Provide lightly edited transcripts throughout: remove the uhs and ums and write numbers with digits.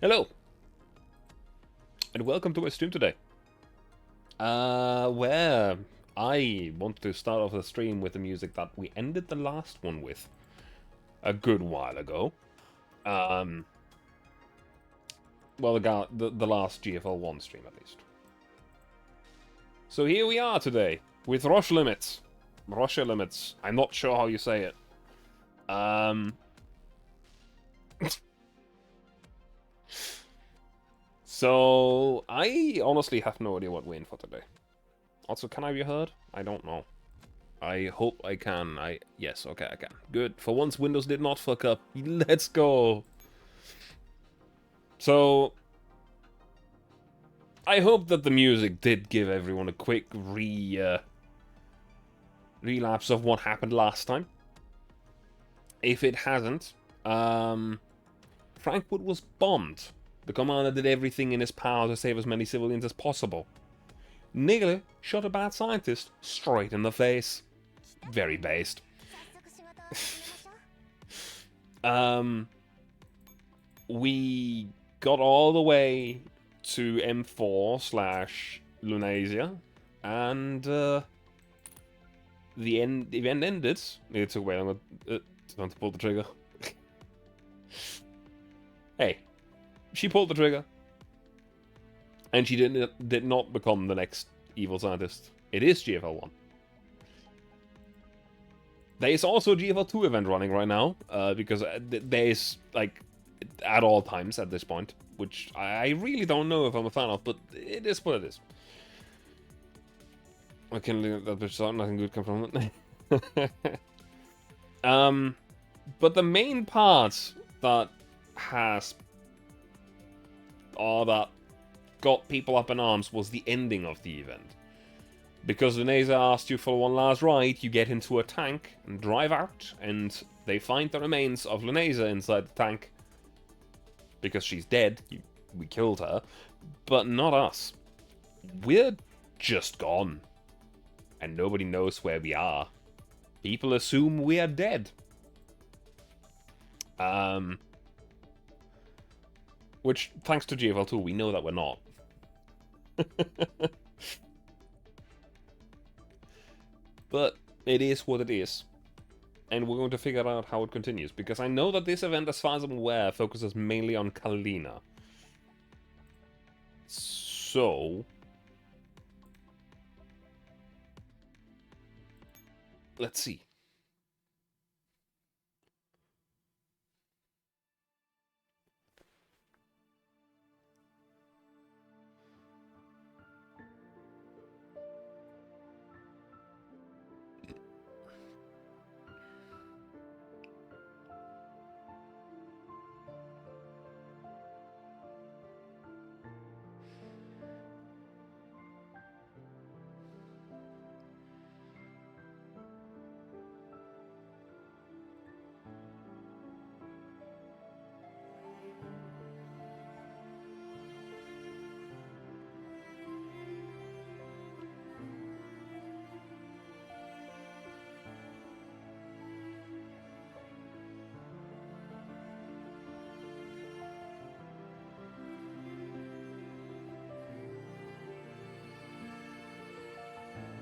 Hello, and welcome to my stream today. Where I want to start off the stream with the music that we ended the last one with a good while ago. Um, well, the last GFL1 stream at least. So here we are today with Roche Limits. Roche Limits. I'm not sure how you say it. So I honestly have no idea what we're in for today. Also, can I be heard? I don't know. I hope I can. Yes, okay, I can. Good. For once, Windows did not fuck up. Let's go. So, I hope that the music did give everyone a quick relapse of what happened last time. If it hasn't, Frankfurt was bombed. The commander did everything in his power to save as many civilians as possible. Nearly shot a bad scientist straight in the face. Very based. We got all the way to M4/Lunasia, and the event ended. It took way longer to pull the trigger. Hey, she pulled the trigger, and she did not become the next evil scientist. It is GFL1. There is also a GFL2 event running right now, because there is, like, at all times at this point, which I really don't know if I'm a fan of, but it is what it is. I can leave that bitch out, nothing good come from it. But the main part that has, that got people up in arms was the ending of the event. Because Lunesa asked you for one last ride, you get into a tank and drive out, and they find the remains of Lunesa inside the tank. Because she's dead, we killed her, but not us. We're just gone. And nobody knows where we are. People assume we are dead. Which, thanks to GFL2, we know that we're not. But it is what it is. And we're going to figure out how it continues. Because I know that this event, as far as I'm aware, focuses mainly on Kalina. So... let's see.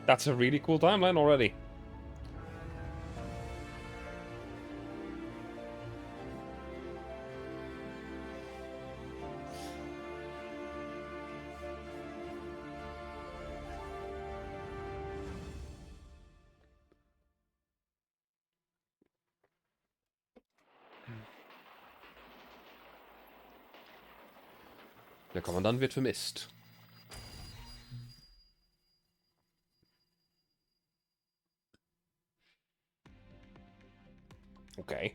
That's a really cool timeline already. Der Kommandant wird vermisst. Okay.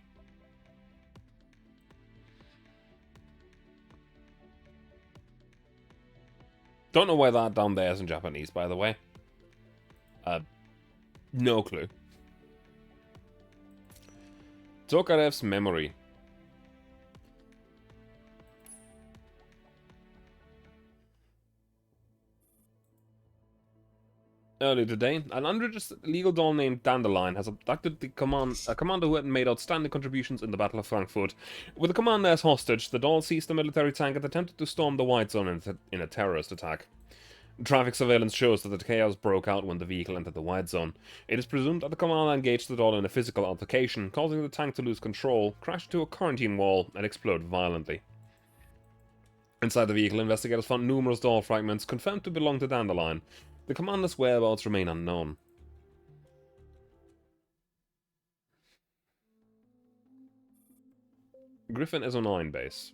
Don't know why that down there is in Japanese, by the way. No clue. Tokarev's memory. Earlier today, an unregistered illegal doll named Dandelion has abducted a commander who had made outstanding contributions in the Battle of Frankfurt. With the commander as hostage, the doll seized a military tank and attempted to storm the White Zone in a terrorist attack. Traffic surveillance shows that the chaos broke out when the vehicle entered the White Zone. It is presumed that the commander engaged the doll in a physical altercation, causing the tank to lose control, crash into a quarantine wall, and explode violently. Inside the vehicle, investigators found numerous doll fragments confirmed to belong to Dandelion. The commander's whereabouts remain unknown. Griffin SO9 base.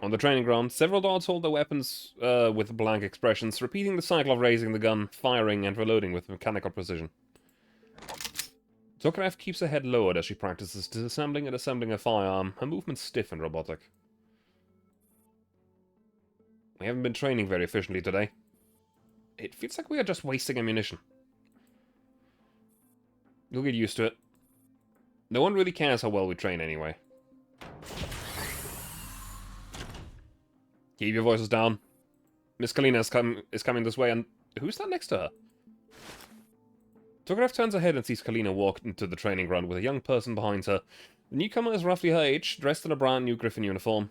On the training ground, several dolls hold their weapons with blank expressions, repeating the cycle of raising the gun, firing, and reloading with mechanical precision. Tokarev keeps her head lowered as she practices disassembling and assembling a firearm, her movements stiff and robotic. We haven't been training very efficiently today. It feels like we are just wasting ammunition. You'll get used to it. No one really cares how well we train anyway. Keep your voices down. Miss Kalina is coming this way, and who's that next to her? Tokarev turns her head and sees Kalina walk into the training ground with a young person behind her. The newcomer is roughly her age, dressed in a brand new Griffin uniform.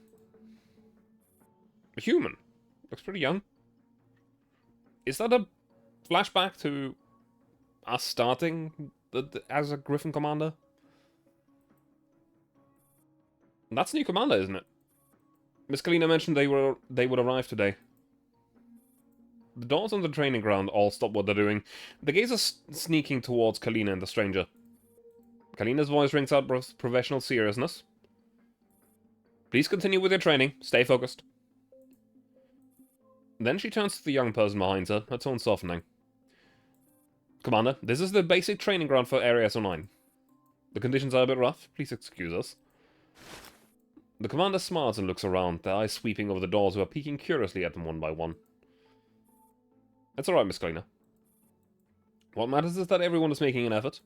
A human. Looks pretty young. Is that a flashback to us starting as a Griffin commander? That's a new commander, isn't it? Miss Kalina mentioned they would arrive today. The dolls on the training ground all stop what they're doing. The gaze is sneaking towards Kalina and the stranger. Kalina's voice rings out with professional seriousness. Please continue with your training. Stay focused. Then she turns to the young person behind her, her tone softening. Commander, this is the basic training ground for Area SO9. The conditions are a bit rough. Please excuse us. The commander smiles and looks around, their eyes sweeping over the dolls who are peeking curiously at them one by one. That's alright, Miss Kalina. What matters is that everyone is making an effort.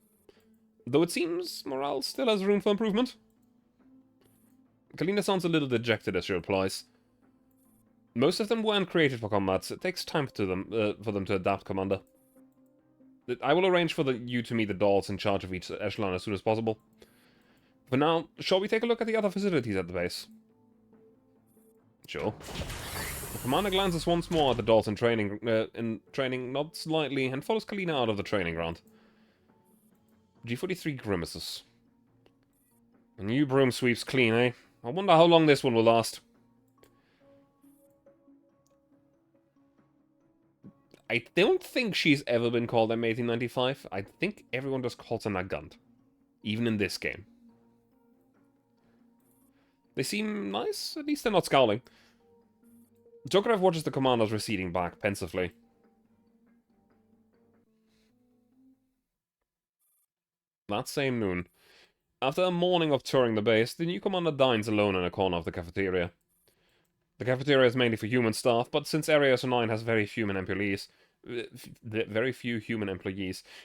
Though it seems morale still has room for improvement. Kalina sounds a little dejected as she replies. Most of them weren't created for combat. It takes time for them to adapt, Commander. I will arrange for you to meet the dolls in charge of each echelon as soon as possible. For now, shall we take a look at the other facilities at the base? Sure. The commander glances once more at the dolls in training, nods slightly, and follows Kalina out of the training ground. G43 grimaces. A new broom sweeps clean, eh? I wonder how long this one will last. I don't think she's ever been called M1895. I think everyone just calls her Nagant. Even in this game. They seem nice. At least they're not scowling. Tokarev watches the commanders receding back, pensively. That same noon, after a morning of touring the base, the new commander dines alone in a corner of the cafeteria. The cafeteria is mainly for human staff, but since Area SO9 has very few human employees,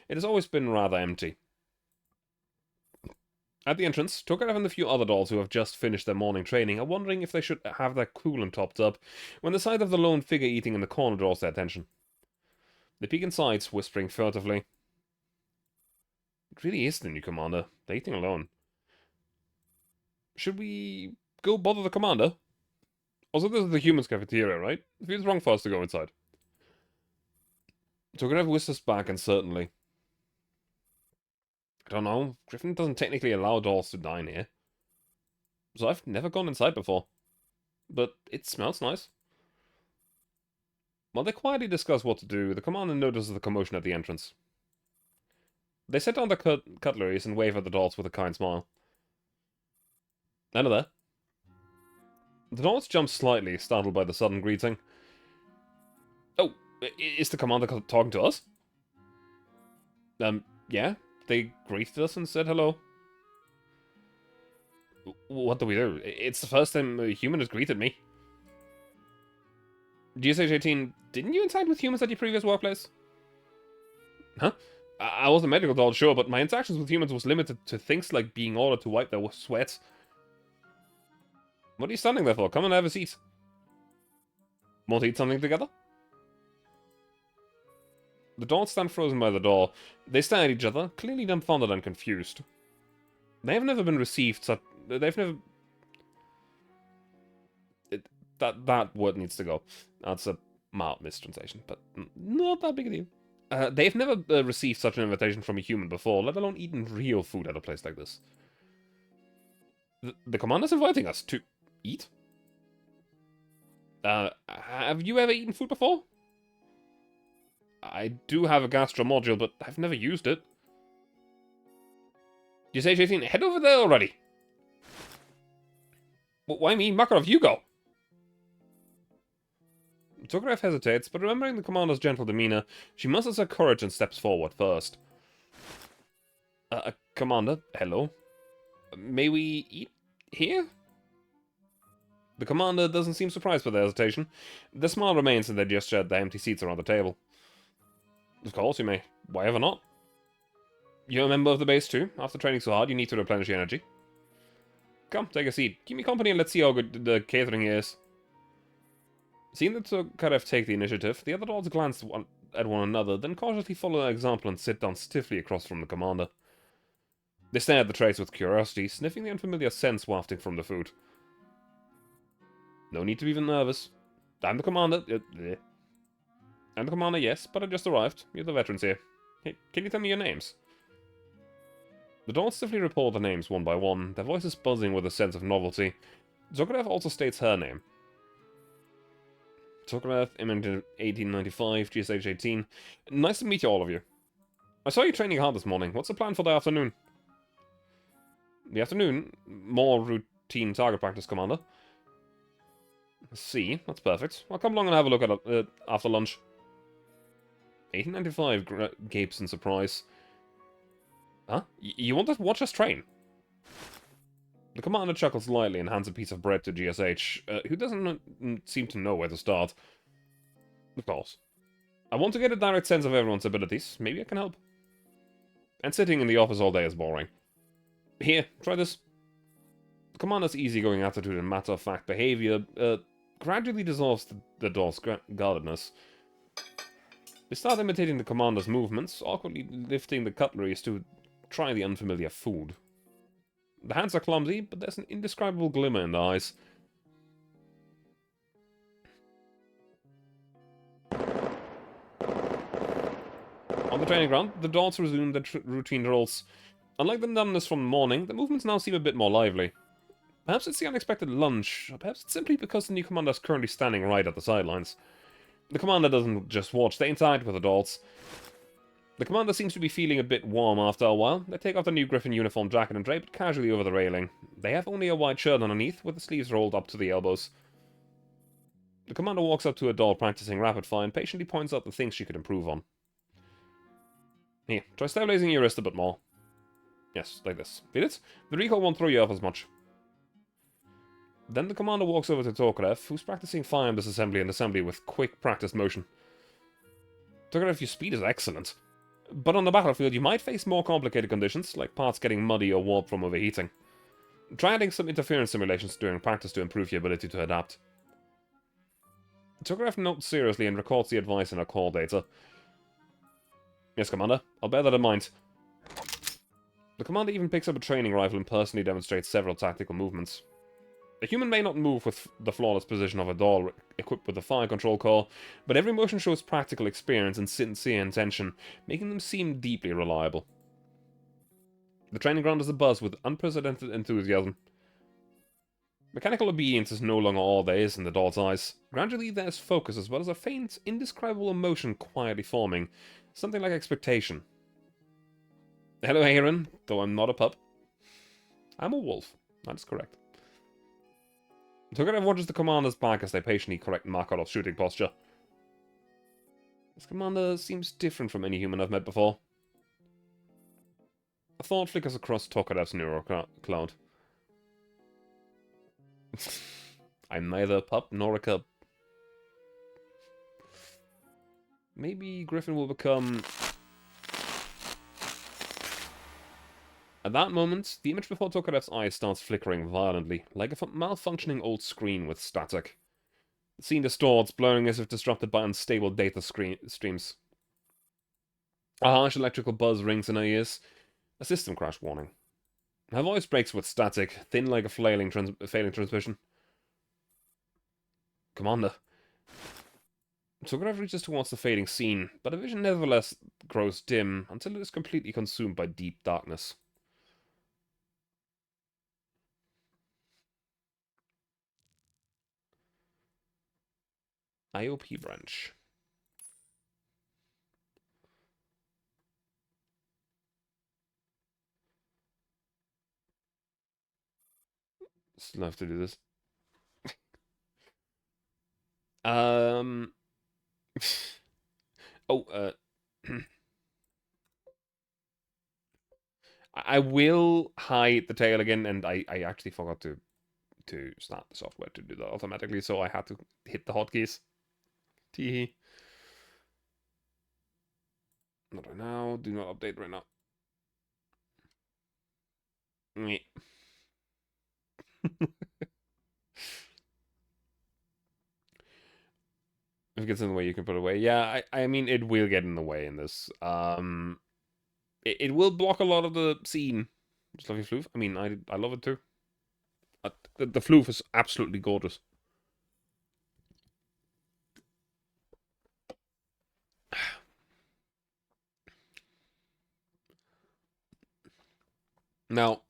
it has always been rather empty. At the entrance, Tokarev and the few other dolls who have just finished their morning training are wondering if they should have their coolant topped up, when the sight of the lone figure eating in the corner draws their attention. They peek inside, whispering furtively. It really is the new commander. They're eating alone. Should we go bother the commander? Also, this is the humans' cafeteria, right? It feels wrong for us to go inside. Tokarev whistles back uncertainly. I don't know. Griffin doesn't technically allow dolls to dine here. So I've never gone inside before. But it smells nice. While they quietly discuss what to do, the commander notices the commotion at the entrance. They set down their cutleries and wave at the dolls with a kind smile. Hello there. The dolls jump slightly, startled by the sudden greeting. Oh, is the commander talking to us? Yeah. They greeted us and said hello. What do we do? It's the first time a human has greeted me. GSH-18, didn't you interact with humans at your previous workplace? Huh? I was a medical doll, sure, but my interactions with humans was limited to things like being ordered to wipe their sweat. What are you standing there for? Come and have a seat. Want to eat something together? The dolls stand frozen by the door. They stare at each other, clearly dumbfounded and confused. They have never been received such... They've never... That word needs to go. That's a mild mistranslation, but not that big a deal. They've never received such an invitation from a human before, let alone eaten real food at a place like this. The commander's inviting us to eat? Have you ever eaten food before? I do have a gastro module, but I've never used it. You say, JT, head over there already. Well, why me? Makarov, you go. Tokarev hesitates, but remembering the commander's gentle demeanor, she musters her courage and steps forward first. Commander, hello. May we eat here? The commander doesn't seem surprised by the hesitation. The smile remains in their gesture at the empty seats around the table. Of course you may. Why ever not? You're a member of the base too. After training so hard, you need to replenish your energy. Come, take a seat. Keep me company and let's see how good the catering is. Seeing that Tokarev take the initiative, the other dolls glance at one another, then cautiously follow their example and sit down stiffly across from the commander. They stare at the trays with curiosity, sniffing the unfamiliar scents wafting from the food. No need to be even nervous. I'm the commander. I'm the commander, yes, but I just arrived. You're the veterans here. Hey, can you tell me your names? The dolls stiffly report their names one by one, their voices buzzing with a sense of novelty. Tokarev also states her name. Tokarev, immigrant 1895, GSH 18. Nice to meet you, all of you. I saw you training hard this morning. What's the plan for the afternoon? The afternoon? More routine target practice, Commander. See, that's perfect. I'll come along and have a look at it after lunch. 1895 gapes in surprise. Huh? You want to watch us train? The commander chuckles lightly and hands a piece of bread to GSH, who doesn't seem to know where to start. Of course. I want to get a direct sense of everyone's abilities. Maybe I can help. And sitting in the office all day is boring. Here, try this. The commander's easygoing attitude and matter-of-fact behavior gradually dissolves the doll's guardedness. They start imitating the commander's movements, awkwardly lifting the cutlery to try the unfamiliar food. The hands are clumsy, but there's an indescribable glimmer in the eyes. On the training ground, the dolls resume their routine roles. Unlike the numbness from the morning, the movements now seem a bit more lively. Perhaps it's the unexpected lunch, or perhaps it's simply because the new commander is currently standing right at the sidelines. The commander doesn't just watch, they interact with the dolls. The commander seems to be feeling a bit warm after a while. They take off the new Griffin uniform jacket and drape it casually over the railing. They have only a white shirt underneath, with the sleeves rolled up to the elbows. The commander walks up to a doll practicing rapid fire and patiently points out the things she could improve on. Here, try stabilizing your wrist a bit more. Yes, like this. Feel it? The recoil won't throw you off as much. Then the commander walks over to Tokarev, who's practicing firearm disassembly and assembly with quick practice motion. Tokarev, your speed is excellent. But on the battlefield, you might face more complicated conditions, like parts getting muddy or warped from overheating. Try adding some interference simulations during practice to improve your ability to adapt. Tokarev notes seriously and records the advice in her call data. Yes, Commander. I'll bear that in mind. The commander even picks up a training rifle and personally demonstrates several tactical movements. A human may not move with the flawless precision of a doll equipped with a fire control core, but every motion shows practical experience and sincere intention, making them seem deeply reliable. The training ground is abuzz with unprecedented enthusiasm. Mechanical obedience is no longer all there is in the doll's eyes. Gradually there is focus as well as a faint, indescribable emotion quietly forming, something like expectation. Hello, Aaron, though I'm not a pup. I'm a wolf, that is correct. Tokarev watches the commander's back as they patiently correct Makarov's shooting posture. This commander seems different from any human I've met before. A thought flickers across Tokarev's neural cloud. I'm neither a pup nor a cub. Maybe Griffin will become... At that moment, the image before Tokarev's eyes starts flickering violently, like a malfunctioning old screen with static. Scene distorts, blurring as if disrupted by unstable data streams. A harsh electrical buzz rings in her ears. A system crash warning. Her voice breaks with static, thin like a failing transmission. Commander. Tokarev reaches towards the fading scene, but her vision nevertheless grows dim until it is completely consumed by deep darkness. IOP branch. Still have to do this. Um. Oh, I will hide the tail again, and I actually forgot to start the software to do that automatically, so I had to hit the hotkeys. Teehee. Not right now. Do not update right now. Meh. If it gets in the way, you can put it away. Yeah, I mean, it will get in the way in this. It will block a lot of the scene. Just love your floof. I mean, I love it too. The floof is absolutely gorgeous. Now,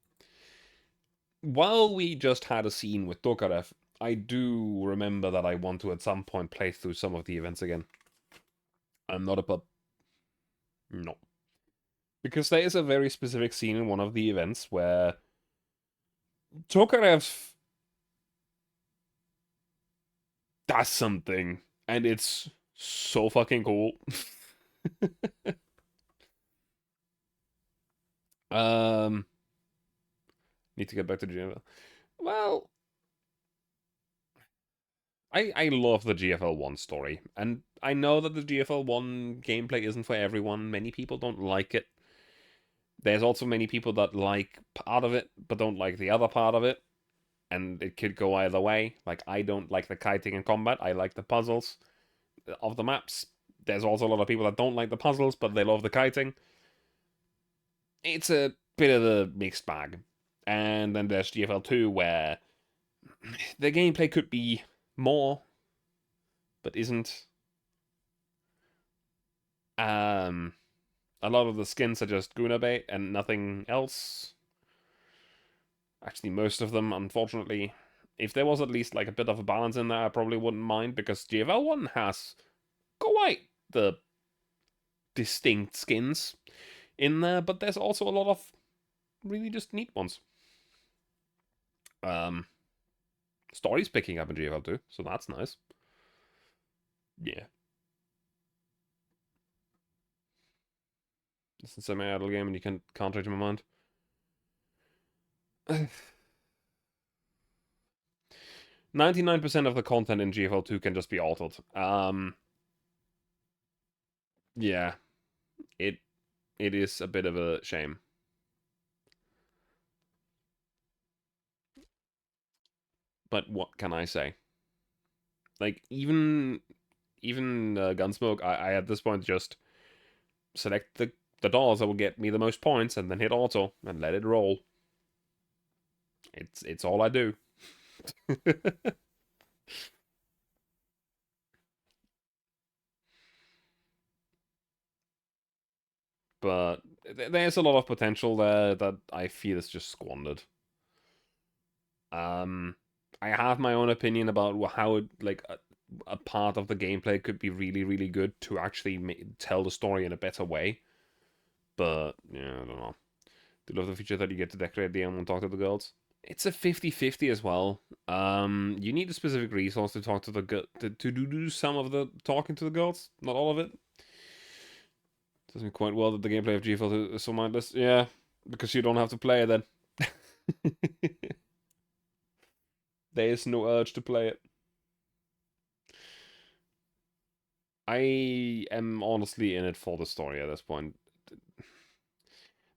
while we just had a scene with Tokarev, I do remember that I want to at some point play through some of the events again. I'm not a pub. No. Because there is a very specific scene in one of the events where Tokarev does something, and it's so fucking cool. um, Need to get back to GFL. Well, I love the GFL1 story, and I know that the GFL1 gameplay isn't for everyone. Many people don't like it. There's also many people that like part of it, but don't like the other part of it, and it could go either way. Like, I don't like the kiting in combat, I like the puzzles of the maps. There's also a lot of people that don't like the puzzles, but they love the kiting. It's a bit of a mixed bag. And then there's GFL2, where the gameplay could be more, but isn't. Um, a lot of the skins are just Guna bait and nothing else. Actually, most of them, unfortunately. If there was at least like a bit of a balance in there, I probably wouldn't mind, because GFL1 has quite the distinct skins in there, but there's also a lot of really just neat ones. Um, Story's picking up in GFL2, so that's nice. Yeah. It's a semi-idle game and you can't change my mind. 99% of the content in GFL2 can just be altered. Yeah, it it is a bit of a shame. But what can I say? Like, even Gunsmoke, I at this point just select the dolls that will get me the most points and then hit auto and let it roll. It's all I do. But there's a lot of potential there that I feel is just squandered. Um, I have my own opinion about how it, like, a part of the gameplay could be really, really good to actually tell the story in a better way. But yeah, I don't know. Do you love the feature that you get to decorate the end and talk to the girls? It's a 50-50 as well. You need a specific resource to talk to the to do some of the talking to the girls, not all of it. Doesn't mean quite well that the gameplay of GFL is so mindless. Yeah, because you don't have to play it then. There is no urge to play it. I am honestly in it for the story at this point.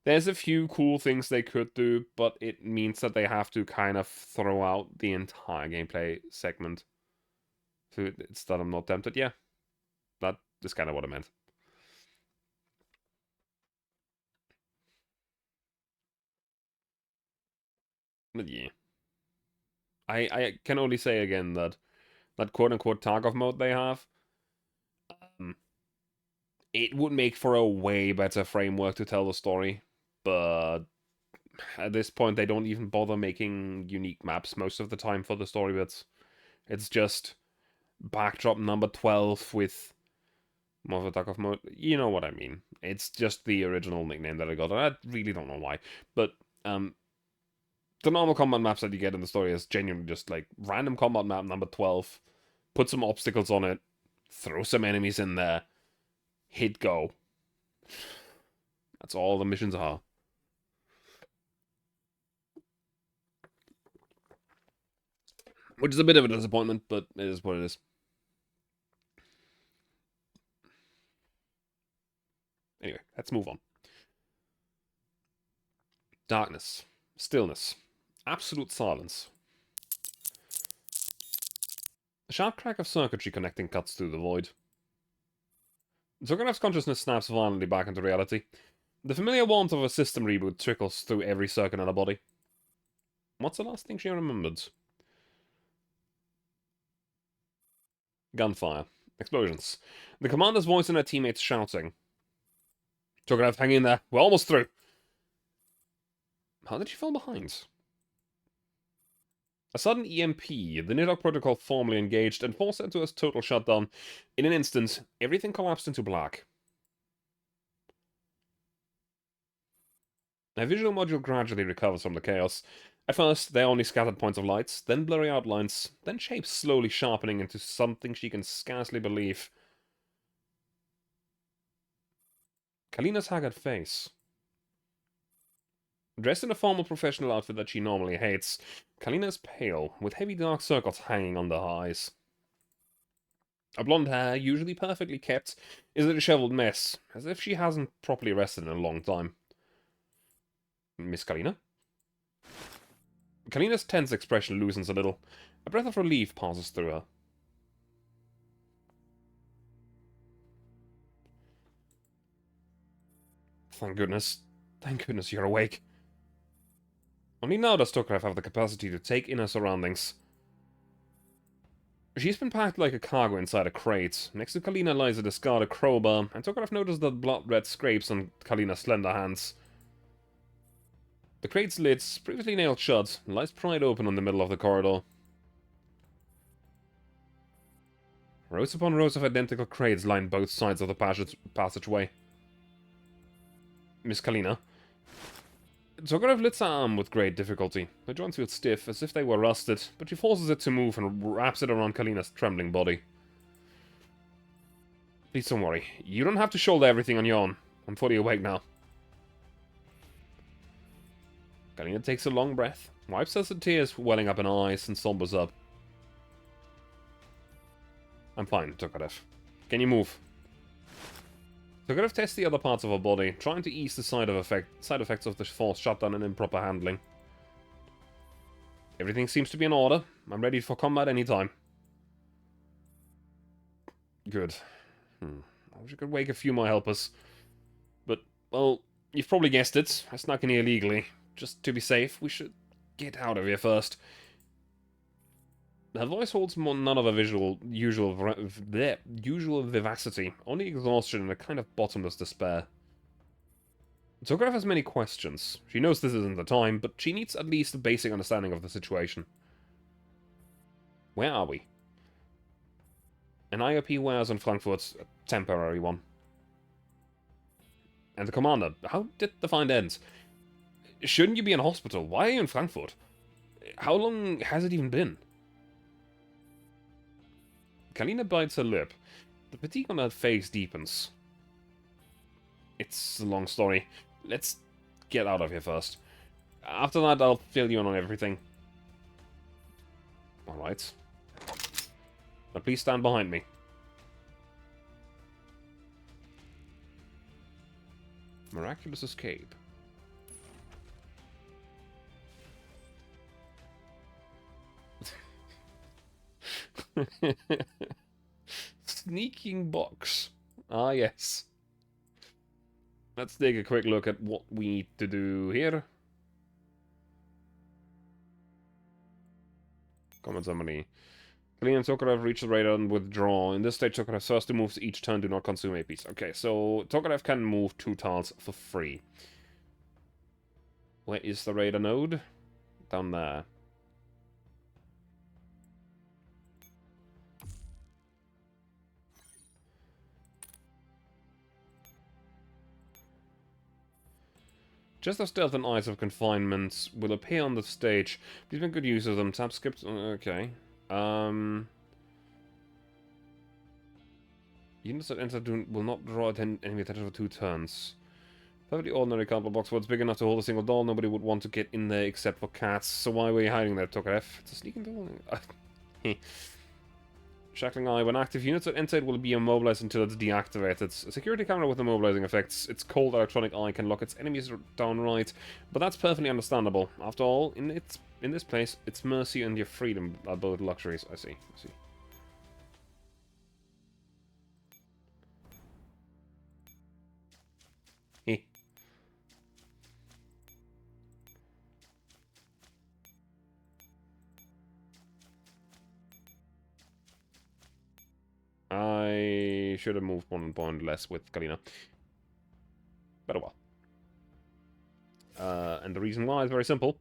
There's a few cool things they could do, but it means that they have to kind of throw out the entire gameplay segment. It's that I'm not tempted. Yeah, that is kind of what I meant. But yeah. I can only say again that that quote-unquote Tarkov mode they have, um, it would make for a way better framework to tell the story, but at this point they don't even bother making unique maps most of the time for the story bits. It's just backdrop number 12 with more of a Tarkov mode. You know what I mean. It's just the original nickname that I got, and I really don't know why. But um, the normal combat maps that you get in the story is genuinely just like random combat map number 12, put some obstacles on it, throw some enemies in there, hit go. That's all the missions are. Which is a bit of a disappointment, but it is what it is. Anyway, let's move on. Darkness. Stillness. Absolute silence. A sharp crack of circuitry connecting cuts through the void. Zukarov's consciousness snaps violently back into reality. The familiar warmth of a system reboot trickles through every circuit in her body. What's the last thing she remembered? Gunfire. Explosions. The commander's voice and her teammates shouting. Zukarov, hang in there. We're almost through. How did she fall behind? A sudden EMP, the Nidok protocol formally engaged and forced into a total shutdown. In an instant, everything collapsed into black. A visual module gradually recovers from the chaos. At first, they're only scattered points of lights, then blurry outlines, then shapes slowly sharpening into something she can scarcely believe. Kalina's haggard face. Dressed in a formal professional outfit that she normally hates, Kalina is pale, with heavy dark circles hanging under her eyes. Her blonde hair, usually perfectly kept, is a disheveled mess, as if she hasn't properly rested in a long time. Miss Kalina? Kalina's tense expression loosens a little. A breath of relief passes through her. Thank goodness. Thank goodness you're awake. Only now does Tokarev have the capacity to take in her surroundings. She's been packed like a cargo inside a crate. Next to Kalina lies a discarded crowbar, and Tokarev notices the blood-red scrapes on Kalina's slender hands. The crate's lid, previously nailed shut, lies pried open in the middle of the corridor. Rows upon rows of identical crates line both sides of the passageway. Miss Kalina. Tokarev lifts her arm with great difficulty. Her joints feel stiff, as if they were rusted, but she forces it to move and wraps it around Kalina's trembling body. Please don't worry. You don't have to shoulder everything on your own. I'm fully awake now. Kalina takes a long breath, wipes her tears welling up in her eyes, and sombers up. I'm fine, Tokarev. Can you move? Tokarev tests the other parts of her body, trying to ease the side effects of the forced shutdown and improper handling. Everything seems to be in order. I'm ready for combat anytime. Good. I wish I could wake a few more helpers. But, well, you've probably guessed it. I snuck in here illegally. Just to be safe, we should get out of here first. Her voice holds none of her usual vivacity, only exhaustion and a kind of bottomless despair. Tokarev has many questions. She knows this isn't the time, but she needs at least a basic understanding of the situation. Where are we? An IOP warehouse in Frankfurt, a temporary one. And the commander, how did the find end? Shouldn't you be in hospital? Why are you in Frankfurt? How long has it even been? Kalina bites her lip. The fatigue on her face deepens. It's a long story. Let's get out of here first. After that, I'll fill you in on everything. Alright. Now please stand behind me. Miraculous escape. Sneaking box. Ah, yes. Let's take a quick look at what we need to do here. Comment summary. Kalina and Tokarev reach the radar and withdraw. In this stage, Tokarev first to moves each turn do not consume APs. Okay, so Tokarev can move 2 tiles for free. Where is the radar node? Down there. Just as stealth and eyes of confinement will appear on the stage. Please make good use of them. Tap skipped. Okay. Units that enter will not draw enemy attention for 2 turns. Perfectly ordinary cardboard box. What's big enough to hold a single doll. Nobody would want to get in there except for cats. So why were you hiding there, Tokarev? It's a sneaking doll. Shackling Eye. When active, units that enter it will be immobilized until it's deactivated. A security camera with immobilizing effects. Its cold electronic eye can lock its enemies downright, but that's perfectly understandable. After all, in this place, it's mercy and your freedom are both luxuries. I see. Heh. I should have moved 1 point less with Kalina. But oh well. And the reason why is very simple.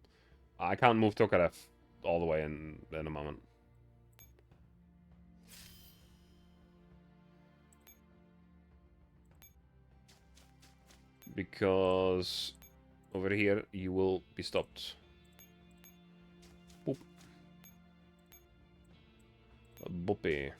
I can't move Tokarev all the way in a moment. Because over here you will be stopped. Boop. Boopy.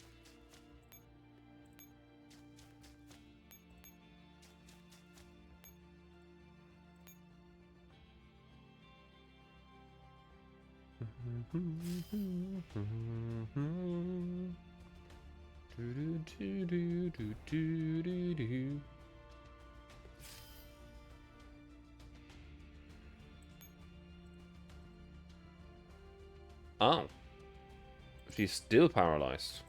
Oh. She's still paralyzed.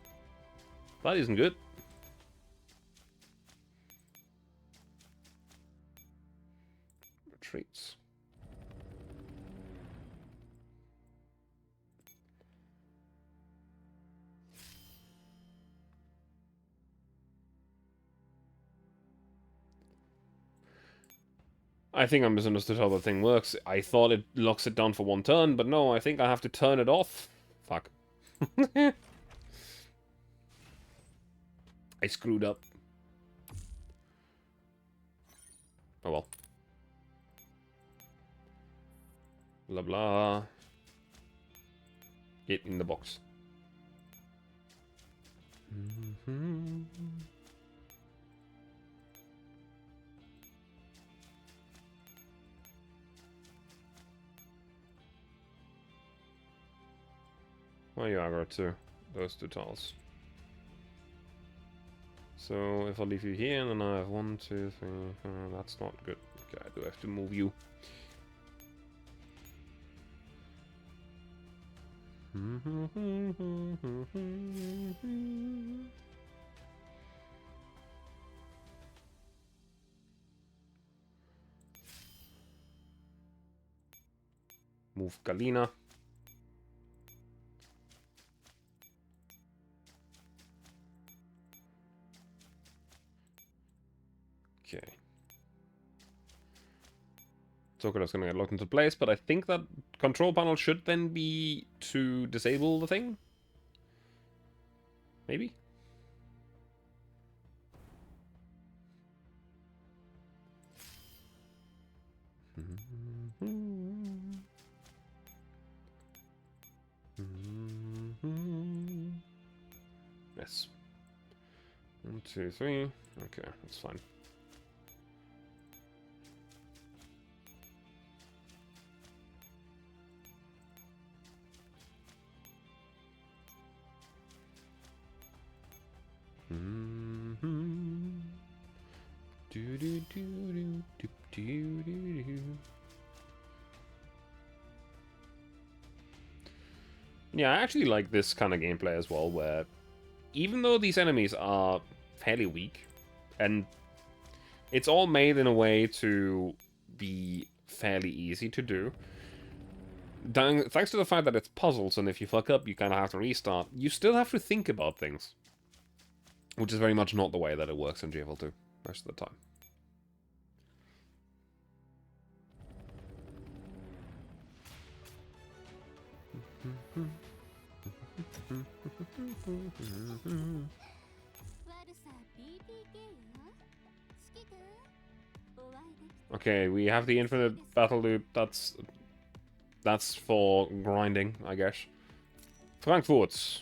That isn't good. Retreats. I think I misunderstood how the thing works. I thought it locks it down for 1 turn, but no, I think I have to turn it off. Fuck. I screwed up. Oh well. Blah blah. Get in the box. Why you aggro to those 2 tiles? So if I leave you here, then I have 1, 2, 3. That's not good. Okay, I do have to move you. Move Galina. Okay. Tokarev's gonna get locked into place, but I think that control panel should then be to disable the thing? Maybe? Yes. 1, 2, 3. Okay, that's fine. Yeah, I actually like this kind of gameplay as well, where even though these enemies are fairly weak, and it's all made in a way to be fairly easy to do, thanks to the fact that it's puzzles, and if you fuck up, you kind of have to restart, you still have to think about things. Which is very much not the way that it works in GFL2 most of the time. Okay, we have the infinite battle loop. That's for grinding, I guess. Frankfurt.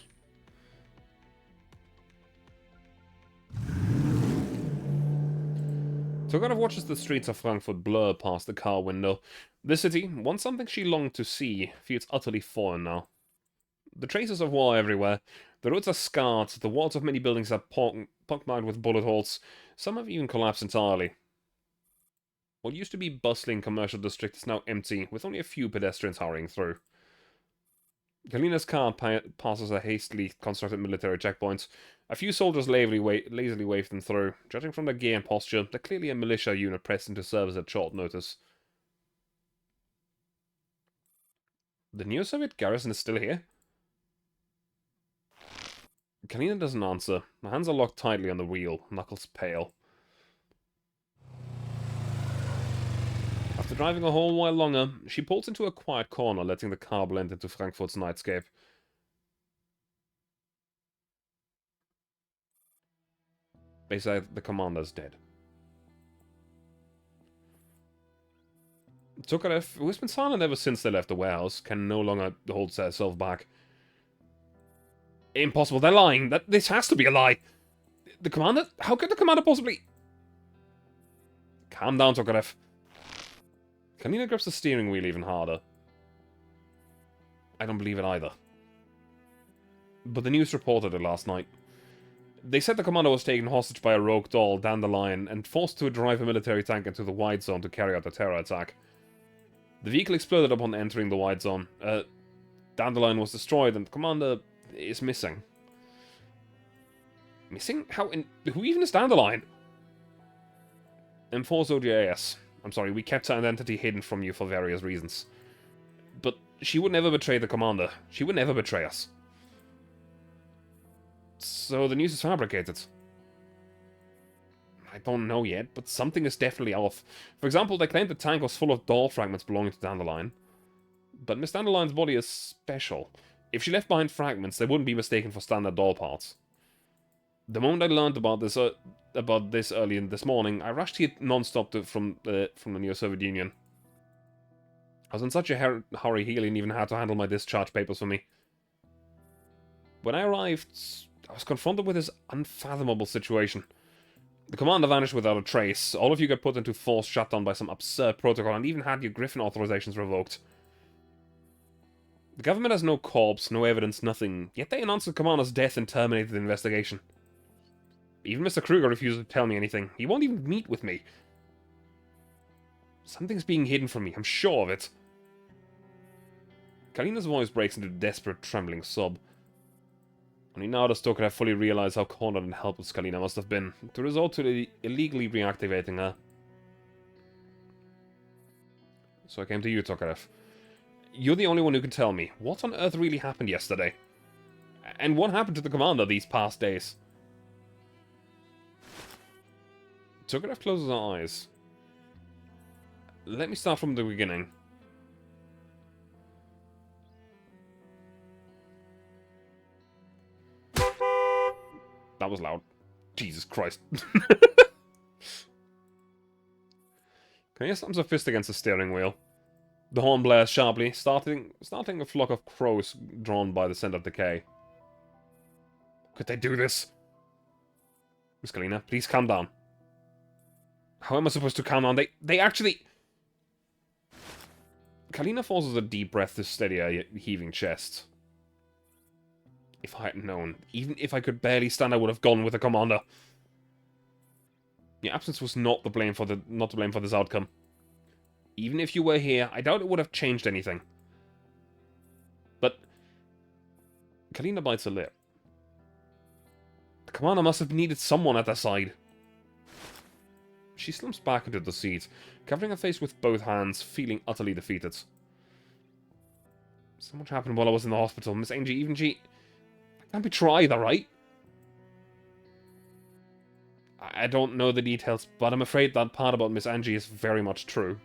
Tokarov watches the streets of Frankfurt blur past the car window. The city, once something she longed to see, feels utterly foreign now. The traces of war everywhere. The roads are scarred, the walls of many buildings are pockmarked with bullet holes. Some have even collapsed entirely. What used to be bustling commercial district is now empty, with only a few pedestrians hurrying through. Kalina's car passes a hastily constructed military checkpoint. A few soldiers lazily wave them through. Judging from their gear and posture, they're clearly a militia unit pressed into service at short notice. The Neo-Soviet garrison is still here? Kalina doesn't answer. Her hands are locked tightly on the wheel, knuckles pale. After driving a whole while longer, she pulls into a quiet corner, letting the car blend into Frankfurt's nightscape. They say the commander's dead. Tokarev, who has been silent ever since they left the warehouse, can no longer hold herself back. Impossible, they're lying. This has to be a lie. The commander? How could the commander possibly... Calm down, Tokarev. Kalina grips the steering wheel even harder. I don't believe it either. But the news reported it last night. They said the commander was taken hostage by a rogue doll, Dandelion, and forced to drive a military tank into the White Zone to carry out a terror attack. The vehicle exploded upon entering the White Zone. Dandelion was destroyed, and the commander is missing. Missing? Who even is Dandelion? Enforce OGAS. I'm sorry, we kept her identity hidden from you for various reasons. But she would never betray the commander. She would never betray us. So the news is fabricated. I don't know yet, but something is definitely off. For example, they claimed the tank was full of doll fragments belonging to Dandelion. But Miss Dandelion's body is special. If she left behind fragments, they wouldn't be mistaken for standard doll parts. The moment I learned about this early this morning, I rushed here non-stop from the Neo-Soviet Union. I was in such a hurry, Helion even had to handle my discharge papers for me. When I arrived, I was confronted with this unfathomable situation. The commander vanished without a trace, all of you got put into forced shutdown by some absurd protocol, and even had your Griffin authorizations revoked. The government has no corpse, no evidence, nothing, yet they announced the commander's death and terminated the investigation. Even Mr. Kruger refused to tell me anything. He won't even meet with me. Something's being hidden from me, I'm sure of it. Kalina's voice breaks into a desperate, trembling sob. Only now does Tokarev fully realize how cornered and helpless Kalina must have been, to resort to illegally reactivating her. So I came to you, Tokarev. You're the only one who can tell me, what on earth really happened yesterday? And what happened to the commander these past days? Tokarev closes her eyes. Let me start from the beginning. That was loud. Jesus Christ. Kalina slams her fist against the steering wheel. The horn blares sharply, starting a flock of crows drawn by the scent of decay. Could they do this? Miss Kalina, please calm down. How am I supposed to calm down? They actually... Kalina forces a deep breath to steady her heaving chest. If I had known, even if I could barely stand, I would have gone with the commander. Your absence was not to blame for this outcome. Even if you were here, I doubt it would have changed anything. But Kalina bites her lip. The commander must have needed someone at their side. She slumps back into the seat, covering her face with both hands, feeling utterly defeated. So much happened while I was in the hospital. Miss Angie, even she... I can't be true either, right? I don't know the details, but I'm afraid that part about Miss Angie is very much true.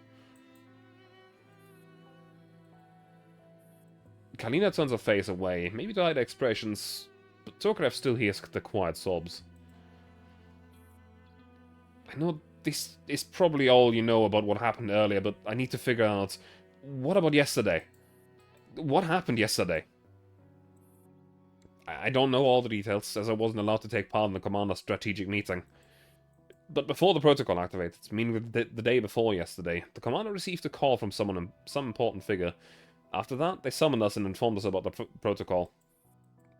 Kalina turns her face away, maybe to hide expressions, but Tokarev still hears the quiet sobs. I know this is probably all you know about what happened earlier, but I need to figure out... What about yesterday? What happened yesterday? I don't know all the details, as I wasn't allowed to take part in the commander's strategic meeting. But before the protocol activated, meaning the day before yesterday, the commander received a call from some important figure. After that, they summoned us and informed us about the protocol.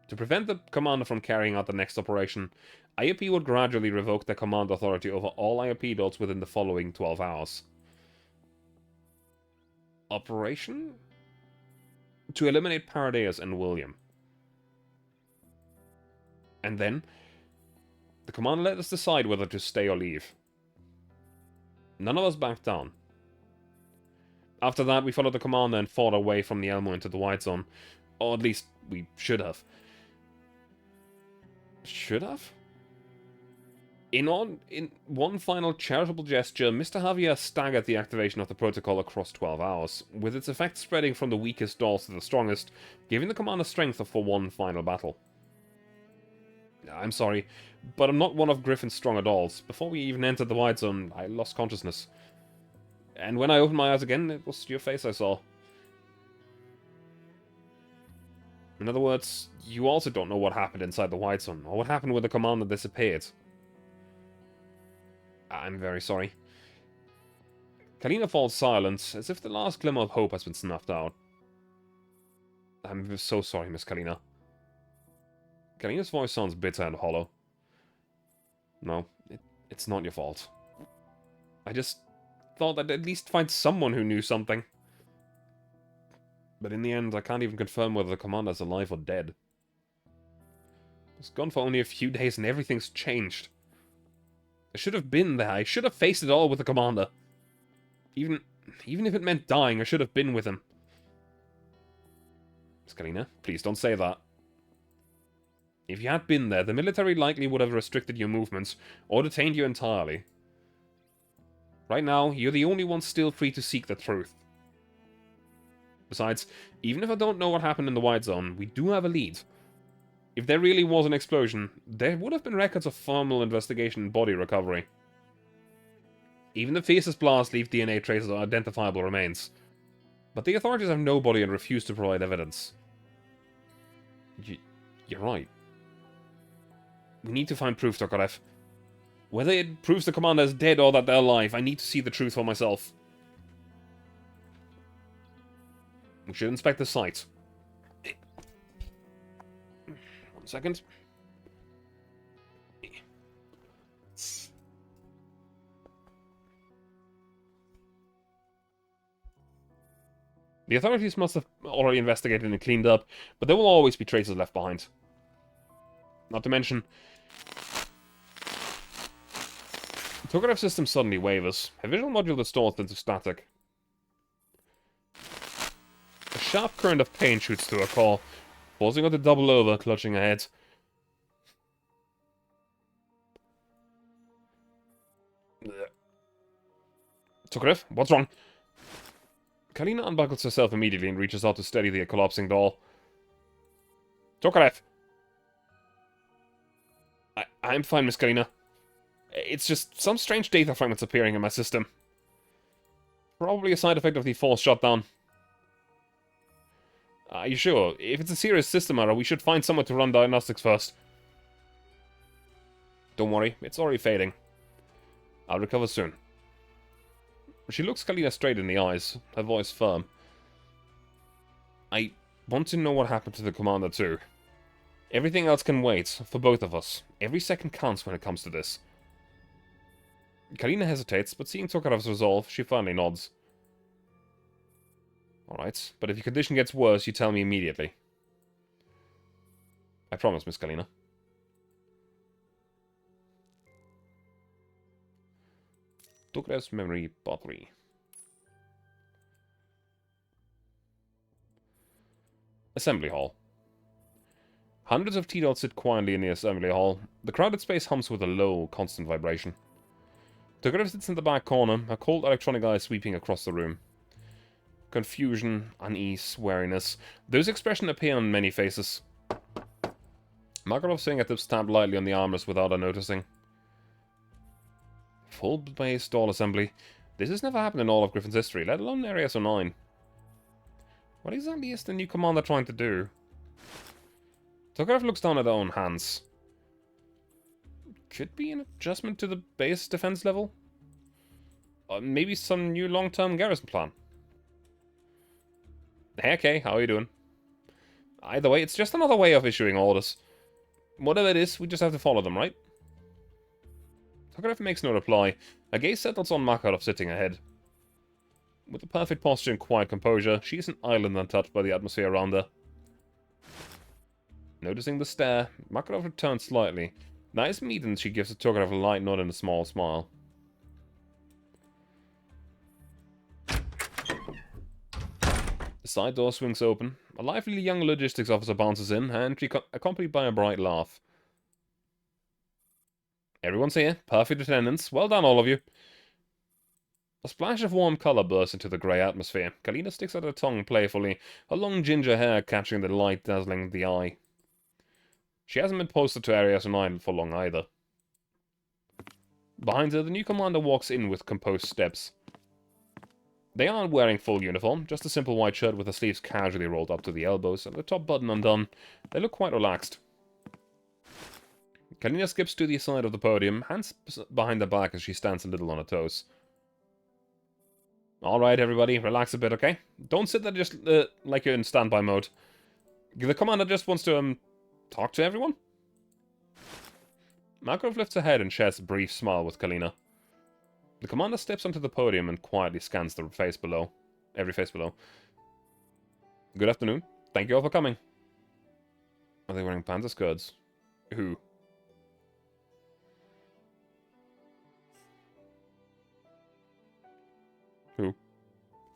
To prevent the commander from carrying out the next operation, IOP would gradually revoke their command authority over all IOP dots within the following 12 hours. Operation? To eliminate Paradeus and William. And then, the commander let us decide whether to stay or leave. None of us backed down. After that, we followed the commander and fought our way from the Elmo into the White Zone. Or at least, we should have. Should have? In one final charitable gesture, Mr. Javier staggered the activation of the protocol across 12 hours, with its effects spreading from the weakest dolls to the strongest, giving the commander strength for one final battle. I'm sorry, but I'm not one of Griffin's stronger dolls. Before we even entered the White Zone, I lost consciousness. And when I opened my eyes again, it was your face I saw. In other words, you also don't know what happened inside the White Zone, or what happened when the commander disappeared. I'm very sorry. Kalina falls silent, as if the last glimmer of hope has been snuffed out. I'm so sorry, Miss Kalina. Kalina's voice sounds bitter and hollow. No, it's not your fault. I just thought I'd at least find someone who knew something. But in the end, I can't even confirm whether the commander's alive or dead. He's gone for only a few days and everything's changed. I should have been there. I should have faced it all with the commander. Even if it meant dying, I should have been with him. Miss Kalina, please don't say that. If you had been there, the military likely would have restricted your movements, or detained you entirely. Right now, you're the only one still free to seek the truth. Besides, even if I don't know what happened in the White Zone, we do have a lead. If there really was an explosion, there would have been records of formal investigation and body recovery. Even the fiercest blasts leave DNA traces or identifiable remains. But the authorities have no body and refuse to provide evidence. You're right. We need to find proof, Tokarev. Whether it proves the commander is dead or that they're alive, I need to see the truth for myself. We should inspect the site. 1 second. The authorities must have already investigated and cleaned up, but there will always be traces left behind. Not to mention, Tokarev's system suddenly wavers. A visual module distorts into static. A sharp current of pain shoots through her core, forcing her to double over, clutching her head. Tokarev, what's wrong? Kalina unbuckles herself immediately and reaches out to steady the collapsing doll. Tokarev! I'm fine, Miss Kalina. It's just some strange data fragments appearing in my system. Probably a side effect of the forced shutdown. Are you sure? If it's a serious system error, we should find somewhere to run diagnostics first. Don't worry, it's already fading. I'll recover soon. She looks Kalina straight in the eyes, her voice firm. I want to know what happened to the commander too. Everything else can wait, for both of us. Every second counts when it comes to this. Kalina hesitates, but seeing Tokarev's resolve, she finally nods. Alright, but if your condition gets worse, you tell me immediately. I promise, Miss Galina. Tograv's memory battery. Assembly Hall. Hundreds of T-Dots sit quietly in the assembly hall. The crowded space hums with a low, constant vibration. Tograv sits in the back corner, a cold electronic eye sweeping across the room. Confusion, unease, wariness. Those expressions appear on many faces. Makarov's fingertips tapped lightly on the armrest without her noticing. Full base stall assembly. This has never happened in all of Griffin's history, let alone Area 9. What exactly is the new commander trying to do? Tokarev looks down at her own hands. Could be an adjustment to the base defense level? Maybe some new long-term garrison plan. Hey, okay, how are you doing? Either way, it's just another way of issuing orders. Whatever it is, we just have to follow them, right? Tokarev makes no reply. Her gaze settles on Makarov sitting ahead. With a perfect posture and quiet composure, she is an island untouched by the atmosphere around her. Noticing the stare, Makarov returns slightly. Nice meeting, she gives Tokarev a light nod and a small smile. The side door swings open. A lively young logistics officer bounces in, her entry accompanied by a bright laugh. Everyone's here. Perfect attendance. Well done, all of you. A splash of warm color bursts into the grey atmosphere. Galina sticks out her tongue playfully, her long ginger hair catching the light dazzling the eye. She hasn't been posted to Area 9 for long either. Behind her, the new commander walks in with composed steps. They aren't wearing full uniform, just a simple white shirt with the sleeves casually rolled up to the elbows and the top button undone. They look quite relaxed. Galina skips to the side of the podium, hands behind her back as she stands a little on her toes. Alright, everybody, relax a bit, okay? Don't sit there just like you're in standby mode. The commander just wants to, talk to everyone? Makarov lifts her head and shares a brief smile with Galina. The commander steps onto the podium and quietly scans the face below. Every face below. Good afternoon. Thank you all for coming. Are they wearing panzer skirts? Who? Who?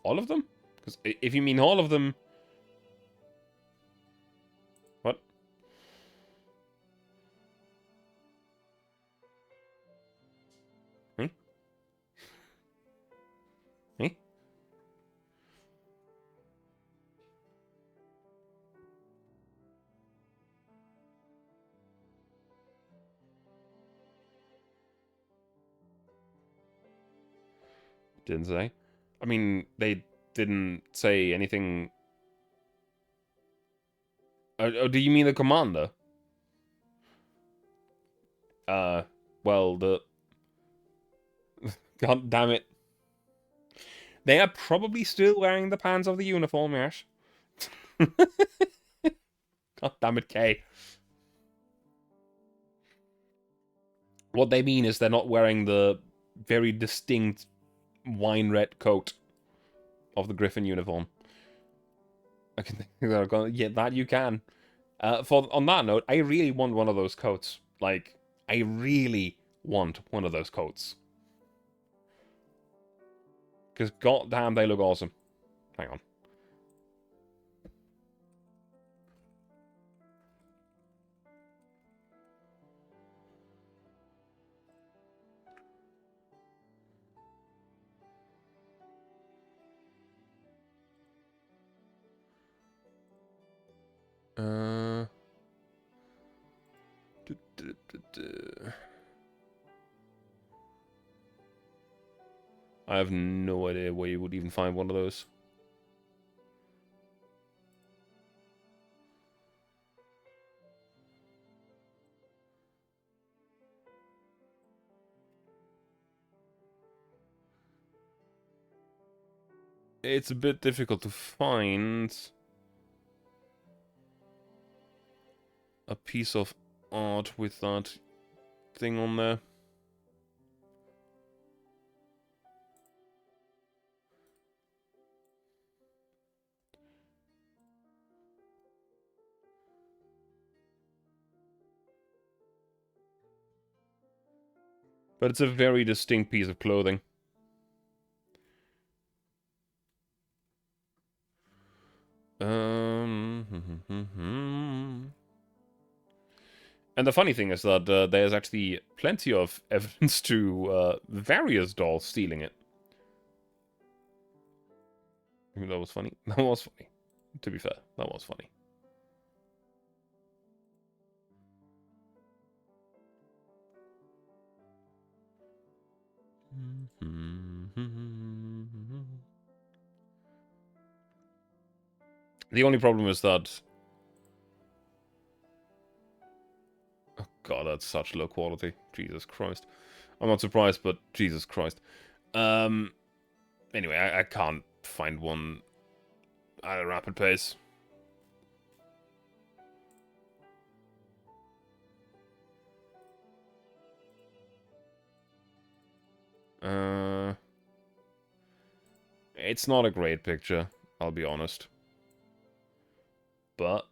All of them? Because if you mean all of them... What? Hmm? Hmm? Didn't say. I mean, they didn't say anything... do you mean the commander? Well, the... God damn it. They are probably still wearing the pants of the uniform, yes. God damn it, Kay. What they mean is they're not wearing the very distinct wine red coat of the Griffin uniform. I can think they're going, yeah, that you can. On that note, I really want one of those coats. Like, I really want one of those coats. Because goddamn, they look awesome. Hang on. I have no idea where you would even find one of those. It's a bit difficult to find a piece of art with that thing on there. But it's a very distinct piece of clothing. And the funny thing is that there's actually plenty of evidence to various dolls stealing it. That was funny. That was funny. To be fair, that was funny. The only problem is that... Oh god, that's such low quality. Jesus Christ. I'm not surprised, but Jesus Christ. Anyway, I can't find one at a rapid pace. It's not a great picture, I'll be honest. But...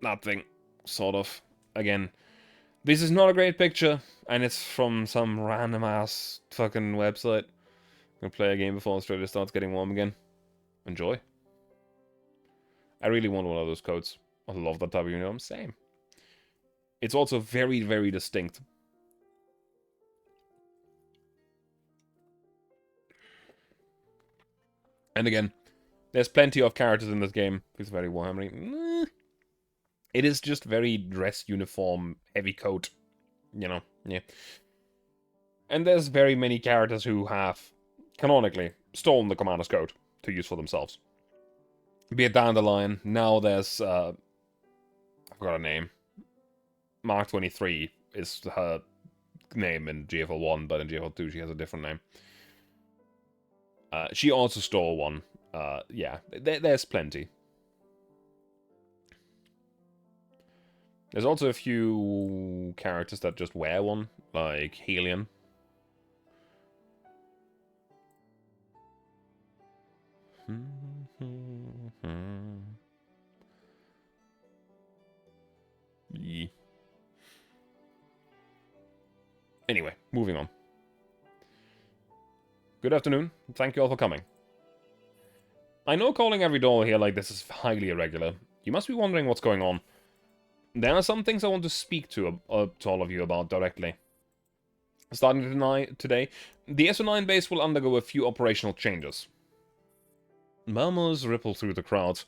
Nothing, sort of. Again, this is not a great picture, and it's from some random-ass fucking website. I'm gonna play a game before Australia starts getting warm again. Enjoy. I really want one of those coats. I love that type of uniform. Same. It's also very, very distinct. And again, there's plenty of characters in this game. It's very Warhammer. It is just very dress uniform, heavy coat. You know, yeah. And there's very many characters who have, canonically, stolen the Commander's Code to use for themselves. Be it Dandelion, now there's, I've got a name. Mark 23 is her name in GFL 1, but in GFL 2 she has a different name. She also stole one. Yeah, there's plenty. There's also a few characters that just wear one, like Helion. Yeah. Anyway, moving on. Good afternoon. Thank you all for coming. I know calling every doll here like this is highly irregular. You must be wondering what's going on. There are some things I want to speak to all of you about directly. Starting today, the SO9 base will undergo a few operational changes. Murmurs ripple through the crowd.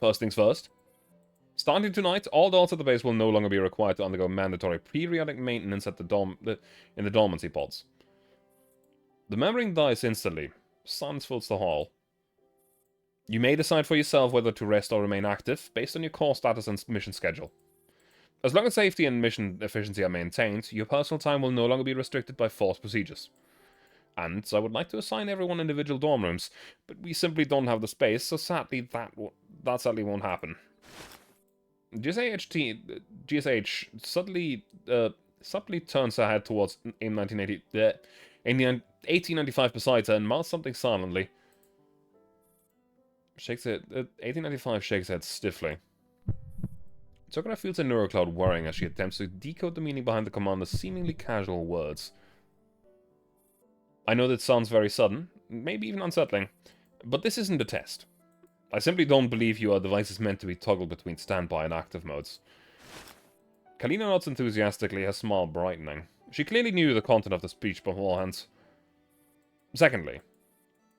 First things first. Starting tonight, all dolls at the base will no longer be required to undergo mandatory periodic maintenance at in the dormancy pods. The memory dies instantly. Silence fills the hall. You may decide for yourself whether to rest or remain active, based on your core status and mission schedule. As long as safety and mission efficiency are maintained, your personal time will no longer be restricted by force procedures. And I would like to assign everyone individual dorm rooms, but we simply don't have the space, so sadly that sadly won't happen. GSH subtly turns her head towards AIM 1895 beside her and mouths something silently. 1895 shakes her head stiffly. Tokara feels a neurocloud whirring as she attempts to decode the meaning behind the commander's seemingly casual words. I know that sounds very sudden, maybe even unsettling, but this isn't a test. I simply don't believe your device is meant to be toggled between standby and active modes. Kalina nods enthusiastically, her smile brightening. She clearly knew the content of the speech beforehand. Secondly,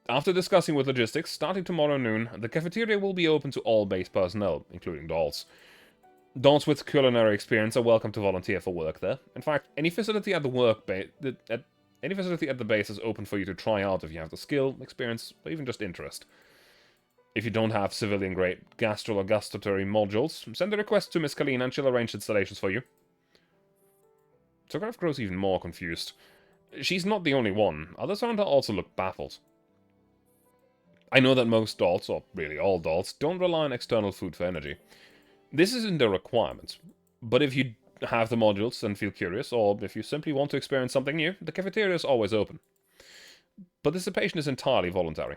after discussing with logistics, starting tomorrow noon, the cafeteria will be open to all base personnel, including dolls. Dolls with culinary experience are welcome to volunteer for work there. In fact, any facility at the base is open for you to try out if you have the skill, experience, or even just interest. If you don't have civilian-grade gastro or gustatory modules, send a request to Miss Kalina and she'll arrange installations for you. Tokarov grows even more confused. She's not the only one. Others around her also look baffled. I know that most dolls, or really all dolls, don't rely on external food for energy. This isn't a requirement, but if you have the modules and feel curious, or if you simply want to experience something new, the cafeteria is always open. Participation is entirely voluntary.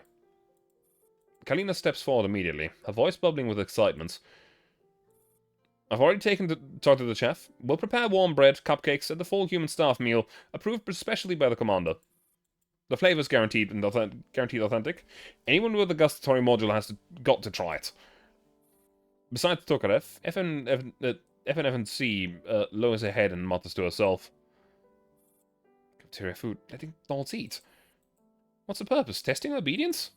Kalina steps forward immediately, her voice bubbling with excitement. I've already taken to talk to the chef. We'll prepare warm bread, cupcakes, and the full human staff meal, approved especially by the commander. The flavor's guaranteed authentic. Anyone with a gustatory module got to try it. Besides Tokarev, FNC lowers her head and mutters to herself. Cafeteria food, letting dolls eat. What's the purpose? Testing obedience?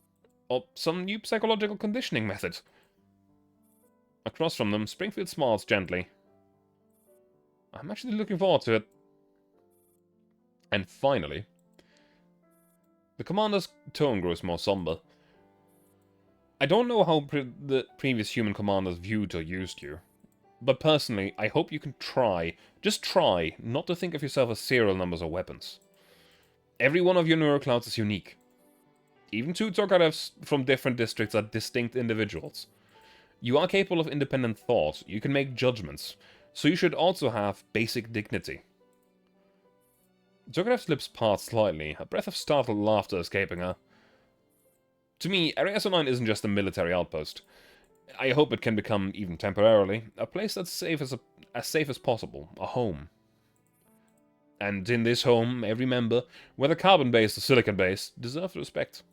Or some new psychological conditioning method? Across from them, Springfield smiles gently. I'm actually looking forward to it. And finally, the commander's tone grows more somber. I don't know how the previous human commanders viewed or used you, but personally, I hope you can just try, not to think of yourself as serial numbers or weapons. Every one of your neuroclouds is unique. Even two Tokarevs from different districts are distinct individuals. You are capable of independent thought, you can make judgments, so you should also have basic dignity. Tokarev's lips part slightly, a breath of startled laughter escaping her. To me, Area S09 isn't just a military outpost. I hope it can become, even temporarily, a place that's as safe as possible, a home. And in this home, every member, whether carbon-based or silicon-based, deserves respect.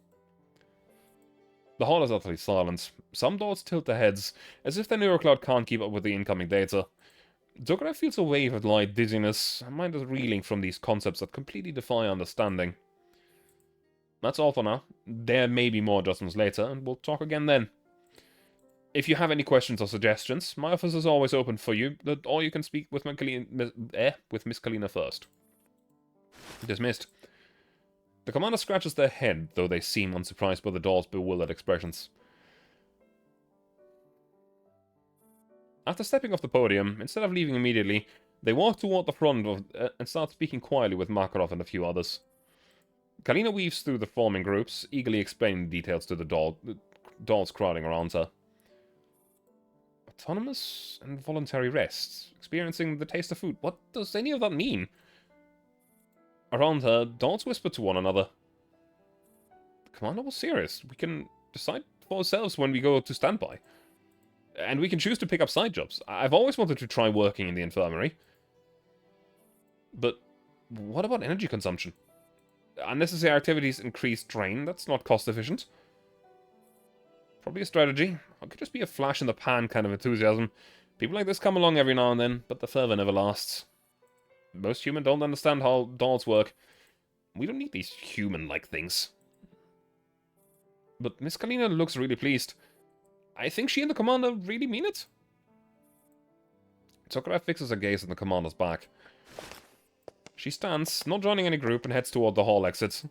The hall is utterly silent. Some dolls tilt their heads, as if their neurocloud can't keep up with the incoming data. Tokarev feels a wave of light dizziness, her mind is reeling from these concepts that completely defy understanding. That's all for now. There may be more adjustments later, and we'll talk again then. If you have any questions or suggestions, my office is always open for you, or you can speak with Miss Kalina first. Dismissed. The commander scratches their head, though they seem unsurprised by the doll's bewildered expressions. After stepping off the podium, instead of leaving immediately, they walk toward the front and start speaking quietly with Makarov and a few others. Kalina weaves through the forming groups, eagerly explaining the details to the dolls crowding around her. Autonomous and voluntary rest, experiencing the taste of food. What does any of that mean? Around her, dolls whisper to one another. The commander was serious. We can decide for ourselves when we go to standby. And we can choose to pick up side jobs. I've always wanted to try working in the infirmary. But what about energy consumption? Unnecessary activities increase drain. That's not cost efficient. Probably a strategy. It could just be a flash in the pan kind of enthusiasm. People like this come along every now and then, but the fervor never lasts. Most humans don't understand how dolls work. We don't need these human-like things. But Miss Kalina looks really pleased. I think she and the commander really mean it. Tokarev fixes her gaze on the commander's back. She stands, not joining any group, and heads toward the hall exits.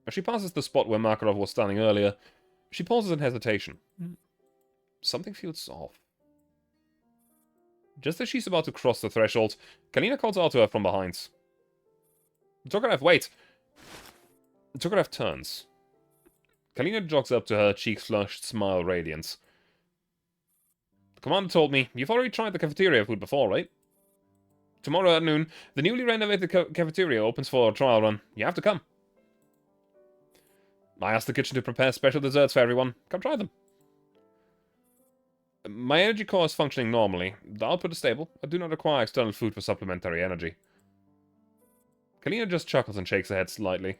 As she passes the spot where Makarov was standing earlier, she pauses in hesitation. Something feels off. Just as she's about to cross the threshold, Kalina calls out to her from behind. Tokarev, wait! Tokarev turns. Kalina jogs up to her, cheeks flushed, smile radiance. The commander told me, you've already tried the cafeteria food before, right? Tomorrow at noon, the newly renovated cafeteria opens for a trial run. You have to come. I asked the kitchen to prepare special desserts for everyone. Come try them. My energy core is functioning normally. The output is stable. I do not require external food for supplementary energy. Kalina just chuckles and shakes her head slightly.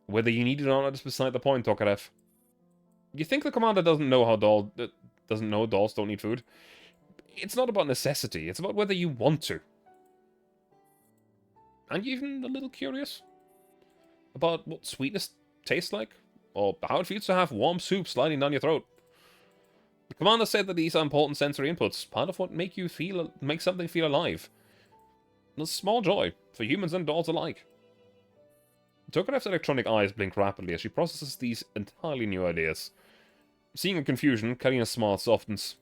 Whether you need it or not is beside the point, Tokarev. You think the commander doesn't know dolls don't need food? It's not about necessity. It's about whether you want to. Aren't you even a little curious? About what sweetness tastes like? Or how it feels to have warm soup sliding down your throat? The commander said that these are important sensory inputs, part of what make something feel alive. A small joy, for humans and dolls alike. Tokarev's electronic eyes blink rapidly as she processes these entirely new ideas. Seeing her confusion, Kalina's smile softens.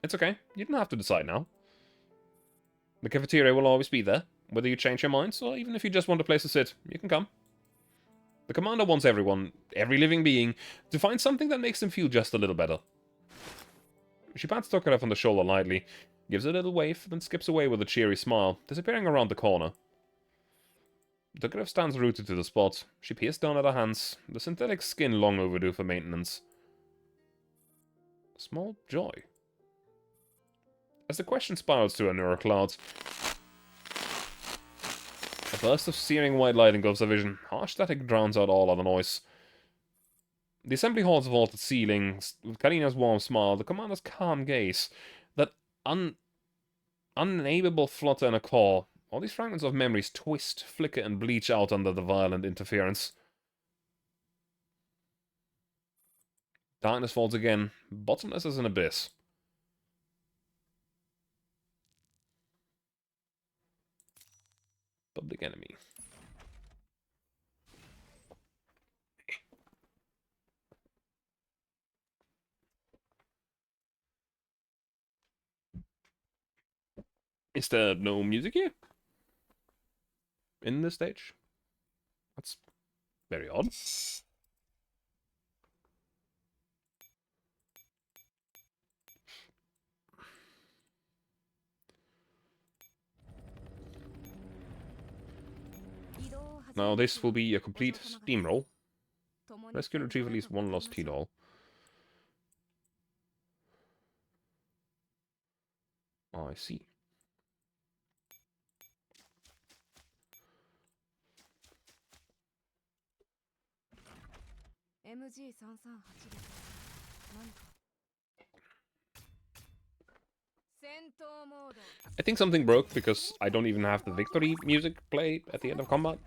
It's okay, you don't have to decide now. The cafeteria will always be there, whether you change your minds, or even if you just want a place to sit, you can come. The commander wants everyone, every living being, to find something that makes them feel just a little better. She pats Tokarev on the shoulder lightly, gives a little wave, then skips away with a cheery smile, disappearing around the corner. Tokarev stands rooted to the spot. She peers down at her hands, the synthetic skin long overdue for maintenance. Small joy. As the question spirals through our neural clouds, a burst of searing white light engulfs our vision. Harsh static drowns out all other noise. The assembly hall's vaulted ceilings, with Karina's warm smile, the commander's calm gaze, that unnameable flutter in a core. All these fragments of memories twist, flicker, and bleach out under the violent interference. Darkness falls again, bottomless as an abyss. Public enemy. Is there no music here? In this stage? That's very odd. Now this will be a complete steamroll. Rescue and retrieve at least one lost T-doll. I see. I think something broke because I don't even have the victory music play at the end of combat.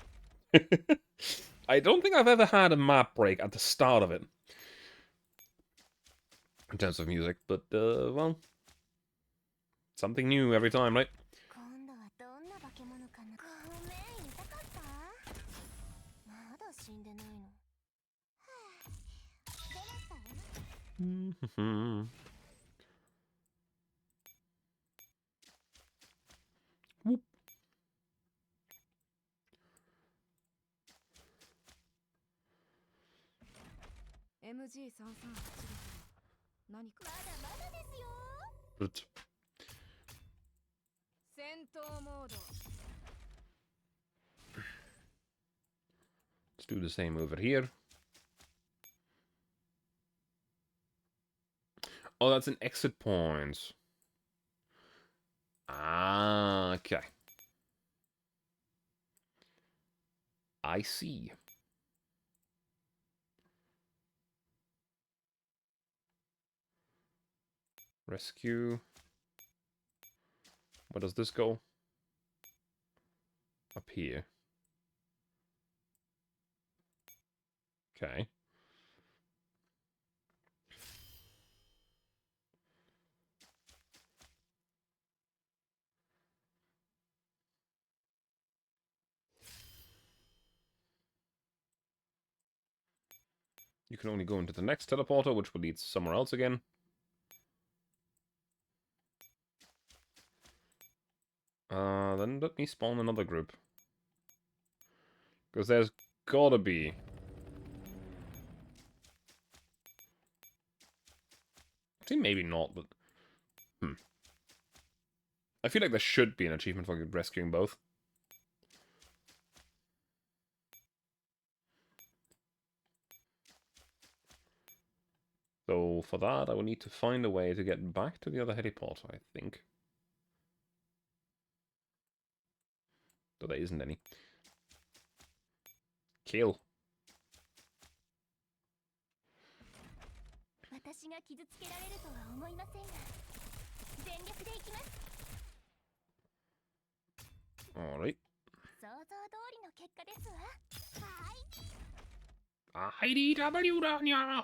I don't think I've ever had a map break at the start of it. In terms of music, but, well... something new every time, right? Whoop. But... let's do the same over here. Oh, that's an exit point. Ah, okay. I see. Rescue. Where does this go? Up here. Okay. You can only go into the next teleporter, which will lead somewhere else again. Then let me spawn another group. Because there's gotta be... I think maybe not, but... I feel like there should be an achievement for rescuing both. So for that, I will need to find a way to get back to the other heliport, I think. Though there isn't any. Kill. Alright. IDW down ya!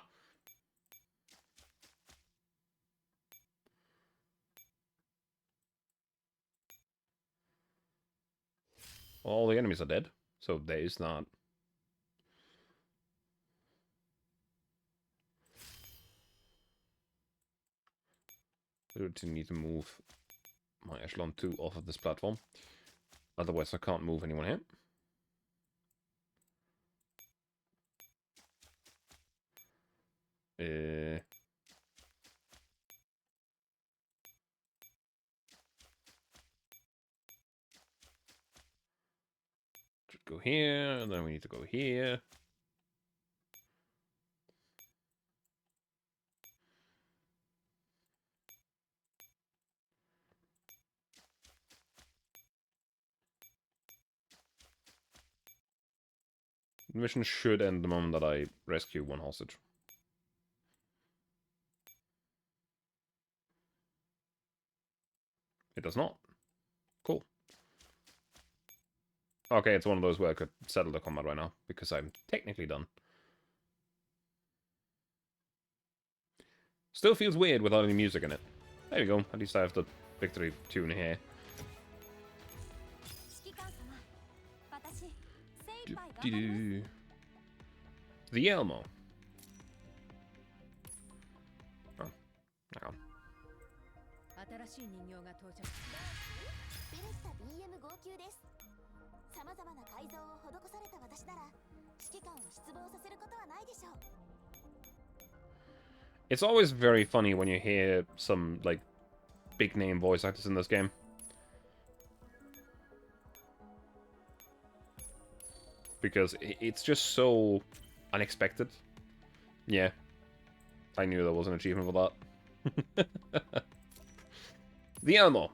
All the enemies are dead, so there is not. I do need to move my Echelon 2 off of this platform. Otherwise I can't move anyone here. Should go here, and then we need to go here. The mission should end the moment that I rescue one hostage. It does not. Cool. Okay, it's one of those where I could settle the combat right now, because I'm technically done. Still feels weird without any music in it. There we go, at least I have the victory tune here. The Elmo. Oh, hang on. It's always very funny when you hear some, like, big-name voice actors in this game. Because it's just so unexpected. Yeah. I knew there was an achievement for that. The Elmo.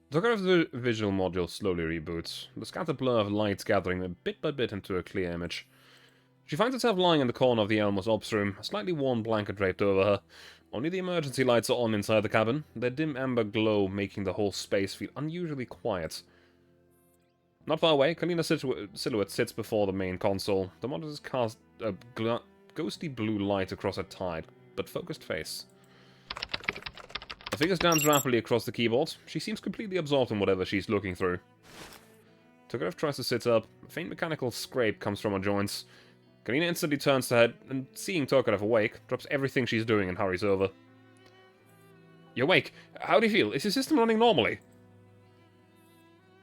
The visual module slowly reboots, the scattered blur of lights gathering bit by bit into a clear image. She finds herself lying in the corner of the Elmo's ops room, a slightly worn blanket draped over her. Only the emergency lights are on inside the cabin, their dim amber glow making the whole space feel unusually quiet. Not far away, Kalina's silhouette sits before the main console. The monitors cast a ghostly blue light across her tired but focused face. The figure stands rapidly across the keyboard. She seems completely absorbed in whatever she's looking through. Tokarev tries to sit up. A faint mechanical scrape comes from her joints. Kalina instantly turns her head, and seeing Tokarev awake, drops everything she's doing and hurries over. You're awake. How do you feel? Is your system running normally?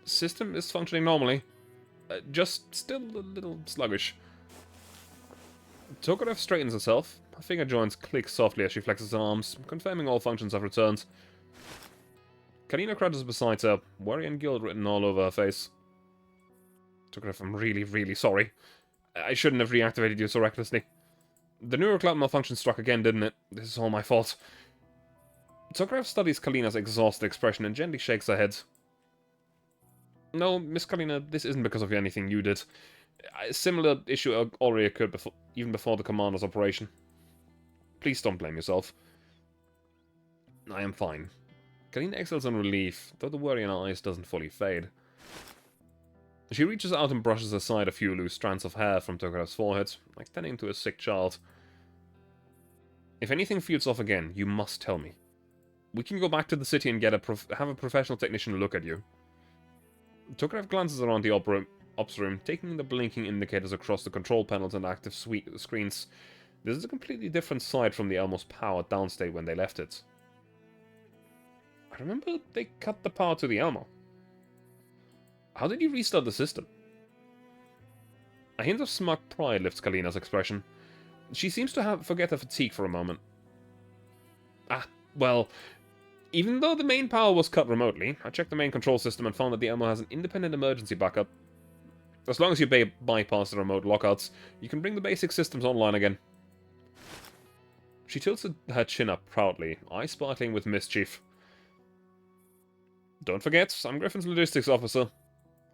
System is functioning normally. Just still a little sluggish. Tokarev straightens herself. Her finger joints click softly as she flexes her arms, confirming all functions have returned. Kalina crouches beside her, worry and guilt written all over her face. Tokarev, I'm really, really sorry. I shouldn't have reactivated you so recklessly. The neurocloud malfunction struck again, didn't it? This is all my fault. Tokarev studies Kalina's exhausted expression and gently shakes her head. No, Miss Kalina, this isn't because of anything you did. A similar issue already occurred even before the commander's operation. Please don't blame yourself. I am fine. Kalina exhales in relief, though the worry in her eyes doesn't fully fade. She reaches out and brushes aside a few loose strands of hair from Tokarev's forehead, like tending to a sick child. If anything feels off again, you must tell me. We can go back to the city and get have a professional technician look at you. Tokarev glances around the ops room, taking the blinking indicators across the control panels and active screens. This is a completely different side from the almost powered down state when they left it. I remember they cut the power to the Elmo. How did you restart the system? A hint of smug pride lifts Kalina's expression. She seems to forget her fatigue for a moment. Well, even though the main power was cut remotely, I checked the main control system and found that the Elmo has an independent emergency backup. As long as you bypass the remote lockouts, you can bring the basic systems online again. She tilts her chin up proudly, eyes sparkling with mischief. Don't forget, I'm Griffin's logistics officer.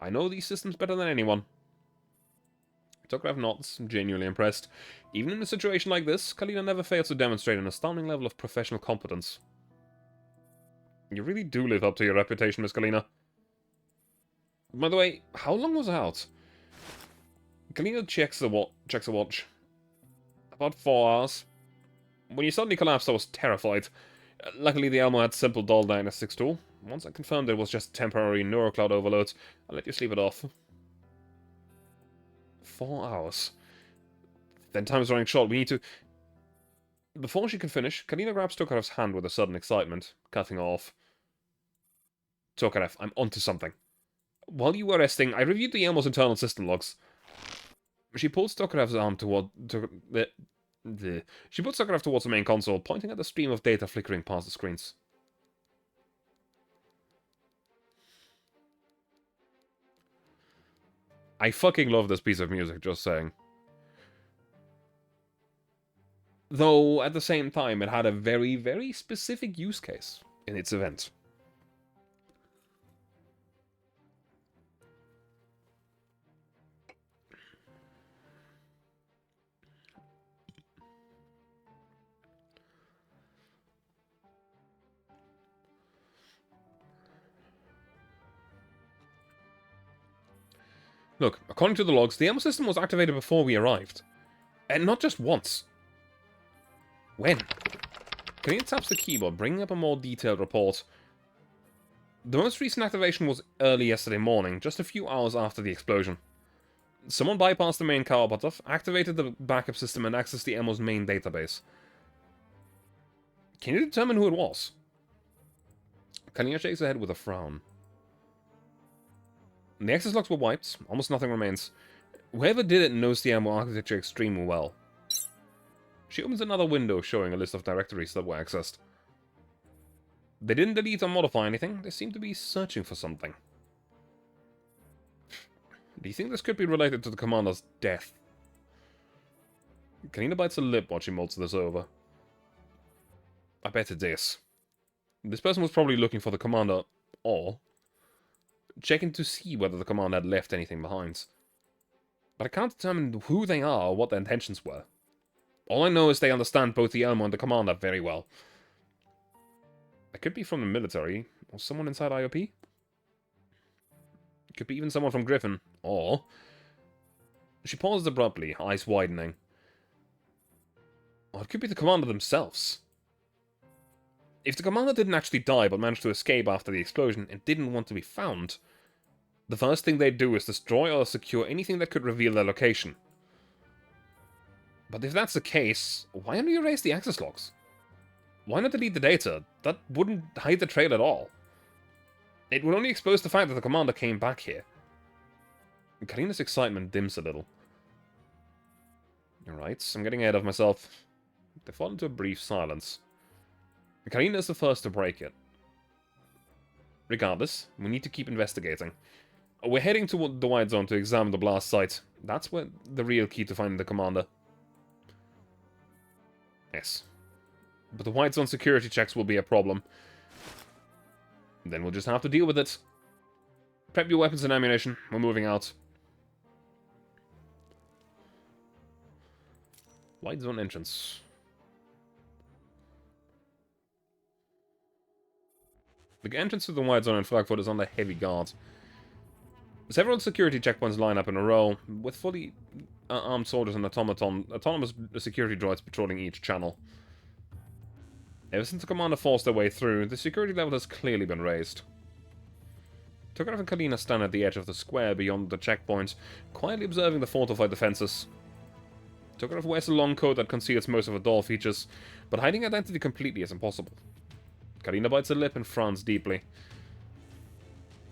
I know these systems better than anyone. Tokarev nods, genuinely impressed. Even in a situation like this, Kalina never fails to demonstrate an astounding level of professional competence. You really do live up to your reputation, Miss Kalina. By the way, how long was it out? Kalina checks the watch. About 4 hours. When you suddenly collapsed, I was terrified. Luckily, the Elmo had simple doll diagnostics tool. Once I confirmed it was just temporary neurocloud overload, I let you sleep it off. 4 hours. Then time's running short. We need to... Before she can finish, Kalina grabs Tokarev's hand with a sudden excitement, cutting off. Tokarev, I'm onto something. While you were resting, I reviewed the Elmo's internal system logs. She pulls Tokarev's arm She puts Tokarev towards the main console, pointing at the stream of data flickering past the screens. I fucking love this piece of music, just saying. Though, at the same time, it had a very, very specific use case in its event. Look, according to the logs, the ammo system was activated before we arrived. And not just once. When? Kalina taps the keyboard, bringing up a more detailed report. The most recent activation was early yesterday morning, just a few hours after the explosion. Someone bypassed the main power button, activated the backup system, and accessed the ammo's main database. Can you determine who it was? Kalina shakes her head with a frown. The access logs were wiped, almost nothing remains. Whoever did it knows the ammo architecture extremely well. She opens another window showing a list of directories that were accessed. They didn't delete or modify anything, they seem to be searching for something. Do you think this could be related to the commander's death? Kalina bites her lip while she mulls this over. I bet it is. This person was probably looking for the commander, or checking to see whether the commander had left anything behind. But I can't determine who they are or what their intentions were. All I know is they understand both the Elmo and the commander very well. It could be from the military, or someone inside IOP. It could be even someone from Griffin, or... She pauses abruptly, eyes widening. Or it could be the commander themselves. If the commander didn't actually die but managed to escape after the explosion and didn't want to be found, the first thing they'd do is destroy or secure anything that could reveal their location. But if that's the case, why only erase the access logs? Why not delete the data? That wouldn't hide the trail at all. It would only expose the fact that the commander came back here. Kalina's excitement dims a little. Alright, I'm getting ahead of myself. They fall into a brief silence. Kalina is the first to break it. Regardless, we need to keep investigating. We're heading toward the White Zone to examine the blast site. That's where the real key to finding the commander. Yes. But the White Zone security checks will be a problem. Then we'll just have to deal with it. Prep your weapons and ammunition. We're moving out. White Zone entrance. The entrance to the White Zone in Frankfurt is under heavy guard. Several security checkpoints line up in a row, with fully armed soldiers and autonomous security droids patrolling each channel. Ever since the commander forced their way through, the security level has clearly been raised. Tokarev and Kalina stand at the edge of the square beyond the checkpoint, quietly observing the fortified defenses. Tokarev wears a long coat that conceals most of her doll features, but hiding identity completely is impossible. Kalina bites her lip and frowns deeply.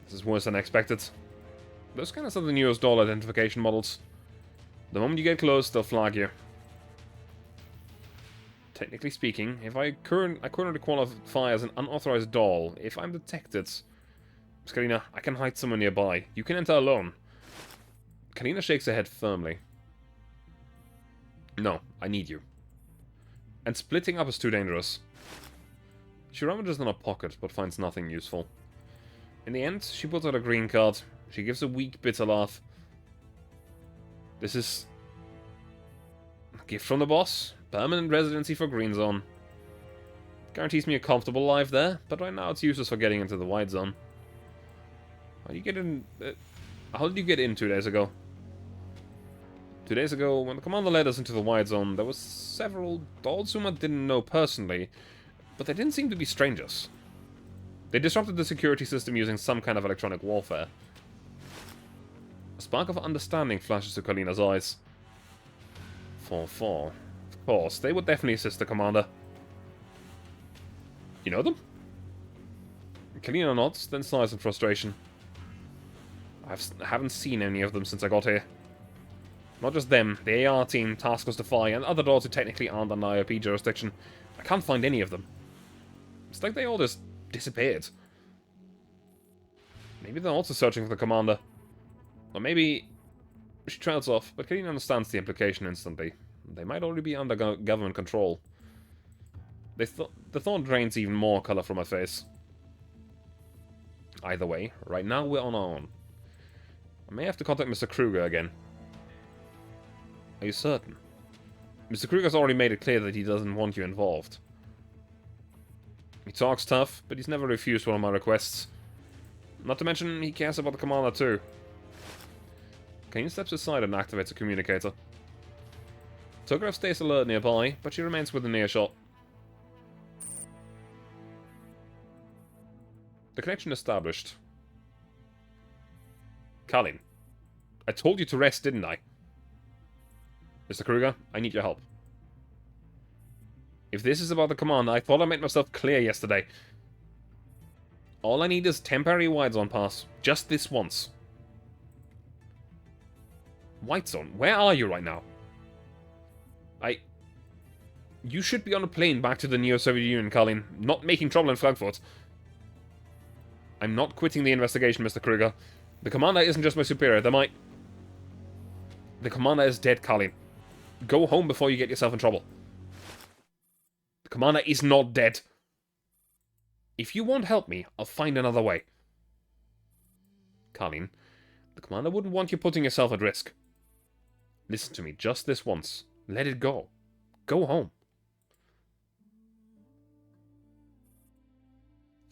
This is worse than expected. Those scanners are the newest doll identification models. The moment you get close, they'll flag you. Technically speaking, if I currently qualify as an unauthorized doll, if I'm detected... Kalina, I can hide somewhere nearby. You can enter alone. Kalina shakes her head firmly. No, I need you. And splitting up is too dangerous. She rummages in her pocket, but finds nothing useful. In the end, she pulls out a green card. She gives a weak, bitter laugh. This is... a gift from the boss. Permanent residency for Green Zone. Guarantees me a comfortable life there, but right now it's useless for getting into the White Zone. How did you get in... how did you get in 2 days ago? 2 days ago, when the commander led us into the White Zone, there were several dolls whom I didn't know personally, but they didn't seem to be strangers. They disrupted the security system using some kind of electronic warfare. A spark of understanding flashes to Kalina's eyes. 4-4. Of course, they would definitely assist the commander. You know them? Kalina nods, then sighs in frustration. I haven't seen any of them since I got here. Not just them, the AR team, Task Force Defy, and other dolls who technically aren't under IOP jurisdiction. I can't find any of them. It's like they all just disappeared. Maybe they're also searching for the commander. Or maybe... She trails off, but Kalina understands the implication instantly. They might already be under government control. The thought drains even more color from my face. Either way, right now we're on our own. I may have to contact Mr. Kruger again. Are you certain? Mr. Kruger's already made it clear that he doesn't want you involved. He talks tough, but he's never refused one of my requests. Not to mention, he cares about the commander too. Kane steps aside and activates a communicator. Tokarev stays alert nearby, but she remains within earshot. The connection established. Kalin, I told you to rest, didn't I? Mr. Kruger, I need your help. If this is about the commander, I thought I made myself clear yesterday. All I need is temporary White Zone pass. Just this once. White Zone? Where are you right now? You should be on a plane back to the Neo-Soviet Union, Kalin. Not making trouble in Frankfurt. I'm not quitting the investigation, Mr. Kruger. The commander isn't just my superior. The commander is dead, Kalin. Go home before you get yourself in trouble. The commander is not dead. If you won't help me, I'll find another way. Kalin, the commander wouldn't want you putting yourself at risk. Listen to me just this once. Let it go. Go home.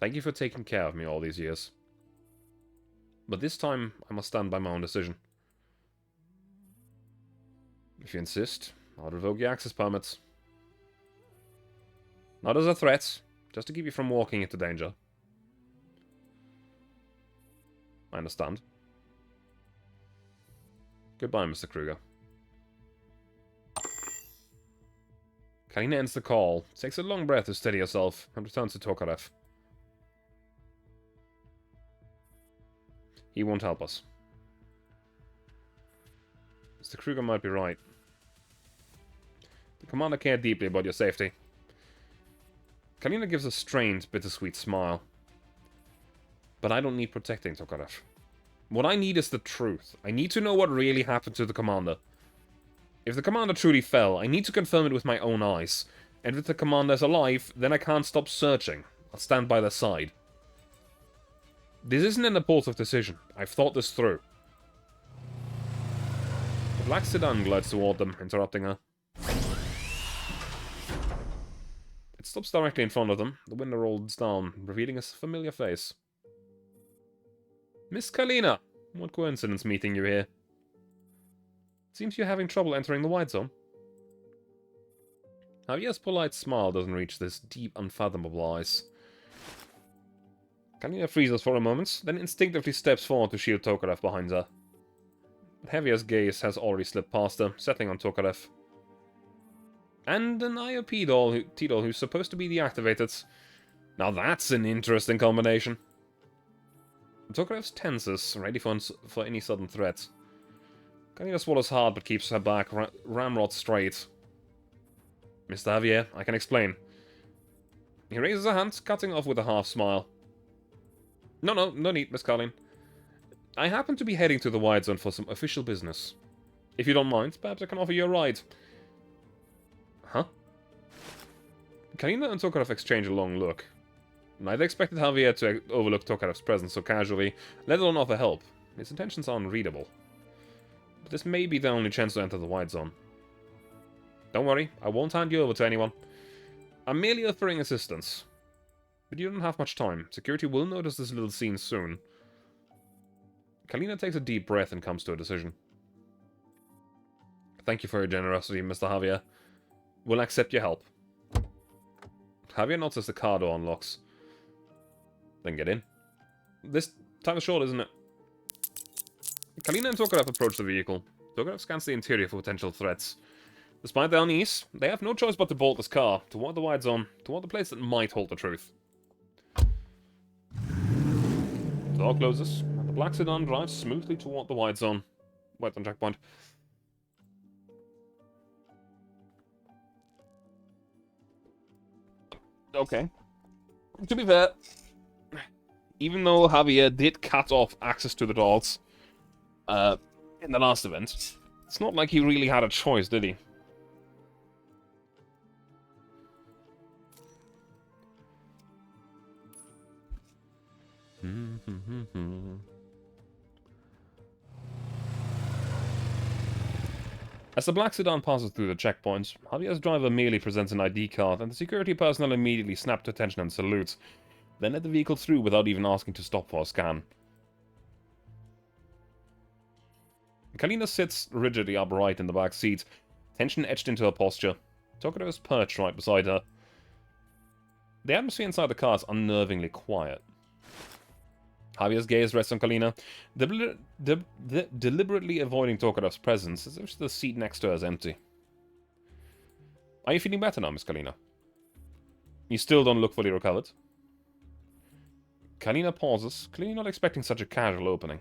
Thank you for taking care of me all these years. But this time, I must stand by my own decision. If you insist, I'll revoke your access permits. Not as a threat, just to keep you from walking into danger. I understand. Goodbye, Mr. Kruger. Kalina ends the call, takes a long breath to steady herself, and returns to Tokarev. He won't help us. Mr. Kruger might be right. The commander cared deeply about your safety. Kalina gives a strained, bittersweet smile. But I don't need protecting, Tokarev. What I need is the truth. I need to know what really happened to the commander. If the commander truly fell, I need to confirm it with my own eyes. And if the commander is alive, then I can't stop searching. I'll stand by their side. This isn't an impulsive decision. I've thought this through. The black sedan glides toward them, interrupting her. It stops directly in front of them. The window rolls down, revealing a familiar face. Miss Kalina! What coincidence meeting you here. Seems you're having trouble entering the White Zone. Javier's polite smile doesn't reach this deep, unfathomable eyes. Kalina freezes for a moment, then instinctively steps forward to shield Tokarev behind her. But Javier's gaze has already slipped past her, settling on Tokarev. And an IOP T-doll who's supposed to be deactivated. Now that's an interesting combination. Tokarev's tenses, ready for any sudden threat. Kalina swallows hard but keeps her back ramrod straight. Mr. Javier, I can explain. He raises a hand, cutting off with a half smile. No need, Miss Kalin. I happen to be heading to the White Zone for some official business. If you don't mind, perhaps I can offer you a ride. Huh? Kalina and Tokarev exchange a long look. Neither expected Javier to overlook Tokarev's presence so casually, let alone offer help. His intentions are unreadable. But this may be the only chance to enter the White Zone. Don't worry, I won't hand you over to anyone. I'm merely offering assistance. But you don't have much time. Security will notice this little scene soon. Kalina takes a deep breath and comes to a decision. Thank you for your generosity, Mr. Javier. We'll accept your help. Javier nods as the car door unlocks. Then get in. This time is short, isn't it? Kalina and Tokarev approach the vehicle. Tokarev scans the interior for potential threats. Despite their unease, they have no choice but to bolt this car toward the White Zone, toward the place that might hold the truth. The door closes, and the black sedan drives smoothly toward the White Zone. White Zone checkpoint. Okay. To be fair, even though Javier did cut off access to the dolls in the last event, it's not like he really had a choice, did he? As the black sedan passes through the checkpoint, Javier's driver merely presents an ID card, and the security personnel immediately snap to attention and salute, then let the vehicle through without even asking to stop for a scan. Kalina sits rigidly upright in the back seat, tension etched into her posture. Tokarev is perched right beside her. The atmosphere inside the car is unnervingly quiet. Javier's gaze rests on Kalina, deliberately avoiding Tokarev's presence, as if the seat next to her is empty. Are you feeling better now, Miss Kalina? You still don't look fully recovered. Kalina pauses, clearly not expecting such a casual opening.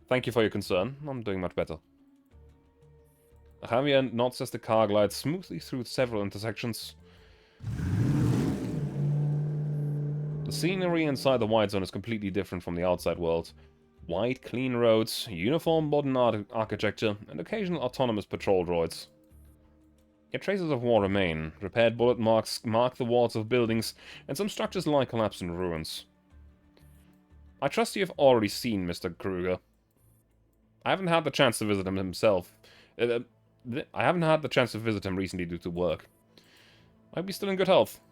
Thank you for your concern. I'm doing much better. Javier nods as the car glides smoothly through several intersections. The scenery inside the white zone is completely different from the outside world. Wide, clean roads, uniform modern architecture, and occasional autonomous patrol droids. Yet traces of war remain. Repaired bullet marks mark the walls of buildings, and some structures lie collapsed in ruins. I trust you have already seen Mr. Kruger. I haven't had the chance to visit him himself. I haven't had the chance to visit him recently due to work. I hope he's still in good health.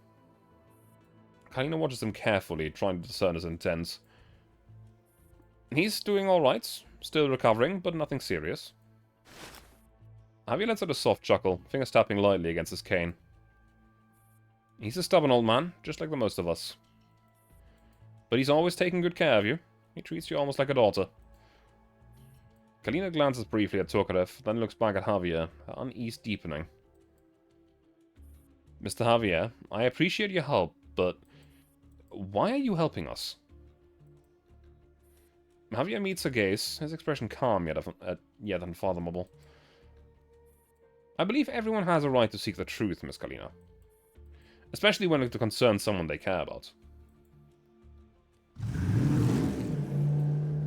Kalina watches him carefully, trying to discern his intents. He's doing alright. Still recovering, but nothing serious. Javier lets out a soft chuckle, fingers tapping lightly against his cane. He's a stubborn old man, just like the most of us. But he's always taking good care of you. He treats you almost like a daughter. Kalina glances briefly at Tokarev, then looks back at Javier, her unease deepening. Mr. Javier, I appreciate your help, but why are you helping us? Javier meets her gaze, his expression calm yet unfathomable. I believe everyone has a right to seek the truth, Miss Kalina. Especially when it concerns someone they care about.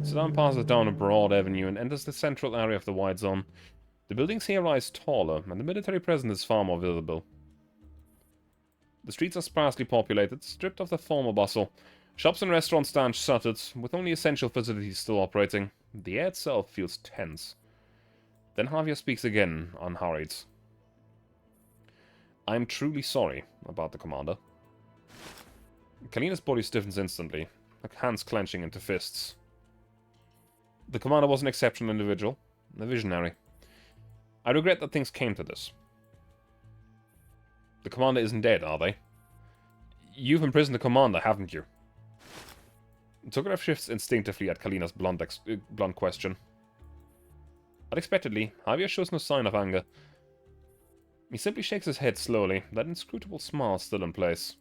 Sedan passes down a broad avenue and enters the central area of the wide zone. The buildings here rise taller, and the military presence is far more visible. The streets are sparsely populated, stripped of the former bustle. Shops and restaurants stand shuttered, with only essential facilities still operating. The air itself feels tense. Then Javier speaks again, unhurried. I am truly sorry about the commander. Kalina's body stiffens instantly, her hands clenching into fists. The commander was an exceptional individual, a visionary. I regret that things came to this. The commander isn't dead, are they? You've imprisoned the commander, haven't you? Tokarev shifts instinctively at Kalina's blunt question. Unexpectedly, Javier shows no sign of anger. He simply shakes his head slowly, that inscrutable smile still in place.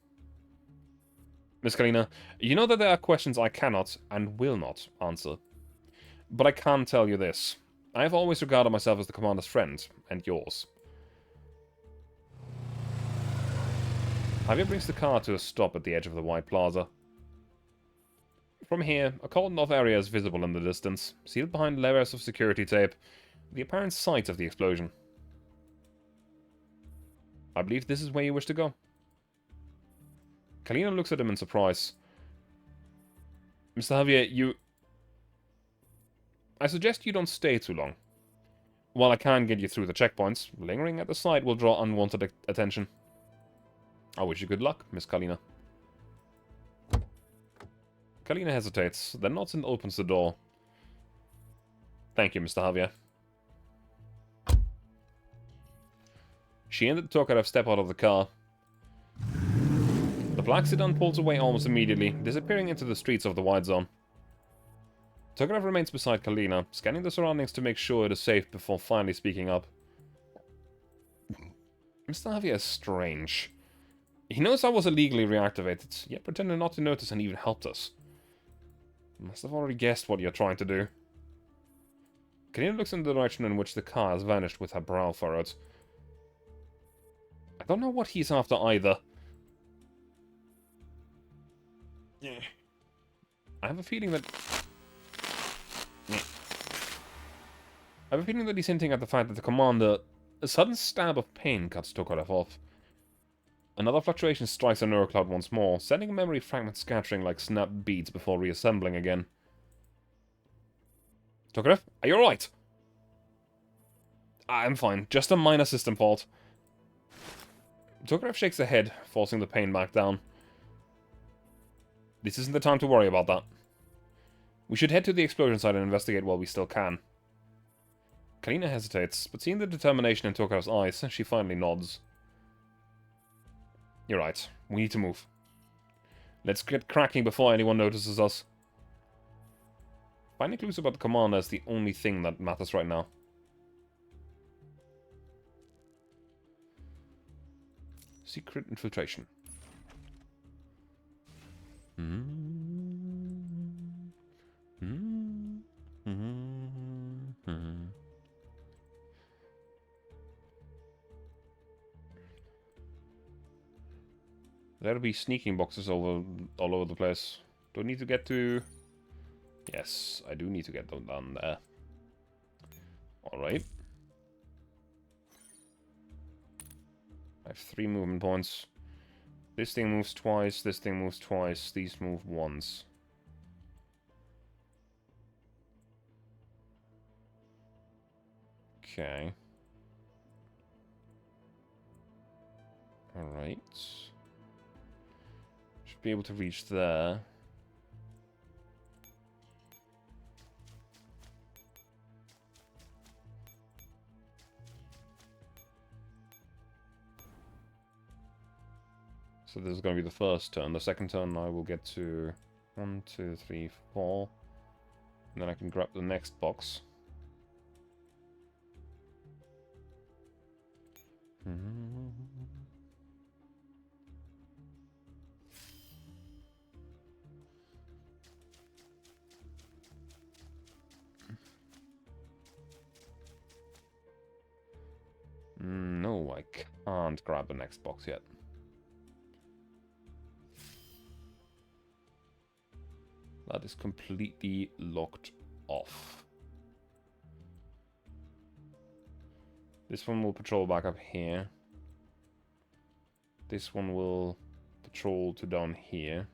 Miss Kalina, you know that there are questions I cannot and will not answer. But I can tell you this. I have always regarded myself as the commander's friend, and yours. Javier brings the car to a stop at the edge of the wide plaza. From here, a cordoned-off area is visible in the distance, sealed behind layers of security tape, the apparent site of the explosion. I believe this is where you wish to go. Kalina looks at him in surprise. Mr. Javier, I suggest you don't stay too long. While I can get you through the checkpoints, lingering at the site will draw unwanted attention. I wish you good luck, Miss Kalina. Kalina hesitates, then nods and opens the door. Thank you, Mr. Javier. She and Tokarev step out of the car. The black sedan pulls away almost immediately, disappearing into the streets of the wide zone. Tokarev remains beside Kalina, scanning the surroundings to make sure it is safe before finally speaking up. Mr. Javier is strange. He knows I was illegally reactivated, yet pretended not to notice and even helped us. Must have already guessed what you're trying to do. Kalina looks in the direction in which the car has vanished with her brow furrowed. I don't know what he's after either. I have a feeling that he's hinting at the fact that the commander... A sudden stab of pain cuts Tokarev off. Another fluctuation strikes a neural cloud once more, sending a memory fragment scattering like snap beads before reassembling again. Tokarev, are you alright? I'm fine, just a minor system fault. Tokarev shakes her head, forcing the pain back down. This isn't the time to worry about that. We should head to the explosion site and investigate while we still can. Kalina hesitates, but seeing the determination in Tokarev's eyes, she finally nods. You're right. We need to move. Let's get cracking before anyone notices us. Finding clues about the commander is the only thing that matters right now. Secret infiltration. There'll be sneaking boxes all over the place. Do I need to get to... Yes, I do need to get them down there. Alright. I have 3 movement points. This thing moves twice, this thing moves twice, these move once. Okay. Alright. Should be able to reach there. So this is going to be the first turn. The second turn I will get to 1, 2, 3, 4. And then I can grab the next box. No, I can't grab the next box yet. That is completely locked off. This one will patrol back up here. This one will patrol to down here.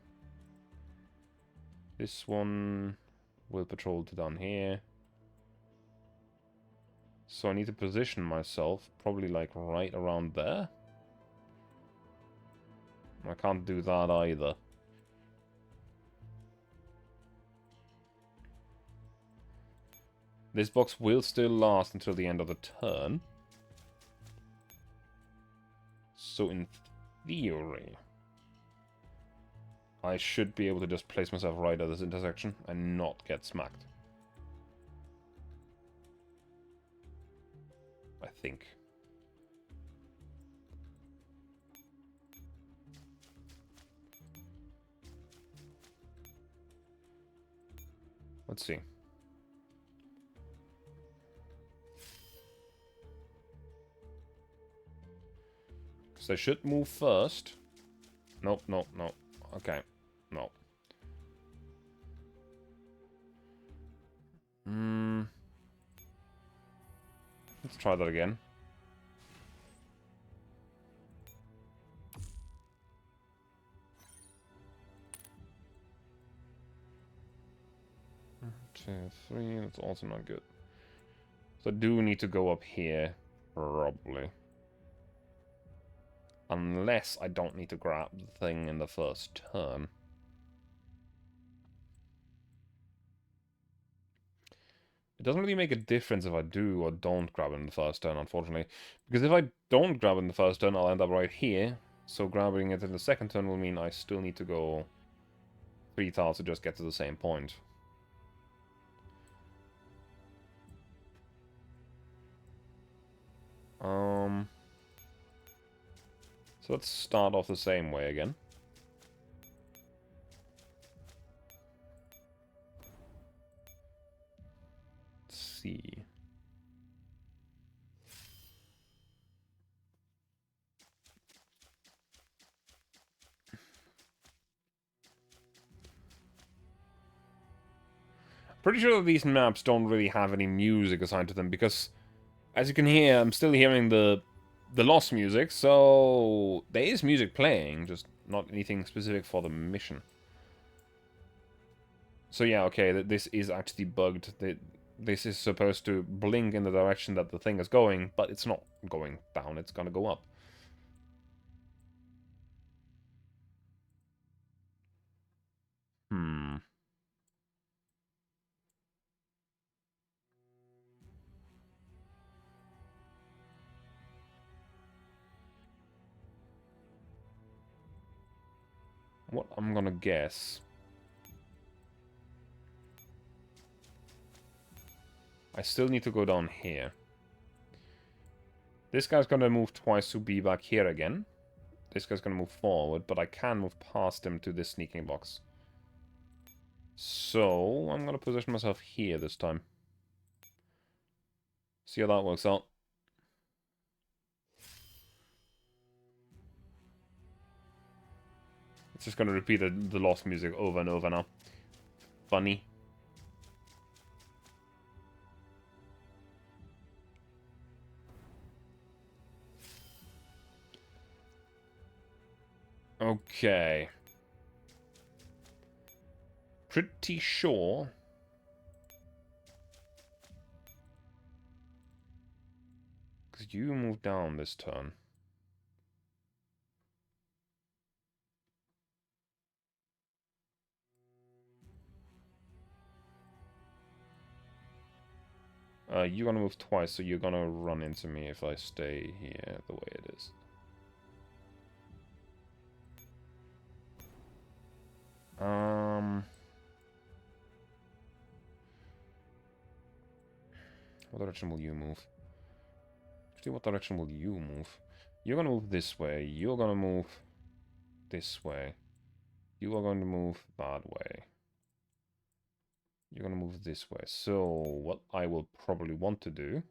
This one will patrol to down here. So I need to position myself, probably like right around there. I can't do that either. This box will still last until the end of the turn. So in theory, I should be able to just place myself right at this intersection and not get smacked. I think. Let's see. Because I should move first. Nope, nope, nope. Okay. No. Let's try that again. Two, three, that's also not good. So I do need to go up here, probably. Unless I don't need to grab the thing in the first turn. It doesn't really make a difference if I do or don't grab it in the first turn, unfortunately. Because if I don't grab it in the first turn, I'll end up right here. So grabbing it in the second turn will mean I still need to go 3 tiles to just get to the same point. So let's start off the same way again. Let's see. Pretty sure that these maps don't really have any music assigned to them because, as you can hear, I'm still hearing the the Lost music, so there is music playing, just not anything specific for the mission. So yeah, okay, this is actually bugged. This is supposed to blink in the direction that the thing is going, but it's not going down, it's gonna go up. Hmm. What I'm gonna guess... I still need to go down here. This guy's gonna move twice to be back here again. This guy's gonna move forward, but I can move past him to this sneaking box. So, I'm gonna position myself here this time. See how that works out. It's just gonna repeat the Lost music over and over now. Funny. Okay. Pretty sure... because you move down this turn. You're gonna move twice, so you're gonna run into me if I stay here the way it is. What direction will you move? Actually, what direction will you move? You're gonna move this way. You're gonna move this way. You are going to move that way. You're gonna move this way. So, what I will probably want to do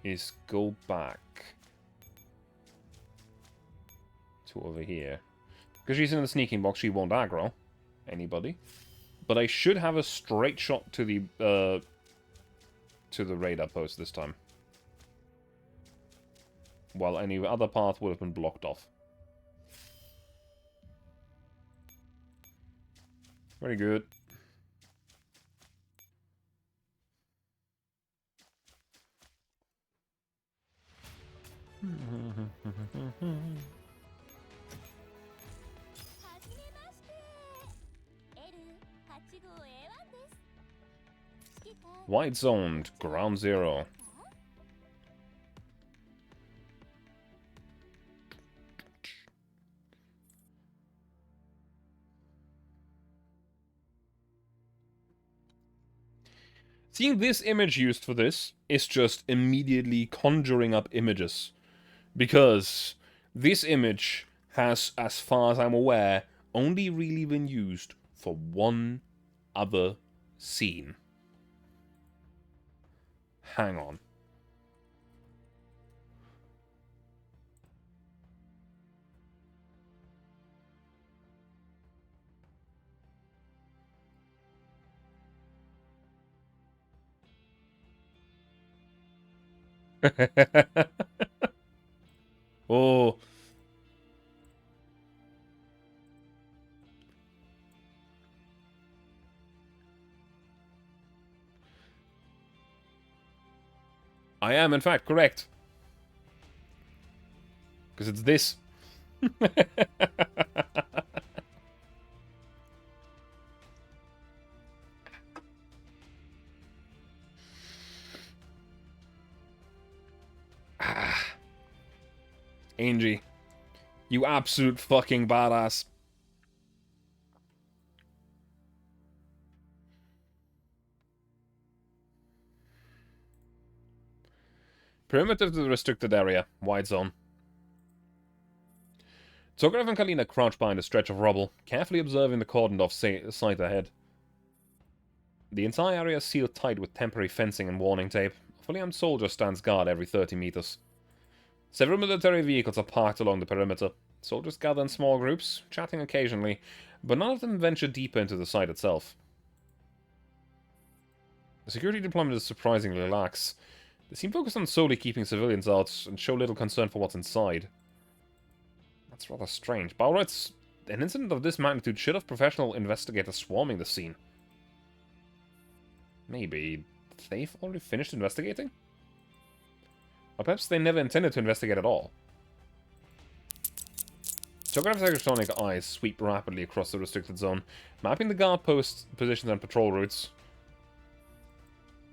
is go back to over here. Because she's in the sneaking box, she won't aggro anybody. But I should have a straight shot to the radar post this time. While any other path would have been blocked off. Very good. White zoned, ground zero. Seeing this image used for this is just immediately conjuring up images. Because this image has, as far as I'm aware, only really been used for one other scene. Hang on. Oh. I am, in fact, correct. Because it's this. Angie. You absolute fucking badass. Perimeter to the restricted area. Wide zone. Tokarev and Kalina crouch behind a stretch of rubble, carefully observing the cordoned off site ahead. The entire area is sealed tight with temporary fencing and warning tape. A fully armed soldier stands guard every 30 meters. Several military vehicles are parked along the perimeter. Soldiers gather in small groups, chatting occasionally, but none of them venture deeper into the site itself. The security deployment is surprisingly lax. They seem focused on solely keeping civilians out and show little concern for what's inside. That's rather strange. But alright, an incident of this magnitude should have professional investigators swarming the scene. Maybe they've already finished investigating? Or perhaps they never intended to investigate at all. Tograv's electronic eyes sweep rapidly across the restricted zone, mapping the guard post positions and patrol routes.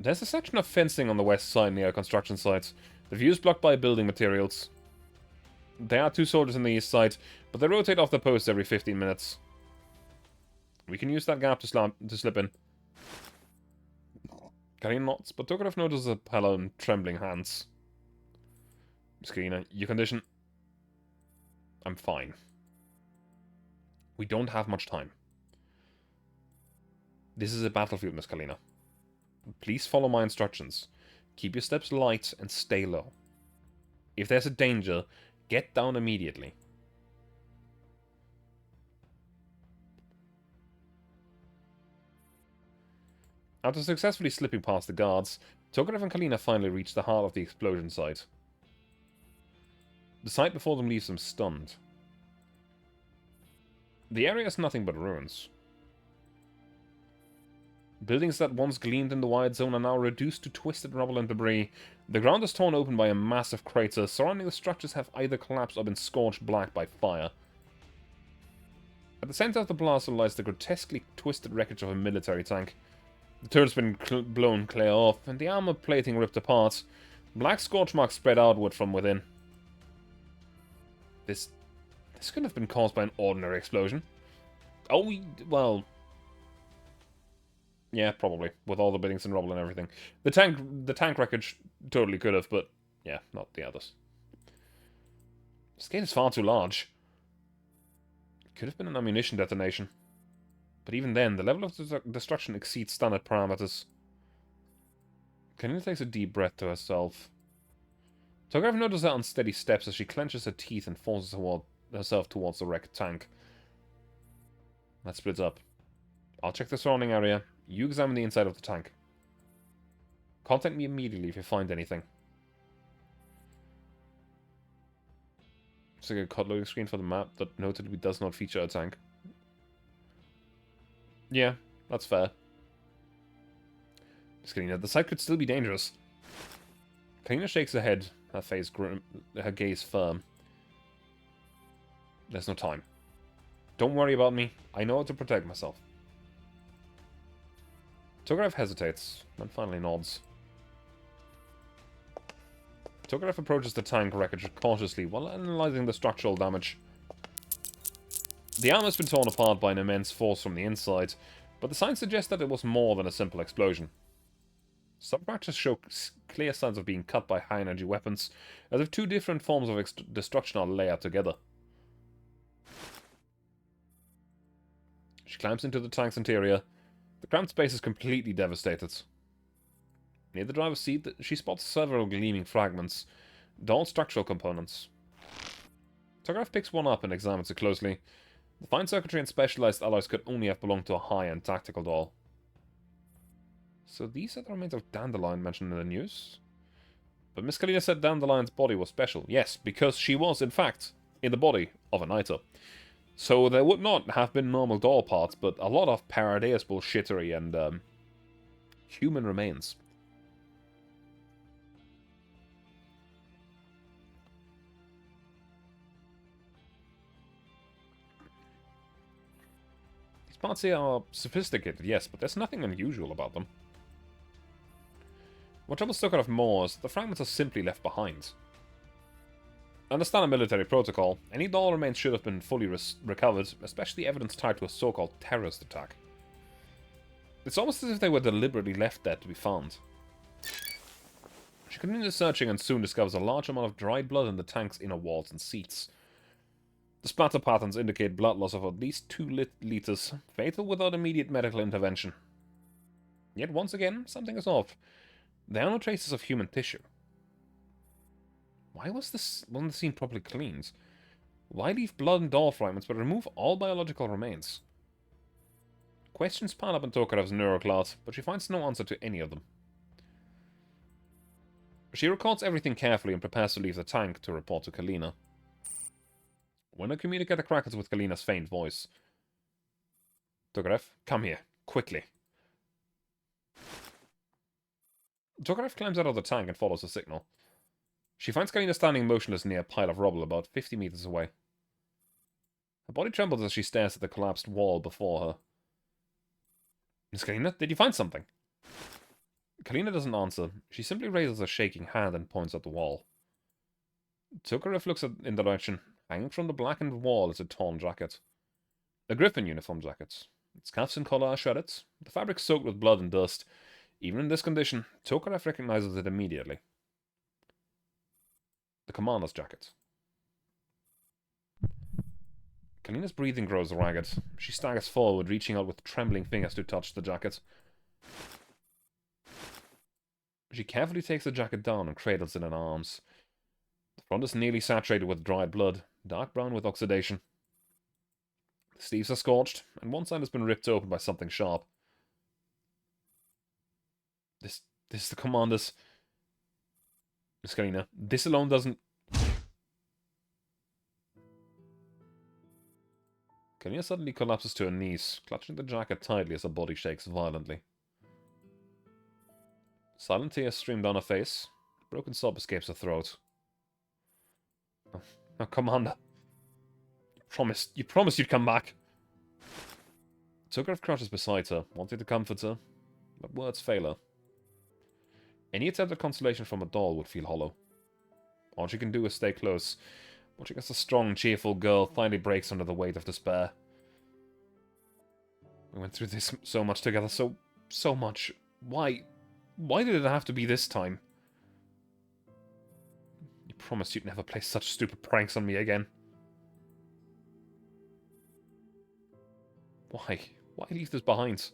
There's a section of fencing on the west side near a construction site. The view is blocked by building materials. There are 2 soldiers on the east side, but they rotate off the post every 15 minutes. We can use that gap to slip in. Karin nods, but Tokarev notices a pillow and trembling hands. Miss Kalina, your condition? I'm fine. We don't have much time. This is a battlefield, Miss Kalina. Please follow my instructions. Keep your steps light and stay low. If there's a danger, get down immediately. After successfully slipping past the guards, Tokarev and Kalina finally reach the heart of the explosion site. The sight before them leaves them stunned. The area is nothing but ruins. Buildings that once gleamed in the wide zone are now reduced to twisted rubble and debris. The ground is torn open by a massive crater. Surrounding the structures have either collapsed or been scorched black by fire. At the center of the plaza lies the grotesquely twisted wreckage of a military tank. The turret's been blown clear off, and the armor plating ripped apart. Black scorch marks spread outward from within. This couldn't have been caused by an ordinary explosion. Oh, well... yeah, probably. With all the buildings and rubble and everything. The tank wreckage totally could have, but yeah, not the others. This gate is far too large. It could have been an ammunition detonation. But even then, the level of destruction exceeds standard parameters. Kalina takes a deep breath to herself. Tokarev notices her unsteady steps as she clenches her teeth and forces herself towards the wrecked tank. Let's split up. I'll check the surrounding area. You examine the inside of the tank. Contact me immediately if you find anything. It's like a cut loading screen for the map that notably does not feature a tank. Yeah, that's fair. Miss Kalina, the site could still be dangerous. Kalina shakes her head, her face grim, her gaze firm. There's no time. Don't worry about me. I know how to protect myself. Tokarev hesitates, then finally nods. Tokarev approaches the tank wreckage cautiously while analyzing the structural damage. The armor has been torn apart by an immense force from the inside, but the signs suggest that it was more than a simple explosion. Some fractures show clear signs of being cut by high-energy weapons, as if 2 different forms of destruction are layered together. She climbs into the tank's interior. The cramped space is completely devastated. Near the driver's seat, she spots several gleaming fragments, dull structural components. Tokarev picks one up and examines it closely. The fine circuitry and specialized alloys could only have belonged to a high-end tactical doll. So these are the remains of Dandelion mentioned in the news? But Miss Kalina said Dandelion's body was special. Yes, because she was, in fact, in the body of a Niter. So there would not have been normal doll parts, but a lot of Paradeus bullshittery and human remains. These parts here are sophisticated, yes, but there's nothing unusual about them. What troubles Tokarev more is the fragments are simply left behind. Under standard military protocol, any doll remains should have been fully recovered, especially evidence tied to a so-called terrorist attack. It's almost as if they were deliberately left there to be found. She continues searching and soon discovers a large amount of dried blood in the tank's inner walls and seats. The splatter patterns indicate blood loss of at least 2 liters, fatal without immediate medical intervention. Yet once again, something is off. There are no traces of human tissue. Why wasn't the scene properly cleaned? Why leave blood and doll fragments but remove all biological remains? Questions pile up in Tokarev's neurocloud, but she finds no answer to any of them. She records everything carefully and prepares to leave the tank to report to Kalina. When a communicator crackles with Kalina's faint voice. Tokarev, come here, quickly. Tokarev climbs out of the tank and follows the signal. She finds Kalina standing motionless near a pile of rubble about 50 meters away. Her body trembles as she stares at the collapsed wall before her. Miss Kalina, did you find something? Kalina doesn't answer. She simply raises a shaking hand and points at the wall. Tokarev looks in the direction. Hanging from the blackened wall is a torn jacket. A Griffin uniform jacket. Its cuffs and collar are shredded, the fabric soaked with blood and dust. Even in this condition, Tokarev recognizes it immediately. The commander's jacket. Kalina's breathing grows ragged. She staggers forward, reaching out with trembling fingers to touch the jacket. She carefully takes the jacket down and cradles it in her arms. The front is nearly saturated with dried blood, dark brown with oxidation. The sleeves are scorched, and one side has been ripped open by something sharp. This is the commander's... Miss Kalina, this alone doesn't... Kalina suddenly collapses to her knees, clutching the jacket tightly as her body shakes violently. Silent tears stream down her face. A broken sob escapes her throat. Oh, Commander. You promised you'd come back. Tokarev crouches beside her, wanting to comfort her, but words fail her. Any attempt at consolation from a doll would feel hollow. All she can do is stay close, watching as the strong, cheerful girl finally breaks under the weight of despair. We went through this so much together, so much. Why did it have to be this time? You promised you'd never play such stupid pranks on me again. Why? Why leave this behind?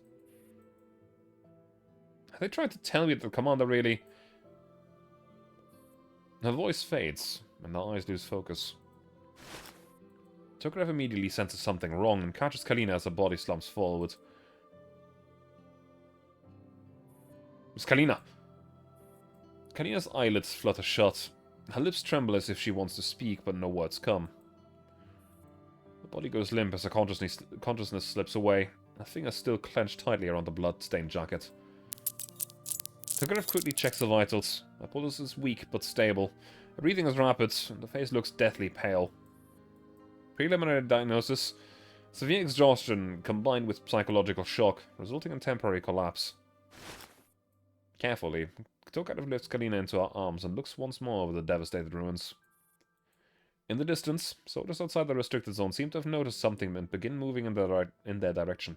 Are they trying to tell me that the commander really... Her voice fades, and her eyes lose focus. Tokarev immediately senses something wrong and catches Kalina as her body slumps forward. Miss Kalina! Kalina's eyelids flutter shut. Her lips tremble as if she wants to speak, but no words come. Her body goes limp as her consciousness slips away, her fingers still clenched tightly around the blood-stained jacket. Tokarev quickly checks her vitals. Her pulse is weak but stable. Her breathing is rapid, and the face looks deathly pale. Preliminary diagnosis: severe exhaustion combined with psychological shock, resulting in temporary collapse. Carefully, Tokarev lifts Kalina into her arms and looks once more over the devastated ruins. In the distance, soldiers outside the restricted zone seem to have noticed something and begin moving in their direction.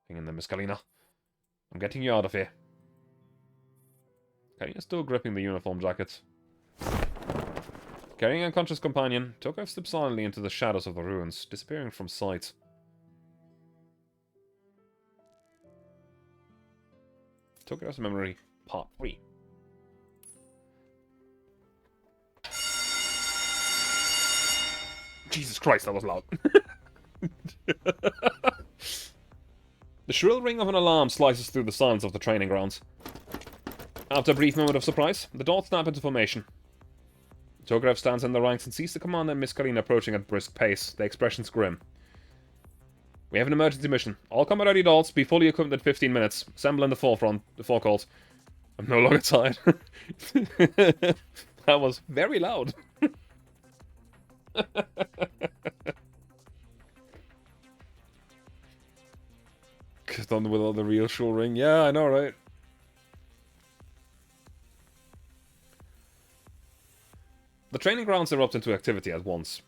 Hang in there, Miss Kalina. I'm getting you out of here. Kalina still gripping the uniform jacket. Carrying an unconscious companion, Tokarev slips silently into the shadows of the ruins, disappearing from sight. Tokarev's Memory, Part 3. Jesus Christ, that was loud. The shrill ring of an alarm slices through the silence of the training grounds. After a brief moment of surprise, the dots snap into formation. Tokarev stands in the ranks and sees the commander and Miss Kalina approaching at brisk pace, their expressions grim. We have an emergency mission. All combat ready dolls, be fully equipped in 15 minutes. Assemble in the forecourt. I'm no longer tired. That was very loud. Done with all the real show ring. Yeah, I know, right? The training grounds erupt into activity at once.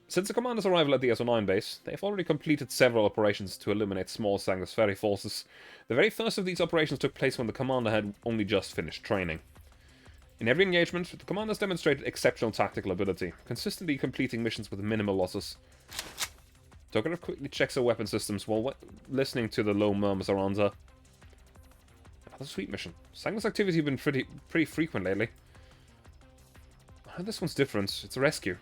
Since the commander's arrival at the SO9 base, they have already completed several operations to eliminate small Sanguisferi forces. The very first of these operations took place when the commander had only just finished training. In every engagement, the commanders demonstrated exceptional tactical ability, consistently completing missions with minimal losses. Tokarev quickly checks her weapon systems while listening to the low murmurs around her. Another sweet mission. Sanguis activity have been pretty frequent lately. I heard this one's different. It's a rescue.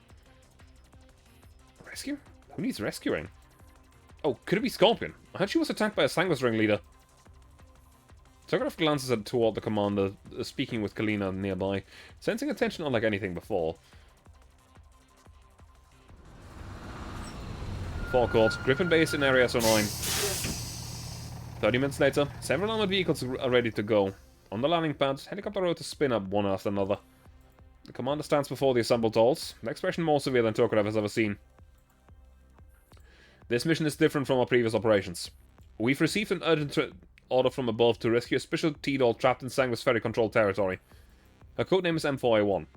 A rescue? Who needs rescuing? Oh, could it be Scorpion? I heard she was attacked by a Sanguis ringleader. Tokarov glances toward the commander, speaking with Kalina nearby, sensing a tension unlike anything before. Forecourt, Griffin base in Area S09. 30 minutes later, several armored vehicles are ready to go. On the landing pad, helicopter rotors spin up one after another. The commander stands before the assembled dolls, an expression more severe than Tokarev has ever seen. This mission is different from our previous operations. We've received an urgent order from above to rescue a special T-doll trapped in Sanguisferi-controlled territory. Her codename is M4A1.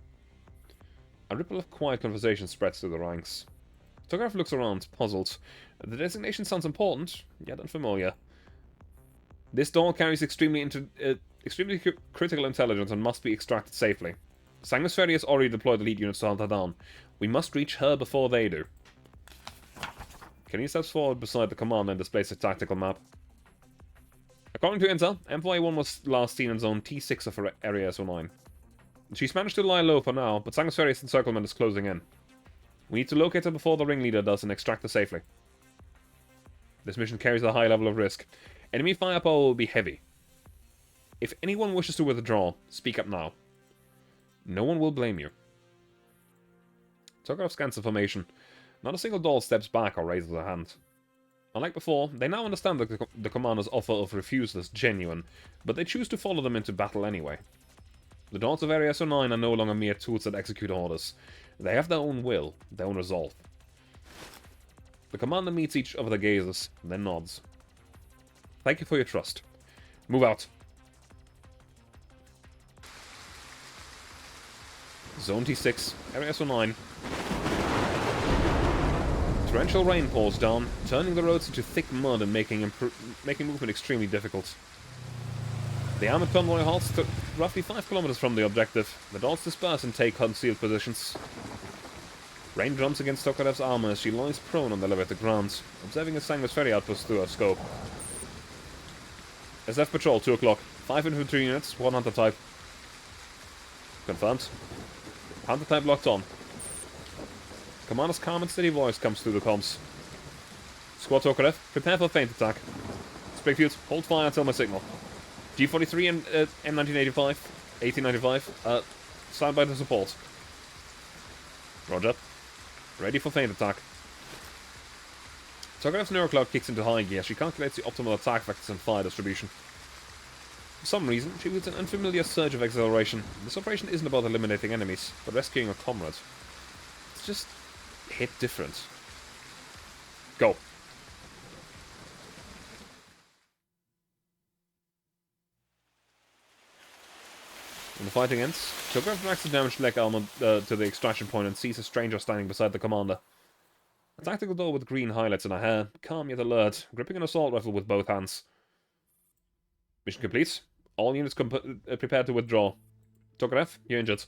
A ripple of quiet conversation spreads through the ranks. Tokarev looks around, puzzled. The designation sounds important, yet unfamiliar. This doll carries extremely critical intelligence and must be extracted safely. Sanguisferi has already deployed elite units to hunt her down. We must reach her before they do. Kenny steps forward beside the commander and displays a tactical map. According to Intel, M4A1 was last seen in zone T6 of Area S09. She's managed to lie low for now, but Sanguisferi's encirclement is closing in. We need to locate her before the ringleader does and extract her safely. This mission carries a high level of risk. Enemy firepower will be heavy. If anyone wishes to withdraw, speak up now. No one will blame you. Tokarov scans the formation. Not a single doll steps back or raises a hand. Unlike before, they now understand that the commander's offer of refusal is genuine, but they choose to follow them into battle anyway. The dolls of Area S09 are no longer mere tools that execute orders. They have their own will, their own resolve. The commander meets each of their gazes, then nods. Thank you for your trust. Move out. Zone T6, Area S09. Torrential rain pours down, turning the roads into thick mud and making movement extremely difficult. The armored convoy halts roughly 5 kilometers from the objective. The dolls disperse and take concealed positions. Rain drums against Tokarev's armor as she lies prone on the elevated ground, observing a Sanguisferi outpost through her scope. SF Patrol, 2 o'clock. 5 infantry units, 1 hunter type. Confirmed. Hunter type locked on. Commander's calm and steady voice comes through the comms. Squad Tokarev, prepare for feint attack. Springfield, hold fire until my signal. G43 and M1985, 1895, stand by to support. Roger. Ready for feint attack. Tokarev's neurocloud kicks into high gear. She calculates the optimal attack vectors and fire distribution. For some reason, she feels an unfamiliar surge of acceleration. This operation isn't about eliminating enemies, but rescuing a comrade. It's just hit different. Go. When the fighting ends, Tokarev drags the damaged leg armor to the extraction point and sees a stranger standing beside the commander. A tactical doll with green highlights in her hair, calm yet alert, gripping an assault rifle with both hands. Mission complete. All units prepared to withdraw. Tokarev, you're injured.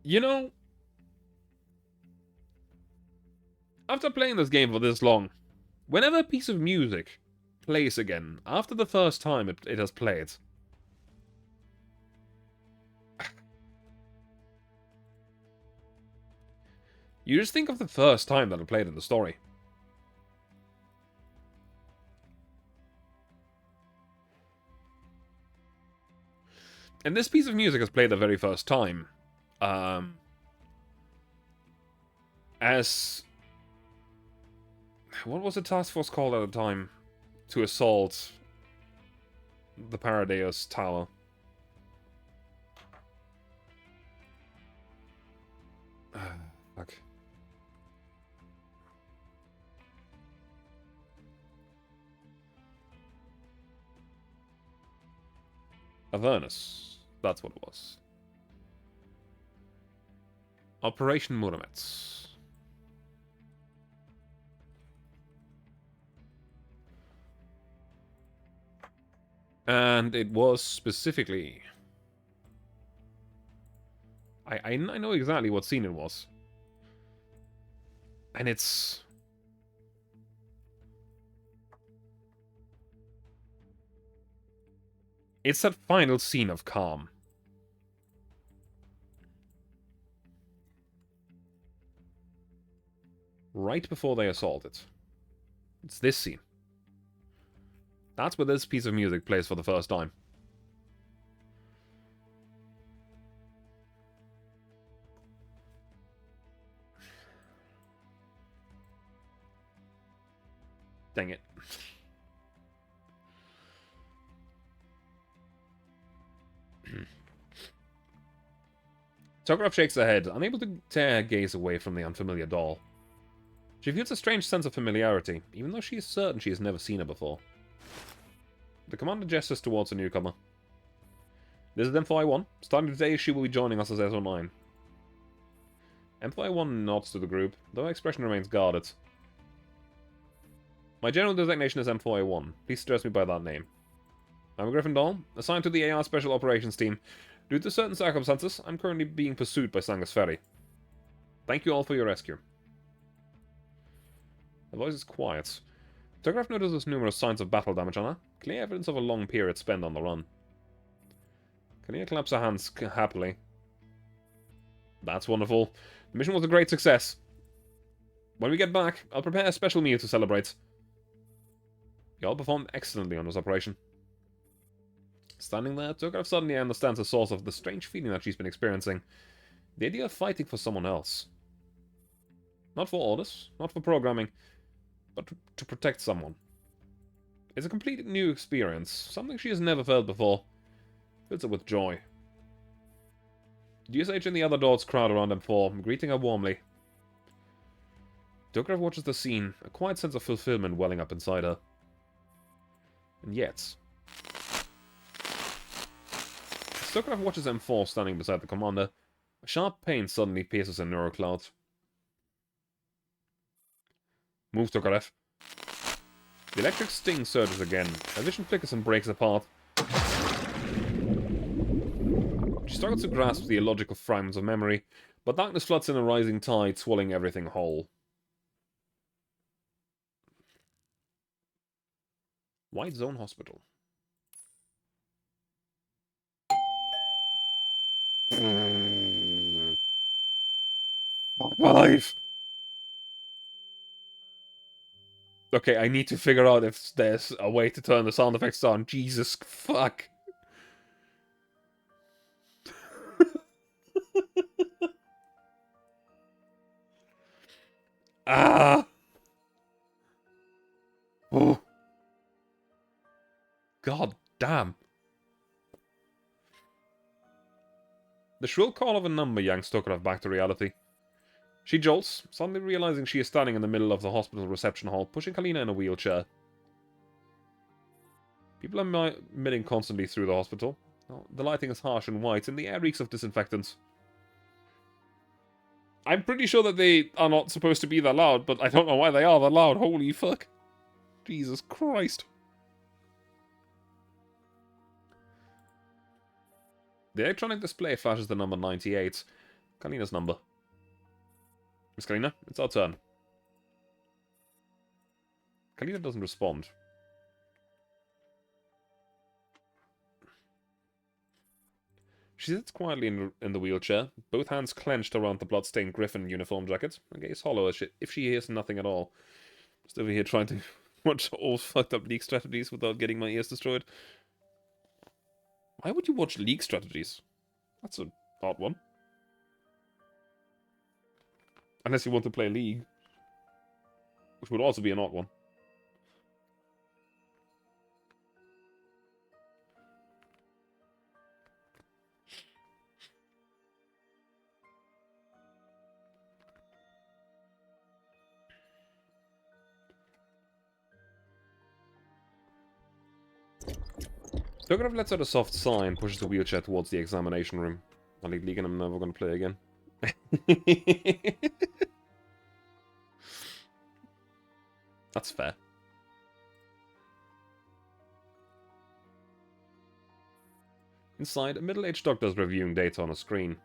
You know, after playing this game for this long, whenever a piece of music plays again, after the first time it has played, you just think of the first time that it played in the story. And this piece of music has played the very first time. As... What was the task force called at the time? To assault the Paradeus Tower. Fuck. Avernus. That's what it was. Operation Murametz. And it was specifically... I know exactly what scene it was. And it's... It's that final scene of calm. . right before they assault it. It's this scene. That's where this piece of music plays for the first time. Dang it. Tokarev shakes her head, unable to tear her gaze away from the unfamiliar doll. She feels a strange sense of familiarity, even though she is certain she has never seen her before. The commander gestures towards a newcomer. This is M4I1. Starting today, she will be joining us as SO9. M4I1 nods to the group, though her expression remains guarded. My general designation is M4A1. Please address me by that name. I'm a Griffin doll, assigned to the AR Special Operations Team. Due to certain circumstances, I'm currently being pursued by Sangus Ferry. Thank you all for your rescue. Her voice is quiet. Tokarev notices numerous signs of battle damage on her, clear evidence of a long period spent on the run. Kalina claps her hands happily. That's wonderful. The mission was a great success. When we get back, I'll prepare a special meal to celebrate. Y'all performed excellently on this operation. Standing there, Tokarev suddenly understands the source of the strange feeling that she's been experiencing. The idea of fighting for someone else. Not for orders, not for programming, but to protect someone. It's a completely new experience, something she has never felt before. Fills her with joy. DSH and the other dolls crowd around M4, greeting her warmly. Tokarev watches the scene, a quiet sense of fulfillment welling up inside her. And yet... As Tokarev watches M4 standing beside the commander, a sharp pain suddenly pierces her neural clouds. Move, Tokarev. The electric sting surges again. Her vision flickers and breaks apart. She struggles to grasp the illogical fragments of memory, but darkness floods in a rising tide, swallowing everything whole. White Zone Hospital. My life! Okay, I need to figure out if there's a way to turn the sound effects on. Jesus fuck. Ah! Oh. God damn. The shrill call of a number yanks Tokarev back to reality. She jolts, suddenly realizing she is standing in the middle of the hospital reception hall, pushing Kalina in a wheelchair. People are milling constantly through the hospital. The lighting is harsh and white, and the air reeks of disinfectants. I'm pretty sure that they are not supposed to be that loud, but I don't know why they are that loud. Holy fuck. Jesus Christ. The electronic display flashes the number 98. Kalina's number. Miss Kalina, it's our turn. Kalina doesn't respond. She sits quietly in the wheelchair, both hands clenched around the blood-stained Griffin uniform jacket, her gaze hollow as if she hears nothing at all. Just over here trying to watch all fucked up League strategies without getting my ears destroyed. Why would you watch League strategies? That's an odd one. Unless you want to play League. Which would also be an odd one. Tokarev lets out a soft sigh and pushes the wheelchair towards the examination room. I think League and I'm never going to play again. That's fair. Inside, a middle-aged doctor is reviewing data on a screen.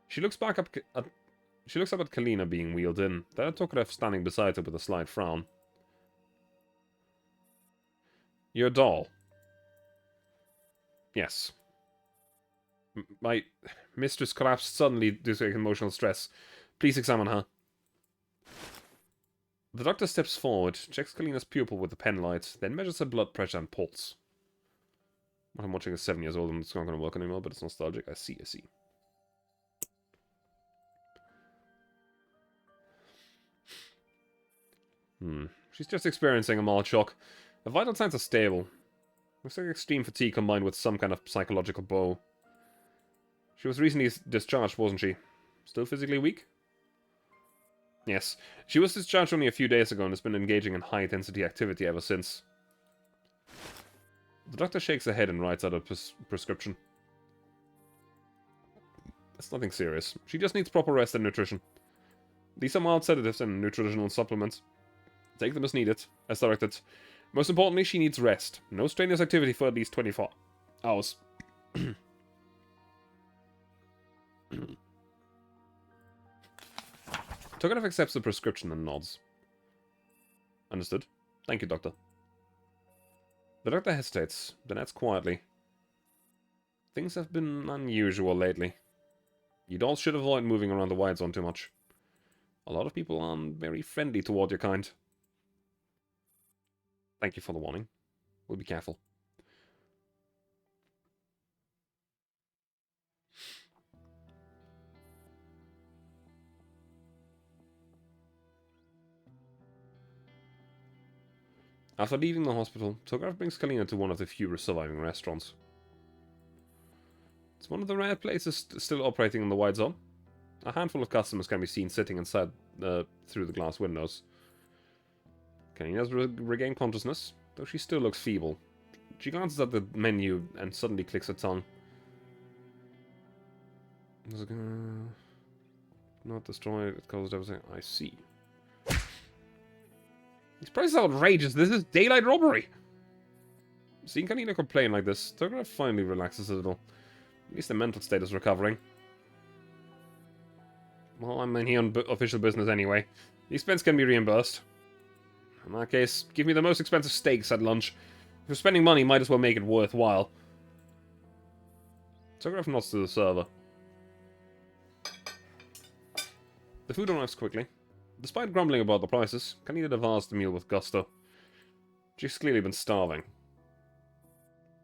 She looks up at Kalina being wheeled in, then at Tokarev standing beside her with a slight frown. You're a doll. Yes. My mistress collapsed suddenly due to emotional stress. Please examine her. The doctor steps forward, checks Kalina's pupil with the pen light, then measures her blood pressure and pulse. What I'm watching is 7 years old and it's not going to work anymore, but it's nostalgic. I see, I see. She's just experiencing a mild shock. Her vital signs are stable. Looks like extreme fatigue combined with some kind of psychological blow. She was recently discharged, wasn't she? Still physically weak? Yes. She was discharged only a few days ago and has been engaging in high-intensity activity ever since. The doctor shakes her head and writes out a prescription. It's nothing serious. She just needs proper rest and nutrition. These are mild sedatives and nutritional supplements. Take them as needed, as directed. Most importantly, she needs rest. No strenuous activity for at least 24 hours. Tokarev accepts the prescription and nods. Understood. Thank you, Doctor. The doctor hesitates, then adds quietly. Things have been unusual lately. You all should avoid moving around the White Zone too much. A lot of people aren't very friendly toward your kind. Thank you for the warning. We'll be careful. After leaving the hospital, Tokarev brings Kalina to one of the few surviving restaurants. It's one of the rare places still operating in the White Zone. A handful of customers can be seen sitting inside through the glass windows. Kalina's regained consciousness, though she still looks feeble. She glances at the menu and suddenly clicks her tongue. Not destroyed, it causes everything. I see. These prices are outrageous. This is daylight robbery. Seeing Kalina complain like this, Tokarev finally relaxes a little. At least the mental state is recovering. Well, I'm in here on official business anyway. The expense can be reimbursed. In that case, give me the most expensive steaks at lunch. If you're spending money, might as well make it worthwhile. Tokarev nods to the server. The food arrives quickly. Despite grumbling about the prices, Kalina devours the meal with gusto. She's clearly been starving.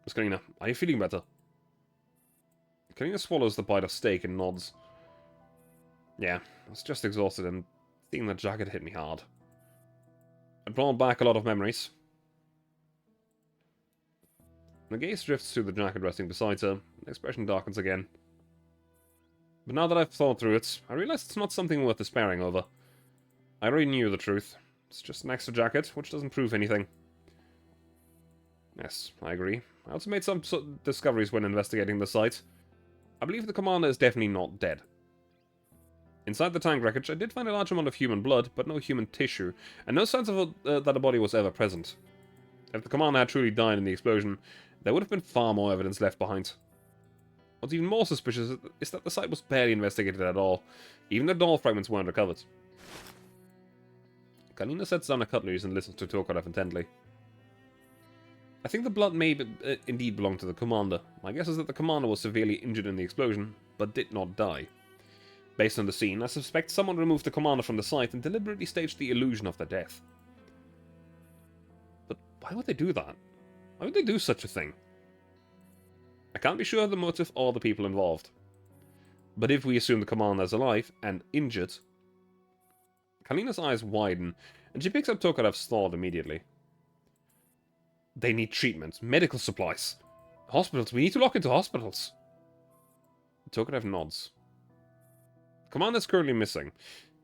Miss Kalina, are you feeling better? Kalina swallows the bite of steak and nods. Yeah, I was just exhausted and seeing that jacket hit me hard. It brought back a lot of memories. The gaze drifts through the jacket resting beside her, the expression darkens again. But now that I've thought through it, I realize it's not something worth despairing over. I already knew the truth. It's just an extra jacket, which doesn't prove anything. Yes, I agree. I also made some discoveries when investigating the site. I believe the commander is definitely not dead. Inside the tank wreckage, I did find a large amount of human blood, but no human tissue, and no signs of that a body was ever present. If the commander had truly died in the explosion, there would have been far more evidence left behind. What's even more suspicious is that the site was barely investigated at all. Even the doll fragments weren't recovered. Kalina sets down her cutlery and listens to Tokarev intently. I think the blood may indeed belong to the commander. My guess is that the commander was severely injured in the explosion, but did not die. Based on the scene, I suspect someone removed the commander from the site and deliberately staged the illusion of their death. But why would they do that? Why would they do such a thing? I can't be sure of the motive or the people involved. But if we assume the commander is alive and injured... Kalina's eyes widen, and she picks up Tokarev's thought immediately. They need treatment, medical supplies. Hospitals, we need to look into hospitals. Tokarev nods. Commander's currently missing.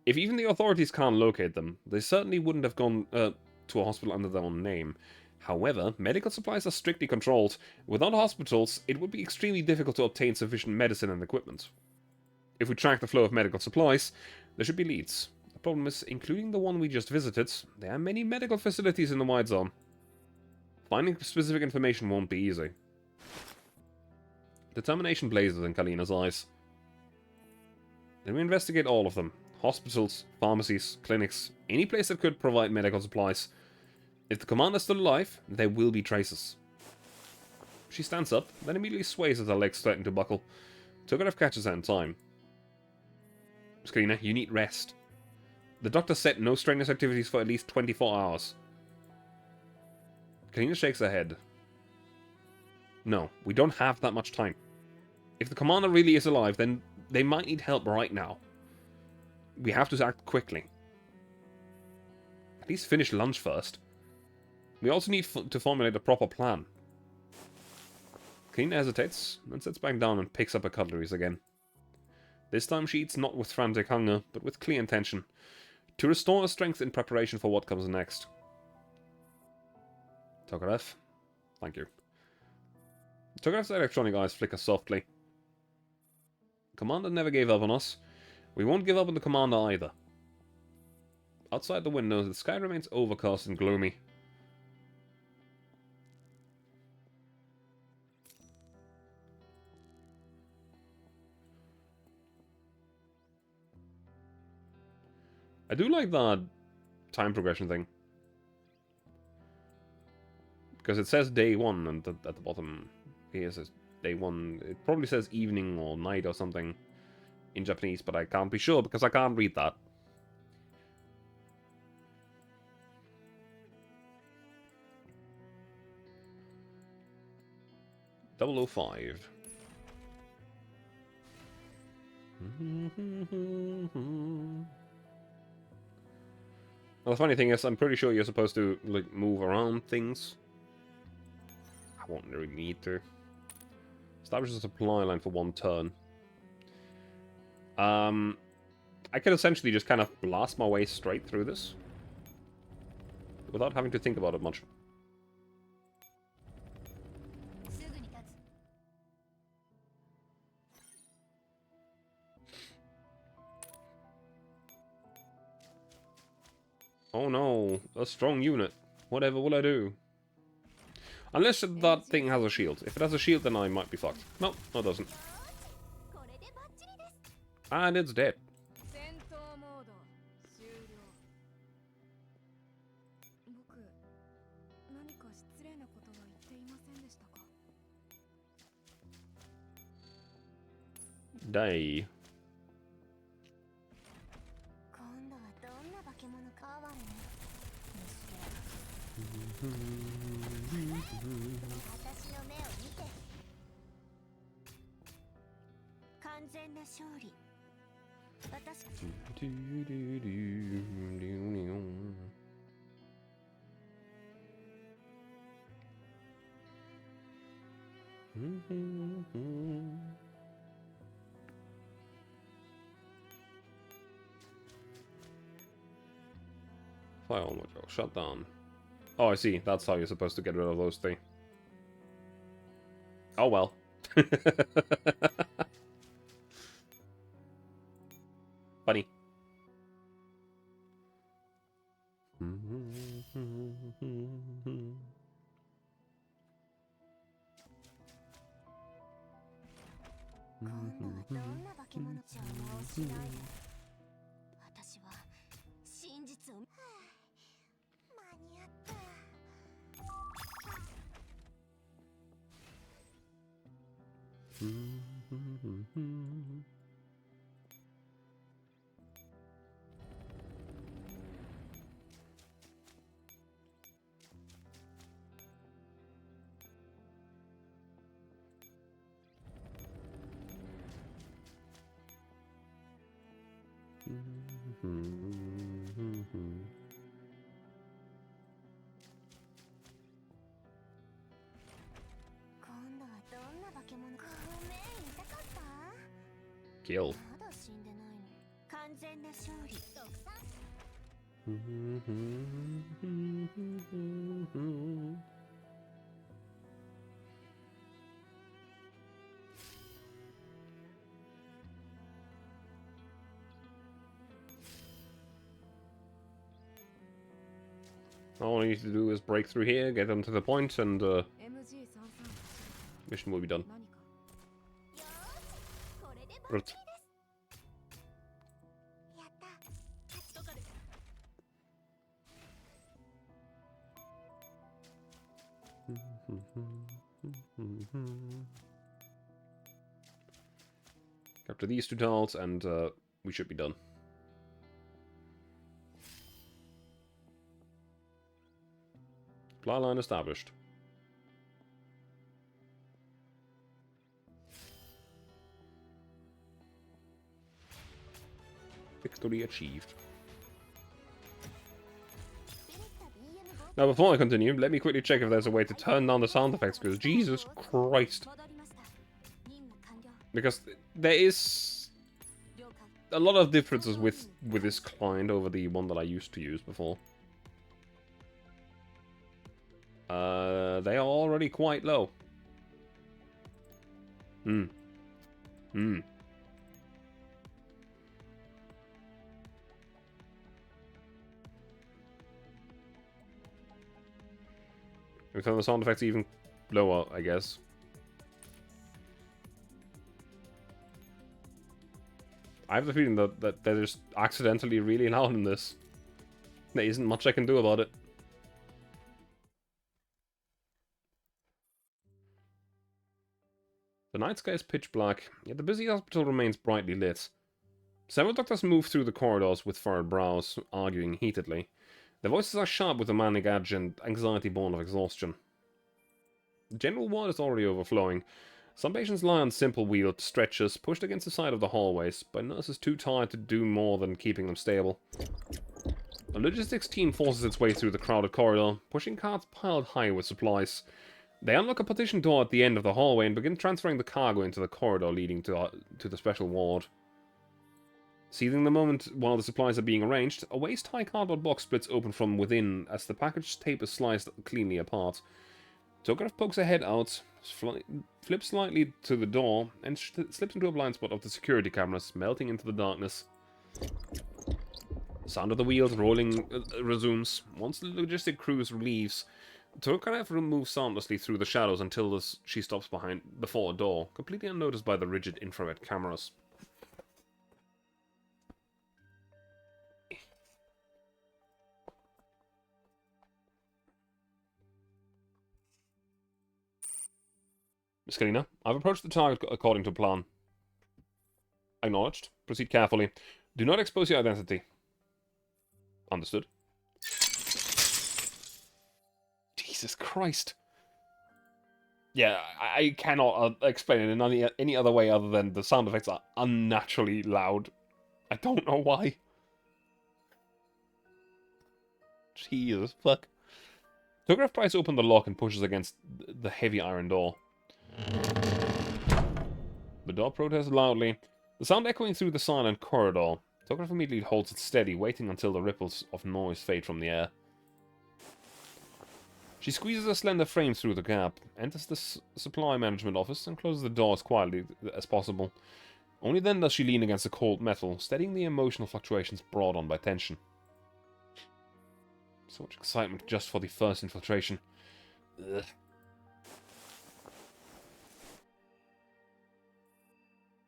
If even the authorities can't locate them, they certainly wouldn't have gone to a hospital under their own name. However, medical supplies are strictly controlled. Without hospitals, it would be extremely difficult to obtain sufficient medicine and equipment. If we track the flow of medical supplies, there should be leads. The problem is, including the one we just visited, there are many medical facilities in the White Zone. Finding specific information won't be easy. Determination blazes in Kalina's eyes. Then we investigate all of them. Hospitals, pharmacies, clinics, any place that could provide medical supplies. If the commander's still alive, there will be traces. She stands up, then immediately sways as her legs threaten to buckle. Tokarev catches her in time. Miss Kalina, you need rest. The doctor said no strenuous activities for at least 24 hours. Kalina shakes her head. No, we don't have that much time. If the commander really is alive, then they might need help right now. We have to act quickly. At least finish lunch first. We also need to formulate a proper plan. Kalina hesitates, then sits back down and picks up her cutleries again. This time she eats not with frantic hunger, but with clear intention. To restore her strength in preparation for what comes next. Tokarev. Thank you. Tokarev's electronic eyes flicker softly. Commander never gave up on us. We won't give up on the Commander either. Outside the window, the sky remains overcast and gloomy. I do like that time progression thing. Because it says day 1, and at the bottom here it says day 1. It probably says evening or night or something in Japanese, but I can't be sure because I can't read that. .005. Well, the funny thing is, I'm pretty sure you're supposed to like move around things. I won't really need to. Establish a supply line for 1 turn. I could essentially just kind of blast my way straight through this without having to think about it much. Oh no, a strong unit. Whatever will I do? Unless that thing has a shield. If it has a shield, then I might be fucked. No, it doesn't. And it's dead. Day. Fire on module. Shut down. Oh, I see. That's how you're supposed to get rid of those three. Oh well. Funny. Kill. All I need to do is break through here, get them to the point, and mission will be done. Right. Capture these 2 tiles, and we should be done. Supply line established. Victory achieved. Now, before I continue, let me quickly check if there's a way to turn down the sound effects, because Jesus Christ. Because there is a lot of differences with this client over the one that I used to use before. They are already quite low. We found the sound effects even lower, I guess. I have the feeling that they're just accidentally really loud in this. There isn't much I can do about it. The night sky is pitch black, yet the busy hospital remains brightly lit. Several doctors move through the corridors with furrowed brows, arguing heatedly. Their voices are sharp with the manic edge and anxiety born of exhaustion. The general ward is already overflowing. Some patients lie on simple wheeled stretchers pushed against the side of the hallways by nurses too tired to do more than keeping them stable. A logistics team forces its way through the crowded corridor, pushing carts piled high with supplies. They unlock a partition door at the end of the hallway and begin transferring the cargo into the corridor leading to the special ward. Seizing the moment while the supplies are being arranged, a waist-high cardboard box splits open from within as the packaged tape is sliced cleanly apart. Tokarev pokes her head out, flips slightly to the door, and slips into a blind spot of the security cameras, melting into the darkness. The sound of the wheels rolling resumes. Once the logistic cruise leaves, Tokarev moves soundlessly through the shadows until she stops before a door, completely unnoticed by the rigid infrared cameras. Miss Kalina, I've approached the target according to plan. Acknowledged. Proceed carefully. Do not expose your identity. Understood. Jesus Christ. Yeah, I cannot explain it in any other way other than the sound effects are unnaturally loud. I don't know why. Jesus, fuck. Tokarev tries to open the lock and pushes against the heavy iron door. The door protests loudly, the sound echoing through the silent corridor. Tokarev immediately holds it steady, waiting until the ripples of noise fade from the air. She squeezes a slender frame through the gap, enters the supply management office, and closes the door as quietly as possible. Only then does she lean against the cold metal, steadying the emotional fluctuations brought on by tension. So much excitement just for the first infiltration. Ugh.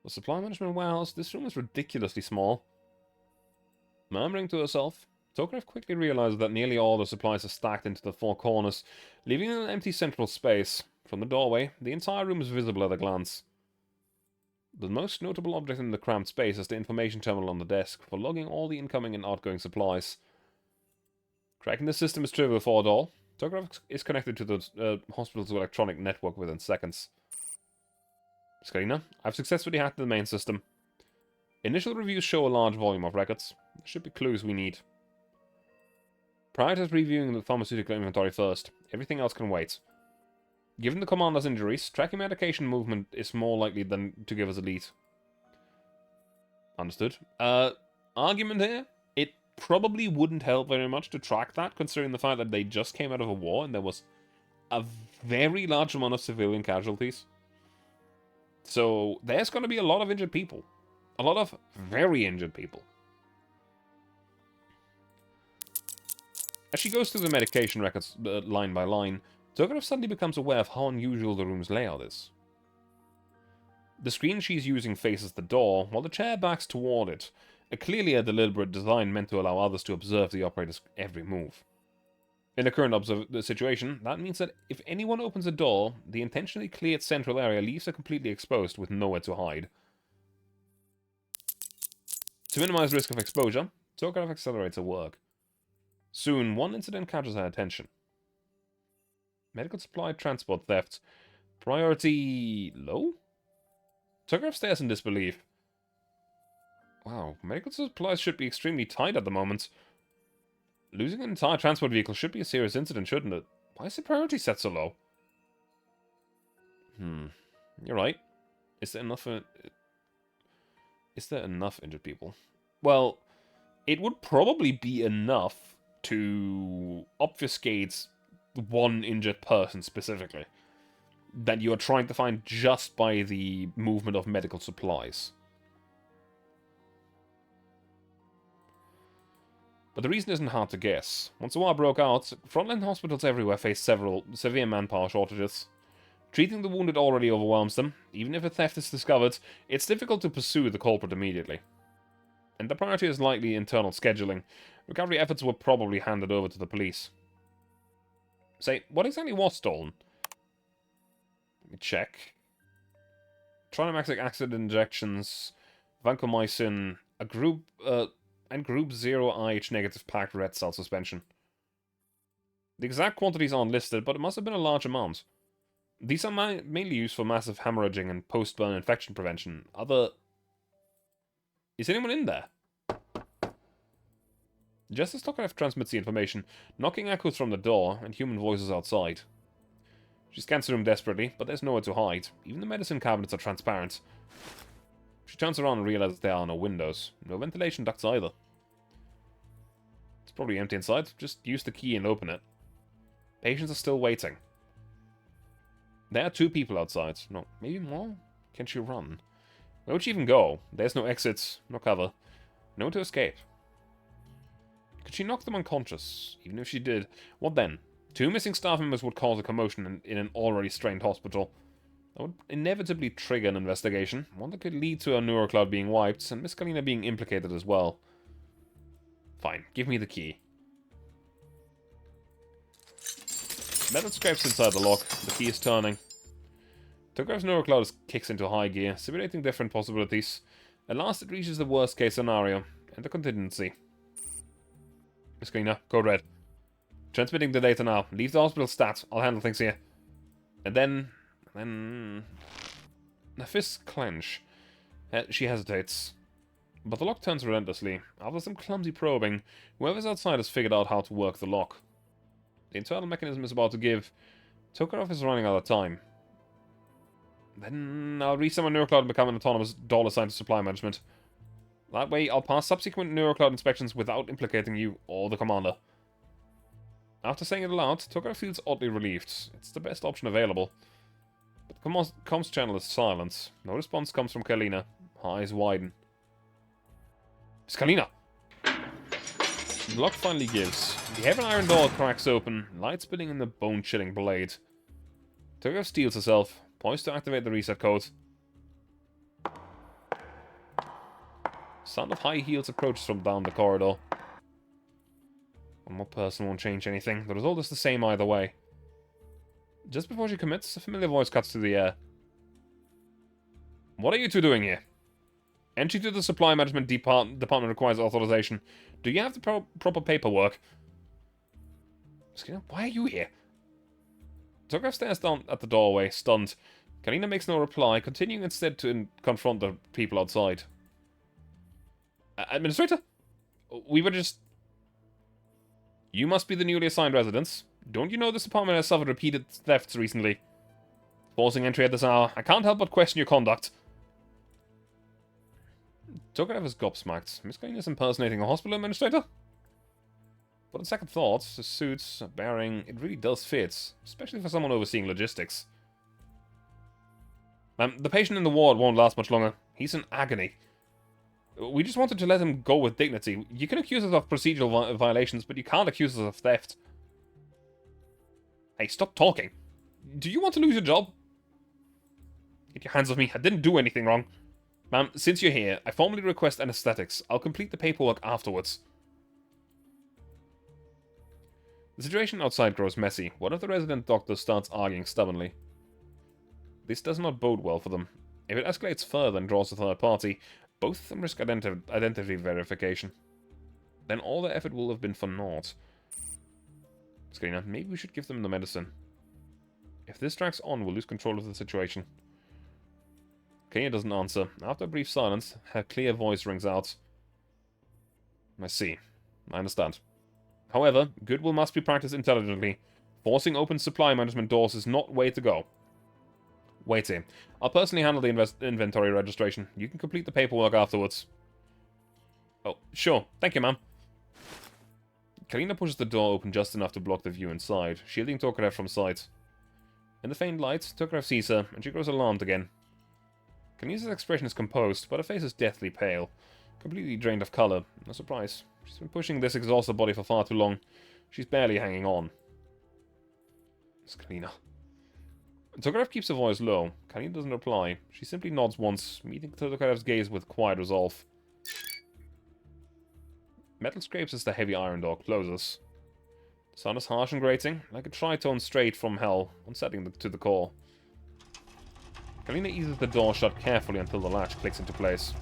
The supply management warehouse, this room is ridiculously small. Murmuring to herself, Tokarev quickly realizes that nearly all the supplies are stacked into the four corners, leaving an empty central space. From the doorway, the entire room is visible at a glance. The most notable object in the cramped space is the information terminal on the desk, for logging all the incoming and outgoing supplies. Cracking the system is trivial for it all. Tokarev is connected to the hospital's electronic network within seconds. Skalina, I've successfully hacked the main system. Initial reviews show a large volume of records. There should be clues we need. Prioritize reviewing the pharmaceutical inventory first. Everything else can wait. Given the commander's injuries, tracking medication movement is more likely than to give us a lead. Understood. Argument here? It probably wouldn't help very much to track that, considering the fact that they just came out of a war and there was a very large amount of civilian casualties. So, there's going to be a lot of injured people. A lot of very injured people. As she goes through the medication records line by line, Tokarev suddenly becomes aware of how unusual the room's layout is. The screen she's using faces the door, while the chair backs toward it, clearly a deliberate design meant to allow others to observe the operator's every move. In the current situation, that means that if anyone opens a door, the intentionally cleared central area leaves her completely exposed with nowhere to hide. To minimize risk of exposure, Tokarev accelerates her work. Soon, one incident catches her attention. Medical supply transport theft. Priority low? Tokov stares in disbelief. Wow, medical supplies should be extremely tight at the moment. Losing an entire transport vehicle should be a serious incident, shouldn't it? Why is the priority set so low? You're right. Is there enough injured people? Well, it would probably be enough to obfuscate one injured person specifically that you are trying to find just by the movement of medical supplies. But the reason isn't hard to guess. Once the war broke out, frontline hospitals everywhere faced several severe manpower shortages. Treating the wounded already overwhelms them. Even if a theft is discovered, it's difficult to pursue the culprit immediately. And the priority is likely internal scheduling. Recovery efforts were probably handed over to the police. Say, what exactly was stolen? Let me check. Trimaxic acid injections, vancomycin, a group, and group 0 IH negative packed red cell suspension. The exact quantities aren't listed, but it must have been a large amount. These are mainly used for massive hemorrhaging and post-burn infection prevention. Is anyone in there? Just as Tokarev transmits the information, knocking echoes from the door and human voices outside. She scans the room desperately, but there's nowhere to hide. Even the medicine cabinets are transparent. She turns around and realizes there are no windows. No ventilation ducts either. It's probably empty inside. Just use the key and open it. Patients are still waiting. There are 2 people outside. No, maybe more? Can she run? Where would she even go? There's no exits, no cover. No one to escape. Could she knock them unconscious? Even if she did, what then? 2 missing staff members would cause a commotion in an already strained hospital. That would inevitably trigger an investigation, one that could lead to a neurocloud being wiped, and Miss Kalina being implicated as well. Fine, give me the key. Metal scrapes inside the lock, the key is turning. Tokarev's neurocloud kicks into high gear, simulating different possibilities. At last it reaches the worst case scenario, and the contingency. Miss Kalina, code red. Transmitting the data now. Leave the hospital stat. I'll handle things here. And then... Her fists clench. She hesitates. But the lock turns relentlessly. After some clumsy probing, whoever's outside has figured out how to work the lock. The internal mechanism is about to give. Tokarev is running out of time. Then I'll resummon Neurocloud and become an autonomous doll assigned to supply management. That way, I'll pass subsequent Neurocloud inspections without implicating you or the commander. After saying it aloud, Tokarev feels oddly relieved. It's the best option available. But the comms channel is silent. No response comes from Kalina. Her eyes widen. It's Kalina! The lock finally gives. The heavy iron door cracks open, light spilling in the bone-chilling blade. Tokarev steels herself, poised to activate the reset code. Sound of high heels approaches from down the corridor. One more person won't change anything. The result is the same either way. Just before she commits, a familiar voice cuts through the air. What are you 2 doing here? Entry to the supply management department requires authorization. Do you have the proper paperwork? Why are you here? Tokarev stares down at the doorway, stunned. Kalina makes no reply, continuing instead to confront the people outside. Administrator? We were just... You must be the newly assigned residents. Don't you know this apartment has suffered repeated thefts recently? Forcing entry at this hour. I can't help but question your conduct. Tokarev is gobsmacked. Miss Kalina is impersonating a hospital administrator? But on second thought, the suits, bearing, it really does fit. Especially for someone overseeing logistics. The patient in the ward won't last much longer. He's in agony. We just wanted to let him go with dignity. You can accuse us of procedural violations, but you can't accuse us of theft. Hey, stop talking. Do you want to lose your job? Get your hands off me. I didn't do anything wrong. Ma'am, since you're here, I formally request anesthetics. I'll complete the paperwork afterwards. The situation outside grows messy. One of the resident doctors starts arguing stubbornly. This does not bode well for them. If it escalates further and draws a third party, both of them risk identity verification. Then all their effort will have been for naught. Skalina, maybe we should give them the medicine. If this drags on, we'll lose control of the situation. Kenya doesn't answer. After a brief silence, her clear voice rings out. I see. I understand. However, goodwill must be practiced intelligently. Forcing open supply management doors is not way to go. Wait here. I'll personally handle the inventory registration. You can complete the paperwork afterwards. Oh, sure. Thank you, ma'am. Kalina pushes the door open just enough to block the view inside, shielding Tokarev from sight. In the faint light, Tokarev sees her, and she grows alarmed again. Kalina's expression is composed, but her face is deathly pale, completely drained of color. No surprise. She's been pushing this exhausted body for far too long. She's barely hanging on. It's Kalina. Tokarev keeps her voice low. Kalina doesn't reply. She simply nods once, meeting Tokarev's gaze with quiet resolve. Metal scrapes as the heavy iron door closes. The sound is harsh and grating, like a tritone straight from hell, unsettling to the core. Kalina eases the door shut carefully until the latch clicks into place.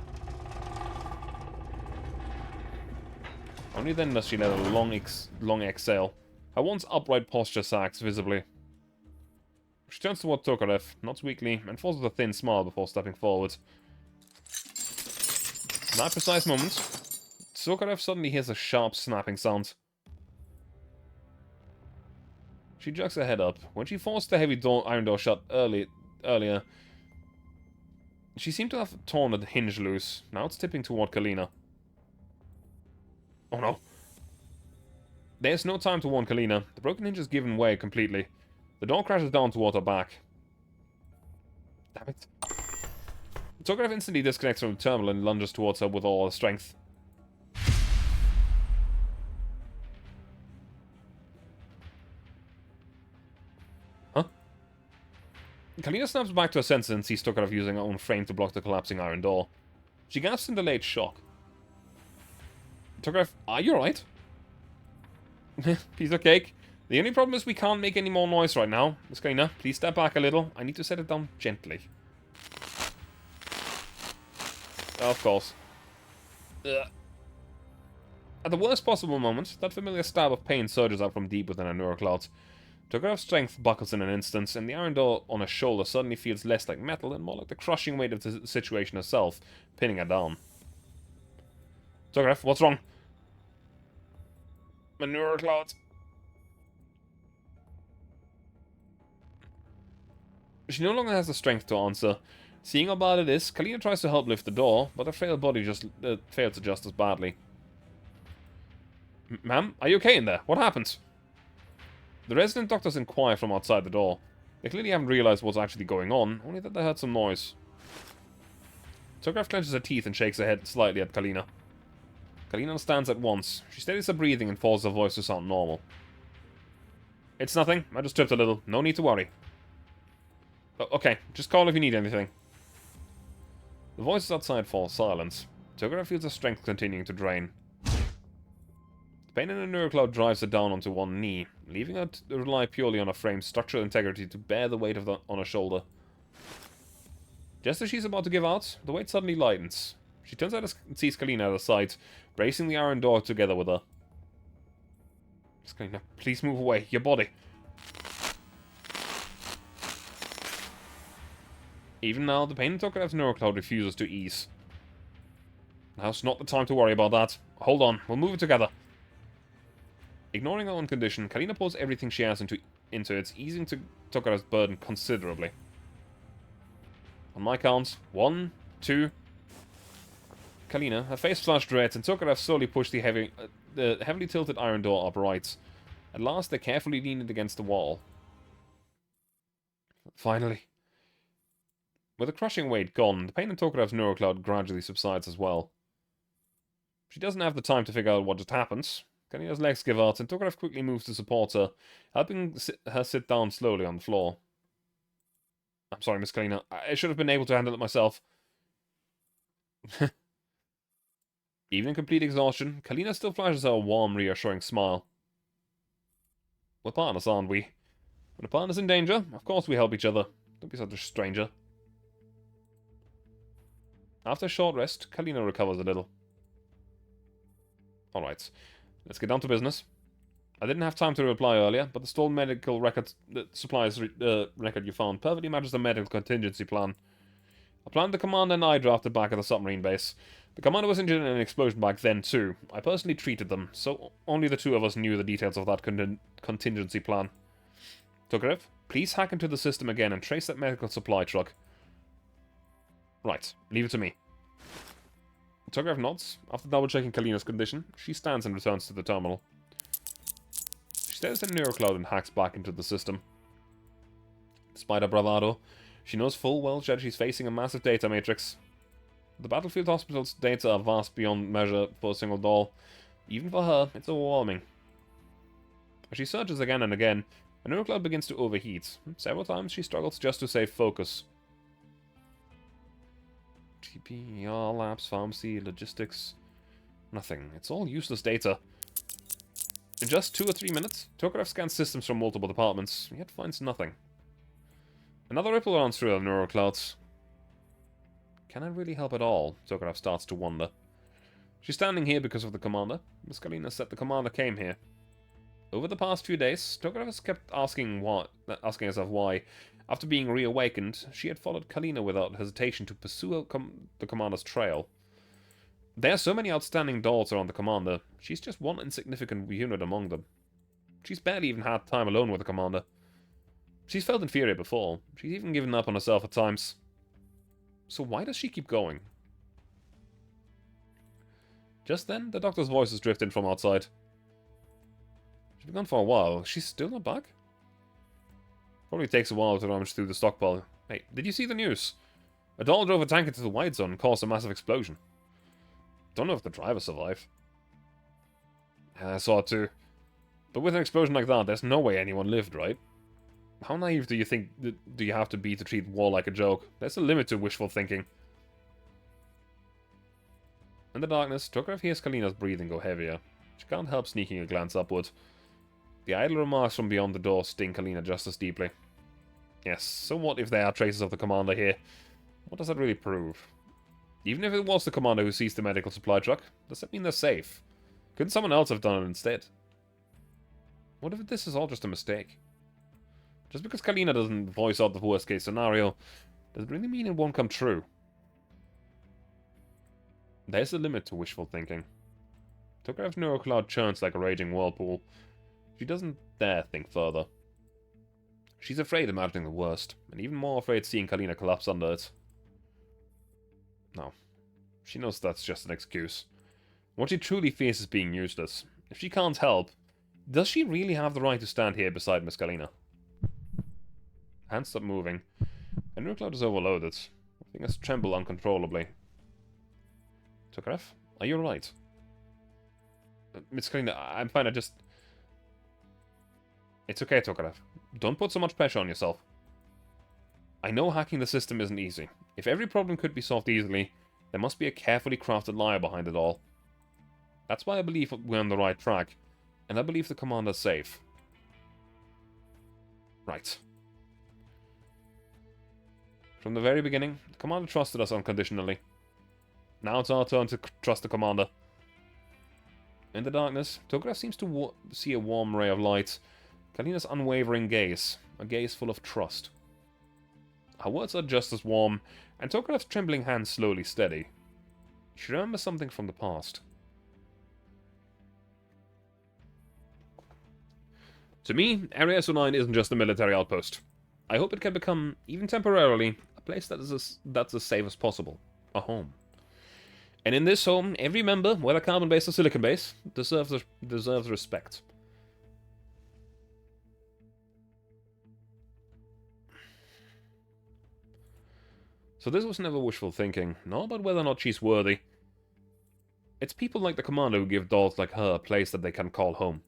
Only then does she let a long exhale. Her once upright posture sags visibly. She turns toward Tokarev, nods weakly, and forces a thin smile before stepping forward. In that precise moment, Tokarev suddenly hears a sharp snapping sound. She jerks her head up. When she forced the heavy iron door shut earlier, she seemed to have torn the hinge loose. Now it's tipping toward Kalina. Oh no. There's no time to warn Kalina. The broken hinge has given way completely. The door crashes down toward her back. Damn it. Tokarev instantly disconnects from the terminal and lunges towards her with all her strength. Huh? Kalina snaps back to her senses and sees Tokarev using her own frame to block the collapsing iron door. She gasps in delayed shock. Tokarev, are you alright? Piece of cake. The only problem is we can't make any more noise right now. Miss Kalina, please step back a little. I need to set it down gently. Of course. Ugh. At the worst possible moment, that familiar stab of pain surges out from deep within her neurocloud. Tokarev's strength buckles in an instant, and the iron door on her shoulder suddenly feels less like metal and more like the crushing weight of the situation herself, pinning her down. Tokarev, what's wrong? My neurocloud. She no longer has the strength to answer. Seeing how bad it is, Kalina tries to help lift the door, but her frail body just fails just as badly. Ma'am, are you okay in there? What happened? The resident doctors inquire from outside the door. They clearly haven't realized what's actually going on, only that they heard some noise. Tokarev clenches her teeth and shakes her head slightly at Kalina. Kalina understands at once. She steadies her breathing and forces her voice to sound normal. It's nothing. I just tripped a little. No need to worry. Okay, just call if you need anything. The voices outside fall silent. Tokarev feels her strength continuing to drain. The pain in her neurocloud drives her down onto one knee, leaving her to rely purely on her frame's structural integrity to bear the weight on her shoulder. Just as she's about to give out, the weight suddenly lightens. She turns out and sees Kalina at her side, bracing the iron door together with her. Kalina, please move away. Your body. Even now, the pain in Tokarev's neurocloud refuses to ease. Now's not the time to worry about that. Hold on, we'll move it together. Ignoring her own condition, Kalina pours everything she has into it, easing Tokarev's burden considerably. On my count, 1, 2... Kalina, her face flushed red, and Tokarev slowly pushed the heavily tilted iron door upright. At last, they carefully leaned it against the wall. Finally. With the crushing weight gone, the pain in Tokarev's neurocloud gradually subsides as well. She doesn't have the time to figure out what just happened. Kalina's legs give out, and Tokarev quickly moves to support her, helping her sit down slowly on the floor. I'm sorry, Miss Kalina. I should have been able to handle it myself. Even in complete exhaustion, Kalina still flashes her a warm, reassuring smile. We're partners, aren't we? When a partner's in danger, of course we help each other. Don't be such a stranger. After a short rest, Kalina recovers a little. Alright, let's get down to business. I didn't have time to reply earlier, but the stolen medical record supplies record you found perfectly matches the medical contingency plan. A plan the commander and I drafted back at the submarine base. The commander was injured in an explosion back then too. I personally treated them, so only the two of us knew the details of that contingency plan. Tokarev, please hack into the system again and trace that medical supply truck. Right, leave it to me. Tokarev nods. After double-checking Kalina's condition, she stands and returns to the terminal. She stares at Neurocloud and hacks back into the system. Despite her bravado, she knows full well that she's facing a massive data matrix. The battlefield hospital's data are vast beyond measure for a single doll. Even for her, it's overwhelming. As she searches again and again, her Neurocloud begins to overheat. Several times she struggles just to save focus. GP, ER, labs, pharmacy, logistics... Nothing. It's all useless data. In just 2 or 3 minutes, Tokarev scans systems from multiple departments, yet finds nothing. Another ripple runs through the neuroclouds. Can I really help at all? Tokarev starts to wonder. She's standing here because of the commander. Miss Kalina said the commander came here. Over the past few days, Tokarev has kept asking herself why, after being reawakened, she had followed Kalina without hesitation to pursue the commander's trail. There are so many outstanding dolls around the commander, she's just one insignificant unit among them. She's barely even had time alone with the commander. She's felt inferior before. She's even given up on herself at times. So why does she keep going? Just then, the doctor's voices drift in from outside. She's been gone for a while. She's still not back? Probably takes a while to rummage through the stockpile. Hey, did you see the news? A doll drove a tank into the wide zone and caused a massive explosion. Don't know if the driver survived. Yeah, I saw it too. But with an explosion like that, there's no way anyone lived, right? How naive do you think do you have to be to treat war like a joke? There's a limit to wishful thinking. In the darkness, Tokarev hears Kalina's breathing go heavier. She can't help sneaking a glance upward. The idle remarks from beyond the door sting Kalina just as deeply. Yes, so what if there are traces of the commander here? What does that really prove? Even if it was the commander who seized the medical supply truck, does that mean they're safe? Couldn't someone else have done it instead? What if this is all just a mistake? Just because Kalina doesn't voice out the worst case scenario, does it really mean it won't come true? There's a limit to wishful thinking. Tokarev's neurocloud churns like a raging whirlpool. She doesn't dare think further. She's afraid imagining the worst, and even more afraid seeing Kalina collapse under it. No. She knows that's just an excuse. What she truly fears is being useless. If she can't help, does she really have the right to stand here beside Miss Kalina? Hands stop moving. And neurocloud is overloaded. Fingers tremble uncontrollably. Tokarev, are you alright? Miss Kalina, I'm fine, I just... It's okay, Tokarev. Don't put so much pressure on yourself. I know hacking the system isn't easy. If every problem could be solved easily, there must be a carefully crafted lie behind it all. That's why I believe we're on the right track, and I believe the commander's safe. Right. From the very beginning, the commander trusted us unconditionally. Now it's our turn to trust the commander. In the darkness, Tokarev seems to see a warm ray of light. Kalina's unwavering gaze, a gaze full of trust. Her words are just as warm, and Tokarev's trembling hands slowly steady. She remembers something from the past. To me, Area SO9 isn't just a military outpost. I hope it can become, even temporarily, a place that's as safe as possible. A home. And in this home, every member, whether carbon-based or silicon-based, deserves respect. So this was never wishful thinking, nor about whether or not she's worthy. It's people like the commander who give dolls like her a place that they can call home.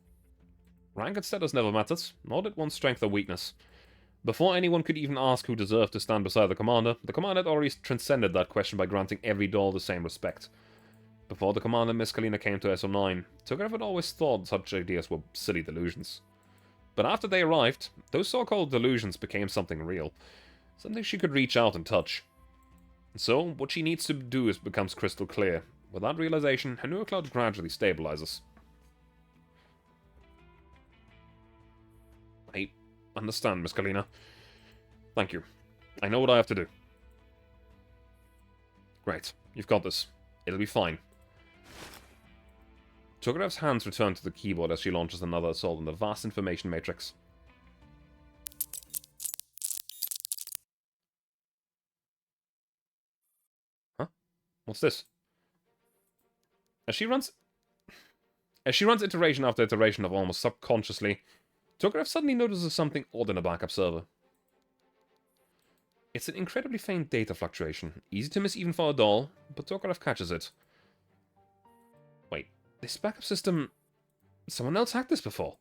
Rank and status never mattered, nor did one's strength or weakness. Before anyone could even ask who deserved to stand beside the commander had already transcended that question by granting every doll the same respect. Before the commander and Miss Kalina came to SO9, Tokarev had always thought such ideas were silly delusions. But after they arrived, those so-called delusions became something real, something she could reach out and touch. So, what she needs to do becomes crystal clear. With that realization, her neurocloud gradually stabilizes. understand, Miss Kalina. Thank you. I know what I have to do. Great. You've got this. It'll be fine. Tokarev's hands return to the keyboard as she launches another assault on the vast information matrix. Huh? What's this? As she runs iteration after iteration of almost subconsciously, Tokarev suddenly notices something odd in a backup server. It's an incredibly faint data fluctuation, easy to miss even for a doll, but Tokarev catches it. Wait, this backup system... Someone else hacked this before.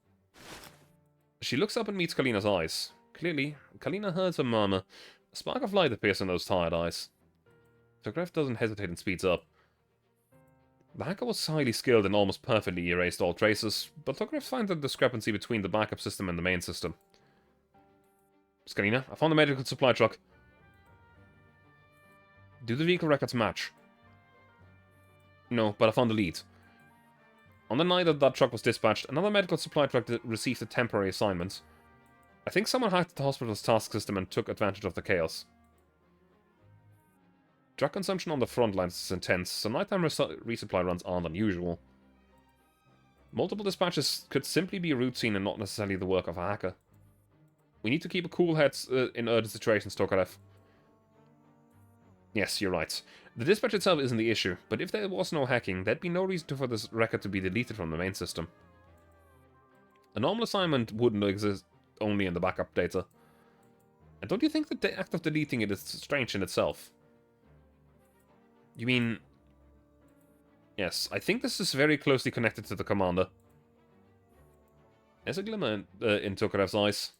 She looks up and meets Kalina's eyes. Clearly, Kalina heard her murmur. A spark of light appears in those tired eyes. Tokarev doesn't hesitate and speeds up. The hacker was highly skilled and almost perfectly erased all traces, but Tokarev finds a discrepancy between the backup system and the main system. Miss Kalina, I found the medical supply truck. Do the vehicle records match? No, but I found the lead. On the night that truck was dispatched, another medical supply truck received a temporary assignment. I think someone hacked the hospital's task system and took advantage of the chaos. Drug consumption on the front lines is intense, so nighttime resupply runs aren't unusual. Multiple dispatches could simply be routine and not necessarily the work of a hacker. We need to keep a cool head in urgent situations, Tokarev. Yes, you're right. The dispatch itself isn't the issue, but if there was no hacking, there'd be no reason for this record to be deleted from the main system. A normal assignment wouldn't exist only in the backup data. And don't you think the act of deleting it is strange in itself? You mean... Yes, I think this is very closely connected to the commander. There's a glimmer in Tokarev's eyes.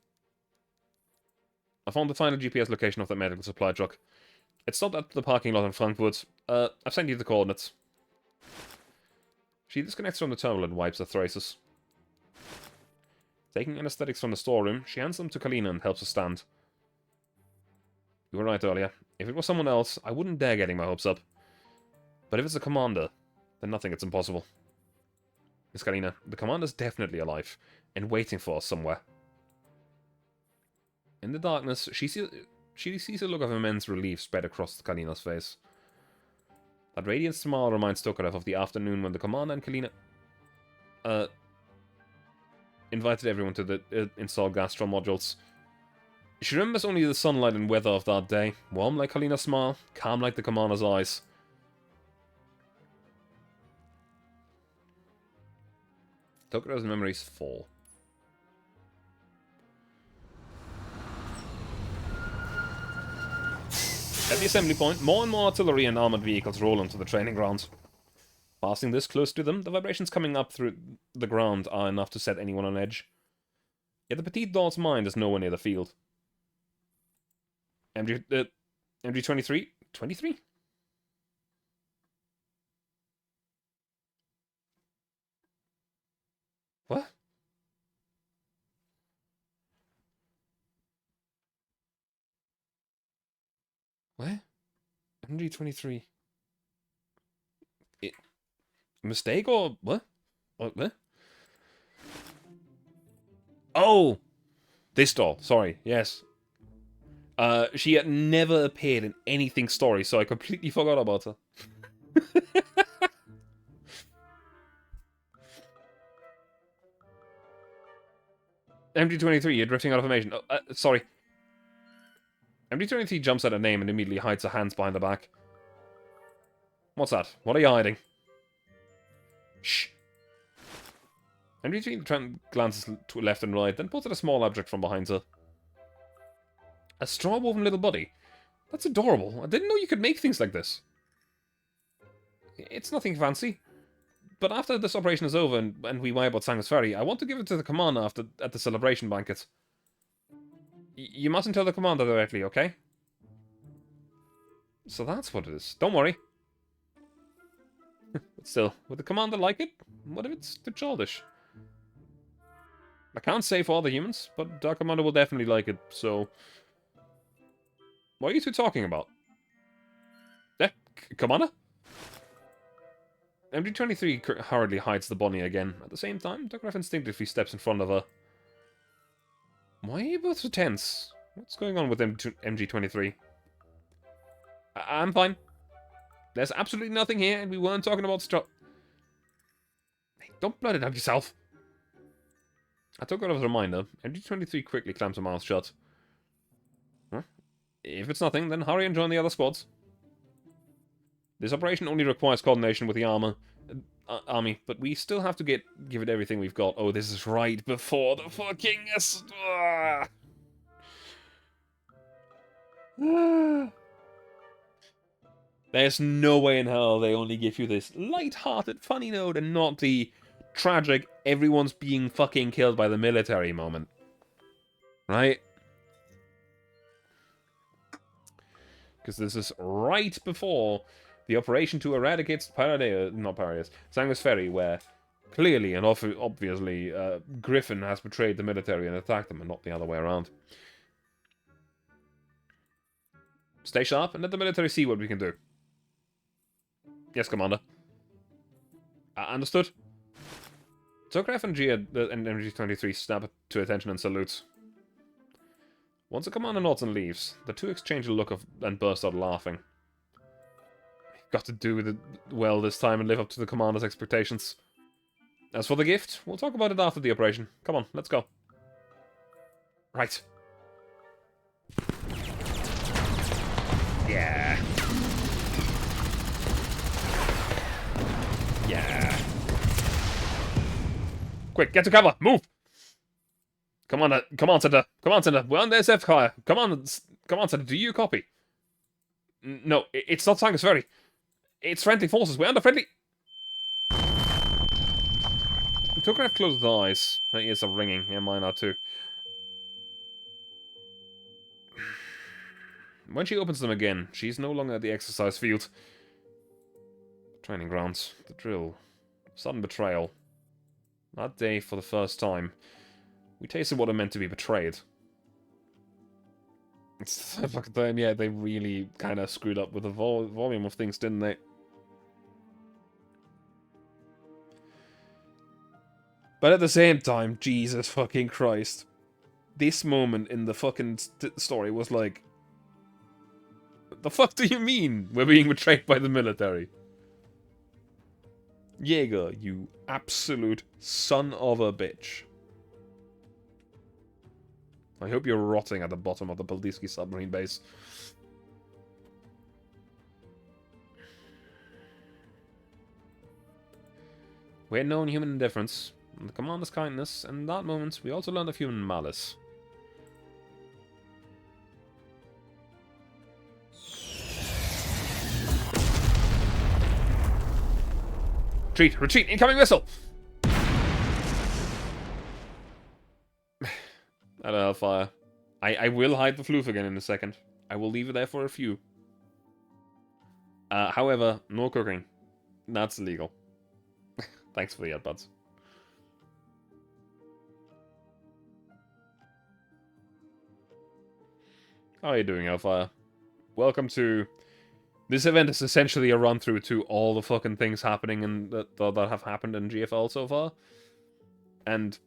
I found the final GPS location of that medical supply truck. It stopped at the parking lot in Frankfurt. I've sent you the coordinates. She disconnects from the terminal and wipes her traces. Taking anesthetics from the storeroom, she hands them to Kalina and helps her stand. You were right earlier. If it was someone else, I wouldn't dare getting my hopes up. But if it's a commander, then nothing is impossible. Miss Kalina, the commander's definitely alive, and waiting for us somewhere. In the darkness, she sees a look of immense relief spread across Kalina's face. That radiant smile reminds Tokarev of the afternoon when the commander and Kalina invited everyone to the installed gastro modules. She remembers only the sunlight and weather of that day, warm like Kalina's smile, calm like the commander's eyes. Tokarev's memories fall. At the assembly point, more and more artillery and armored vehicles roll onto the training ground. Passing this close to them, the vibrations coming up through the ground are enough to set anyone on edge. Yet the petite doll's mind is nowhere near the field. MG23? 23? What? What? MG23. Mistake or what? What? Oh! This doll, sorry, yes. She had never appeared in anything story, so I completely forgot about her. MG23, you're drifting out of formation. Oh, sorry. MG23 jumps at her name and immediately hides her hands behind her back. What's that? What are you hiding? Shh. MG23 glances to left and right, then pulls out a small object from behind her. A straw-woven little body. That's adorable. I didn't know you could make things like this. It's nothing fancy. But after this operation is over and we wipe out Sangus Ferry, I want to give it to the commander at the celebration banquet. You mustn't tell the commander directly, okay? So that's what it is. Don't worry. But still, would the commander like it? What if it's too childish? I can't say for other humans, but our commander will definitely like it, so... What are you two talking about? Commander? MG23 hurriedly hides the bunny again. At the same time, Tokarev instinctively steps in front of her. Why are you both so tense? What's going on with MG23? I'm fine. There's absolutely nothing here, and we weren't talking about stuff. Hey, don't blurt it out yourself. I took it as a reminder. MG23 quickly clamps her mouth shut. Huh? If it's nothing, then hurry and join the other squads. This operation only requires coordination with the army, but we still have to give it everything we've got. Oh, this is right before the fucking... There's no way in hell they only give you this light-hearted, funny note and not the tragic, everyone's being fucking killed by the military moment. Right? Because this is right before the operation to eradicate Sangus Ferry, where clearly and obviously Griffin has betrayed the military and attacked them, and not the other way around. Stay sharp and let the military see what we can do. Yes, Commander. Understood. Tograf and MG23 snap to attention and salute. Once the commander nods and leaves, the two exchange a look and burst out laughing. Got to do with it well this time and live up to the commander's expectations. As for the gift, we'll talk about it after the operation. Come on, let's go. Right. Yeah. Yeah. Quick, get to cover! Move! Come on, Senator. Come on, Senator. We're on the SF fire. Come on, Senator. Do you copy? No, it's not Sangus Ferry. It's friendly forces. We're under friendly... Tograf closed his eyes. Her ears are ringing. Yeah, mine are too. When she opens them again, she's no longer at the exercise field. Training grounds. The drill. Sudden betrayal. That day, for the first time, we tasted what it meant to be betrayed. Yeah, they really kind of screwed up with the volume of things, didn't they? But at the same time, Jesus fucking Christ. This moment in the fucking story was like... What the fuck do you mean we're being betrayed by the military? Jaeger, you absolute son of a bitch. I hope you're rotting at the bottom of the Baldiski submarine base. We had known human indifference, and the commander's kindness, and in that moment we also learned of human malice. Retreat! Retreat! Incoming missile! Hello, Hellfire. I will hide the floof again in a second. I will leave it there for a few. However, no cooking. That's illegal. Thanks for the earbuds. How are you doing, Hellfire? Welcome to... This event is essentially a run-through to all the fucking things happening in that have happened in GFL so far. And...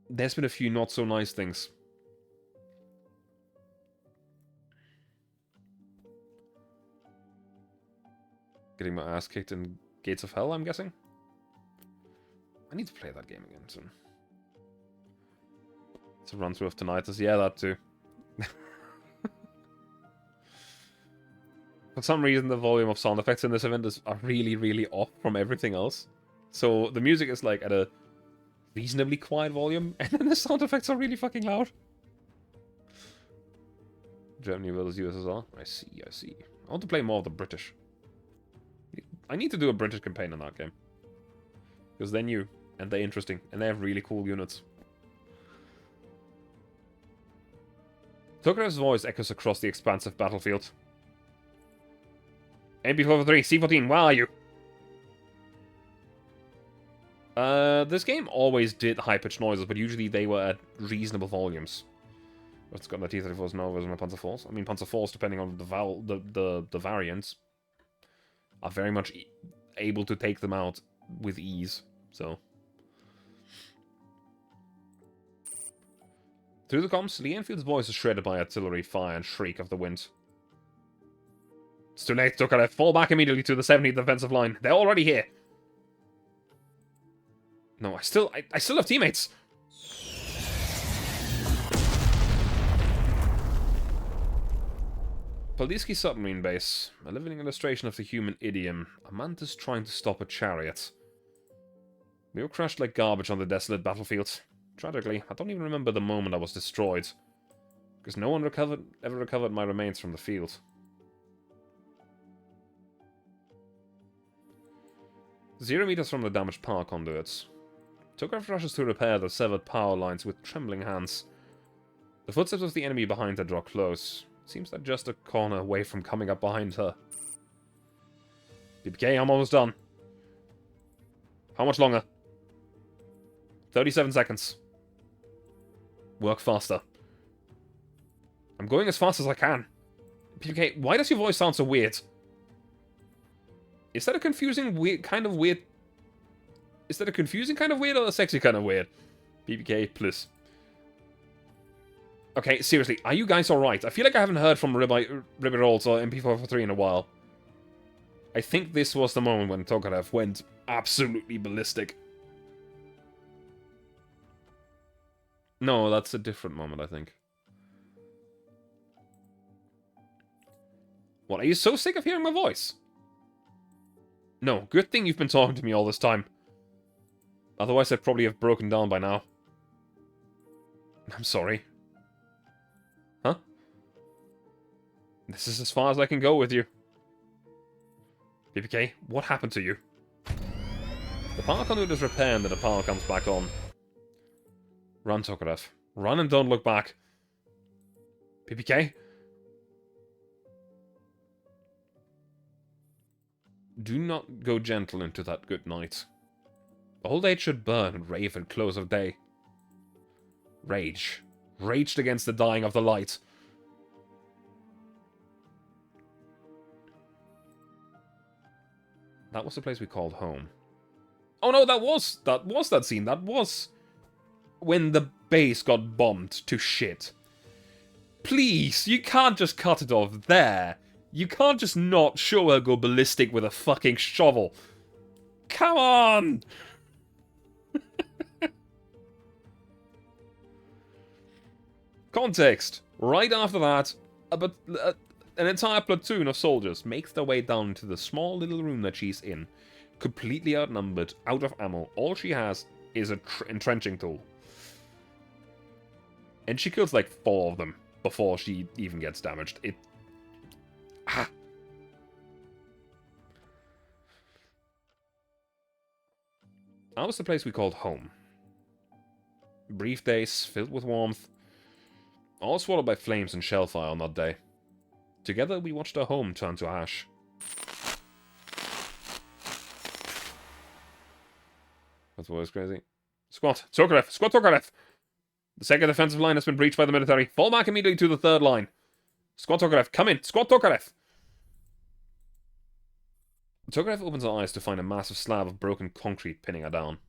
there's been a few not-so-nice things. Getting my ass kicked in Gates of Hell, I'm guessing? I need to play that game again soon. It's a run-through of Tinnitus. Yeah, that too. For some reason, the volume of sound effects in this event are really, really off from everything else. So the music is like at a reasonably quiet volume, and then the sound effects are really fucking loud. Germany versus USSR. I see, I see. I want to play more of the British. I need to do a British campaign in that game. Because they're new, and they're interesting, and they have really cool units. Tograf's voice echoes across the expansive battlefield. MP43, C14, where are you? This game always did high-pitched noises, but usually they were at reasonable volumes. What's got my T-34s now versus my Panzer IVs? I mean, Panzer IVs, depending on the variants, are very much able to take them out with ease, so... Through the comms, Lee Enfield's voice is shredded by artillery fire and shriek of the wind. It's too late, Tokarev. Fall back immediately to the 17th defensive line. They're already here. No, I still have teammates. Politsky submarine base. A living illustration of the human idiom. A mantis trying to stop a chariot. We were crushed like garbage on the desolate battlefield. Tragically, I don't even remember the moment I was destroyed. Because no one ever recovered my remains from the field. Zero meters from the damaged power conduits. Tokarev rushes to repair the severed power lines with trembling hands. The footsteps of the enemy behind her draw close. It seems they're just a corner away from coming up behind her. PPK, I'm almost done. How much longer? 37 seconds. Work faster. I'm going as fast as I can. PPK, why does your voice sound so weird? Is that a confusing kind of weird? Is that a confusing kind of weird or a sexy kind of weird? PPK, please. Okay, seriously, are you guys alright? I feel like I haven't heard from Ribby Rolls or MP443 in a while. I think this was the moment when Tokarev went absolutely ballistic. No, that's a different moment, I think. What, are you so sick of hearing my voice? No, good thing you've been talking to me all this time. Otherwise I'd probably have broken down by now. I'm sorry. Huh? This is as far as I can go with you. PPK, what happened to you? The power conduit is repaired and the power comes back on. Run, Tokarev. Run and don't look back. PPK? Do not go gentle into that good night. Old age should burn and rave at close of day. Rage. Raged against the dying of the light. That was the place we called home. Oh no, that was that scene. That was when the base got bombed to shit. Please, you can't just cut it off there. You can't just not show her go ballistic with a fucking shovel. Come on! Context. Right after that, an entire platoon of soldiers makes their way down to the small little room that she's in. Completely outnumbered, out of ammo. All she has is an entrenching tool. And she kills like 4 of them before she even gets damaged. That was the place we called home. Brief days, filled with warmth. All swallowed by flames and shellfire on that day. Together we watched our home turn to ash. That's always crazy. Squat! Tokarev! Squat Tokarev! The second defensive line has been breached by the military. Fall back immediately to the third line. Squat Tokarev, come in! Squat Tokarev! Tokarev opens her eyes to find a massive slab of broken concrete pinning her down.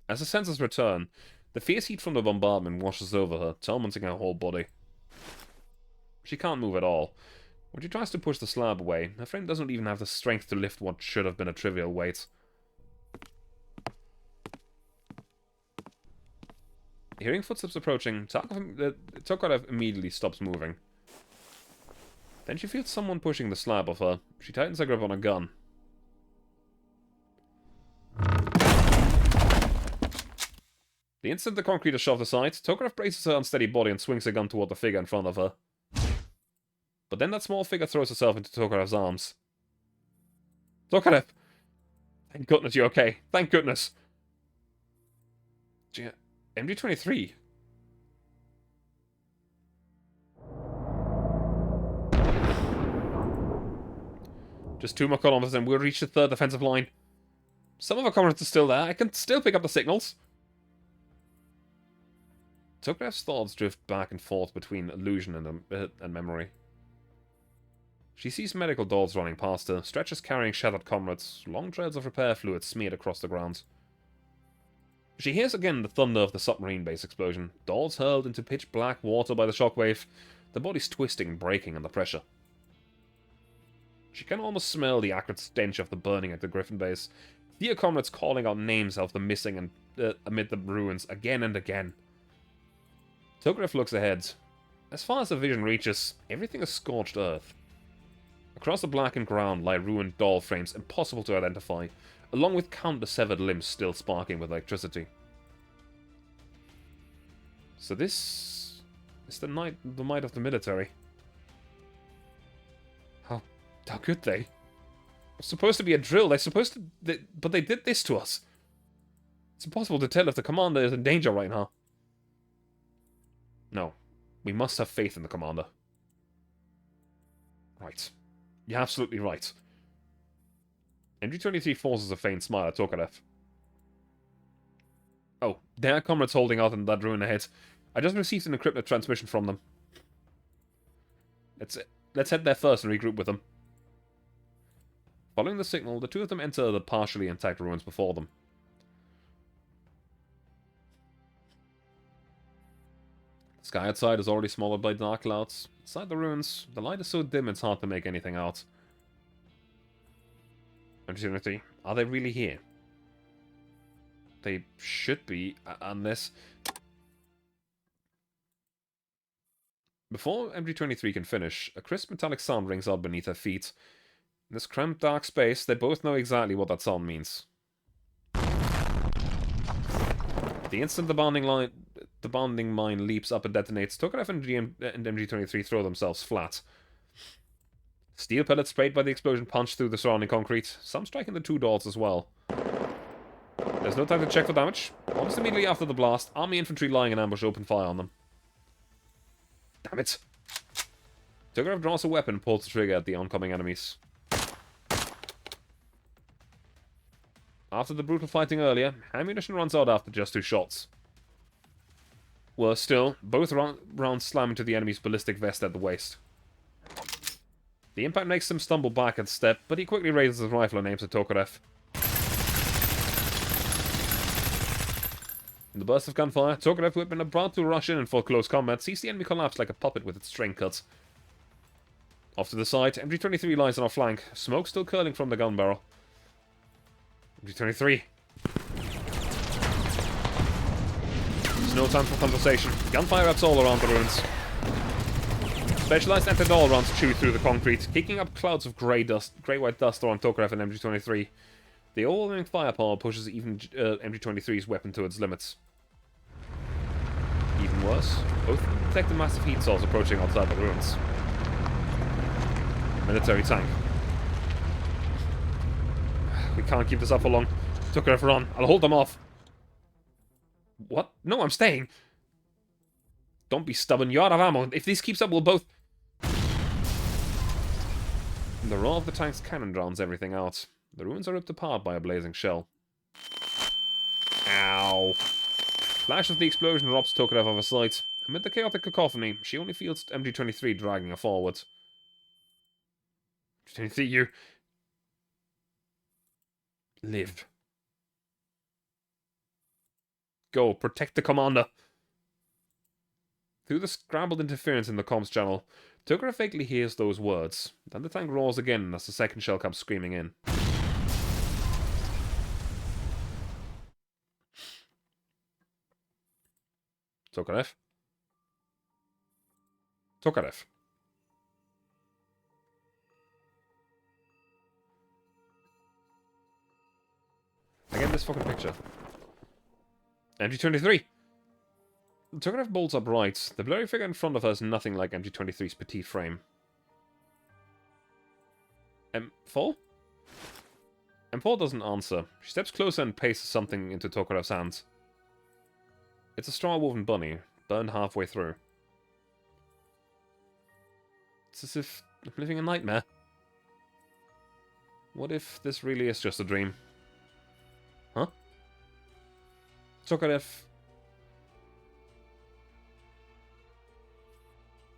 As her senses return, the fierce heat from the bombardment washes over her, tormenting her whole body. She can't move at all. When she tries to push the slab away, her friend doesn't even have the strength to lift what should have been a trivial weight. Hearing footsteps approaching, Tokarev immediately stops moving. Then she feels someone pushing the slab of her. She tightens her grip on a gun. The instant the concrete is shoved aside, Tokarev braces her unsteady body and swings her gun toward the figure in front of her. But then that small figure throws herself into Tokarev's arms. Tokarev! Thank goodness you're okay. Thank goodness. Gee, MG-23? Just 2 more kilometers and we'll reach the third defensive line. Some of our comrades are still there. I can still pick up the signals. Tokarev's thoughts drift back and forth between illusion and memory. She sees medical dolls running past her, stretchers carrying shattered comrades, long trails of repair fluid smeared across the ground. She hears again the thunder of the submarine base explosion. Dolls hurled into pitch black water by the shockwave, their bodies twisting and breaking under pressure. She can almost smell the acrid stench of the burning at the Griffin base. Dear comrades calling out names of the missing and amid the ruins again and again. Tokarev looks ahead. As far as the vision reaches, everything is scorched earth. Across the blackened ground lie ruined doll frames impossible to identify, along with countless severed limbs still sparking with electricity. So this is the might of the military. How could they? It's supposed to be a drill. But they did this to us. It's impossible to tell if the commander is in danger right now. No. We must have faith in the commander. Right. You're absolutely right. MG-23 forces a faint smile at Tokarev. Oh, there are comrades holding out in that ruin ahead. I just received an encrypted transmission from them. Let's head there first and regroup with them. Following the signal, the two of them enter the partially intact ruins before them. The sky outside is already smothered by dark clouds. Inside the ruins, the light is so dim it's hard to make anything out. Opportunity, are they really here? They should be, unless... Before MG-23 can finish, a crisp metallic sound rings out beneath their feet. In this cramped dark space, they both know exactly what that sound means. The instant the bounding mine leaps up and detonates, Tokarev and MG-23 throw themselves flat. Steel pellets sprayed by the explosion punch through the surrounding concrete, some striking the two dolls as well. There's no time to check for damage. Almost immediately after the blast, army infantry lying in ambush open fire on them. Damn it! Tokarev draws a weapon and pulls the trigger at the oncoming enemies. After the brutal fighting earlier, ammunition runs out after just 2 shots. Worse still, both rounds slam into the enemy's ballistic vest at the waist. The impact makes him stumble back and step, but he quickly raises his rifle and aims at Tokarev. In the burst of gunfire, Tokarev, who had been about to rush in for close combat, sees the enemy collapse like a puppet with its string cut. Off to the side, MG-23 lies on our flank, smoke still curling from the gun barrel. MG-23. There's no time for conversation. Gunfire ups all around the ruins. Specialized anti-doll rounds chew through the concrete, kicking up clouds of grey-white dust around Tokarev and MG-23. The overwhelming firepower pushes even MG-23's weapon to its limits. Even worse, both detect the massive heat source approaching outside the ruins. Military tank. We can't keep this up for long. Tokarev, run. I'll hold them off. What? No, I'm staying. Don't be stubborn. You're out of ammo. If this keeps up, we'll both... The roar of the tank's cannon drowns everything out. The ruins are ripped apart by a blazing shell. Ow. Flash of the explosion robs Tokarev of her sight. Amid the chaotic cacophony, she only feels MG-23 dragging her forward. MG-23, you... live. Go, protect the commander. Through the scrambled interference in the comms channel, Tokarev vaguely hears those words. Then the tank roars again as the second shell comes screaming in. Tokarev? Tokarev. Again, this fucking picture. MG-23! Tokarev bolts upright. The blurry figure in front of her is nothing like MG-23's petite frame. M4? M4 doesn't answer. She steps closer and pastes something into Tokarev's hands. It's a straw-woven bunny, burned halfway through. It's as if I'm living a nightmare. What if this really is just a dream? Huh? Tokarev...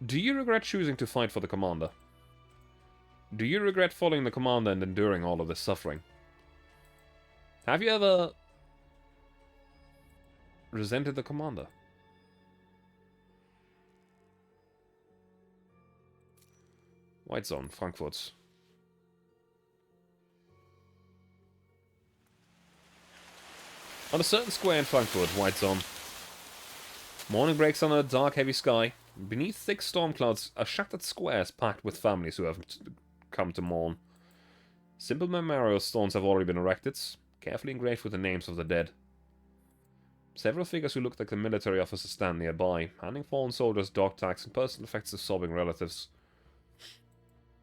Do you regret choosing to fight for the commander? Do you regret following the commander and enduring all of this suffering? Have you ever... resented the commander. White zone, Frankfurt. On a certain square in Frankfurt, white zone. Morning breaks on a dark, heavy sky. Beneath thick storm clouds are shattered squares packed with families who have come to mourn. Simple memorial stones have already been erected, carefully engraved with the names of the dead. Several figures who look like the military officers stand nearby, handing fallen soldiers dog tags and personal effects to sobbing relatives.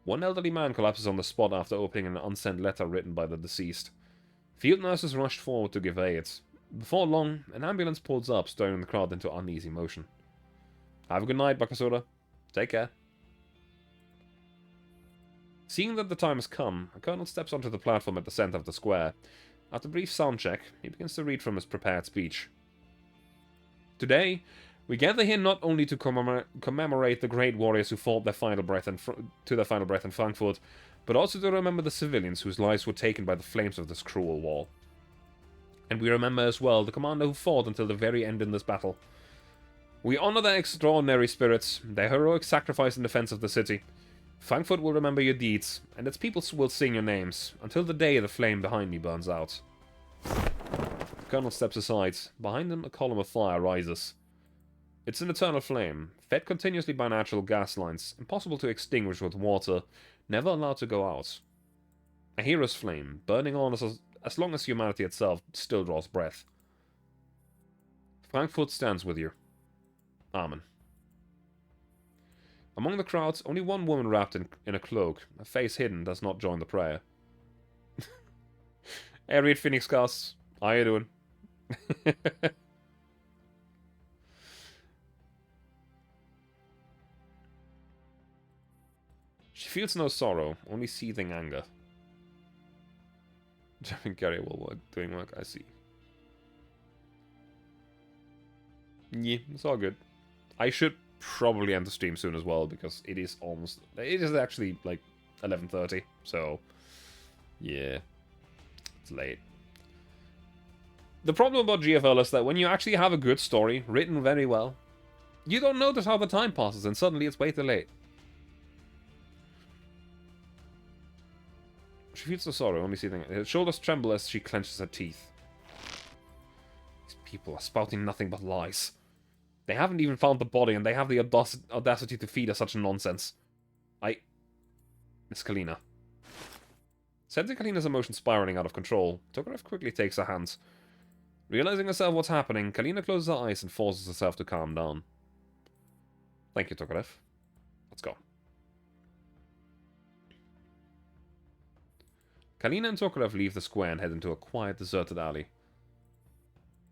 One elderly man collapses on the spot after opening an unsent letter written by the deceased. Field nurses rushed forward to give aid. Before long, an ambulance pulls up, stirring the crowd into uneasy motion. Have a good night, Bakasura. Take care. Seeing that the time has come, a colonel steps onto the platform at the center of the square. After a brief sound check, he begins to read from his prepared speech. Today, we gather here not only to commemorate the great warriors who fought their final breath to their final breath in Frankfurt, but also to remember the civilians whose lives were taken by the flames of this cruel war. And we remember as well the commander who fought until the very end in this battle. We honor their extraordinary spirits, their heroic sacrifice in defense of the city. Frankfurt will remember your deeds, and its people will sing your names, until the day the flame behind me burns out. The colonel steps aside. Behind him, a column of fire rises. It's an eternal flame, fed continuously by natural gas lines, impossible to extinguish with water, never allowed to go out. A hero's flame, burning on as long as humanity itself still draws breath. Frankfurt stands with you. Amen. Among the crowds, only one woman wrapped in a cloak, her face hidden, does not join the prayer. Hey, read Phoenix Cast. How you doing? She feels no sorrow, only seething anger. Jumping carrier while doing work, I see. Yeah, it's all good. I should probably end the stream soon as well, because it is actually like 11:30, so yeah, it's late. The problem about GFL is that when you actually have a good story, written very well, you don't notice how the time passes, and suddenly it's way too late. She feels the sorrow, only seeing her shoulders tremble as she clenches her teeth. These people are spouting nothing but lies. They haven't even found the body, and they have the audacity to feed us such nonsense. Miss Kalina. Sensing Kalina's emotions spiraling out of control, Tokarev quickly takes her hands. Realizing herself what's happening, Kalina closes her eyes and forces herself to calm down. Thank you, Tokarev. Let's go. Kalina and Tokarev leave the square and head into a quiet, deserted alley.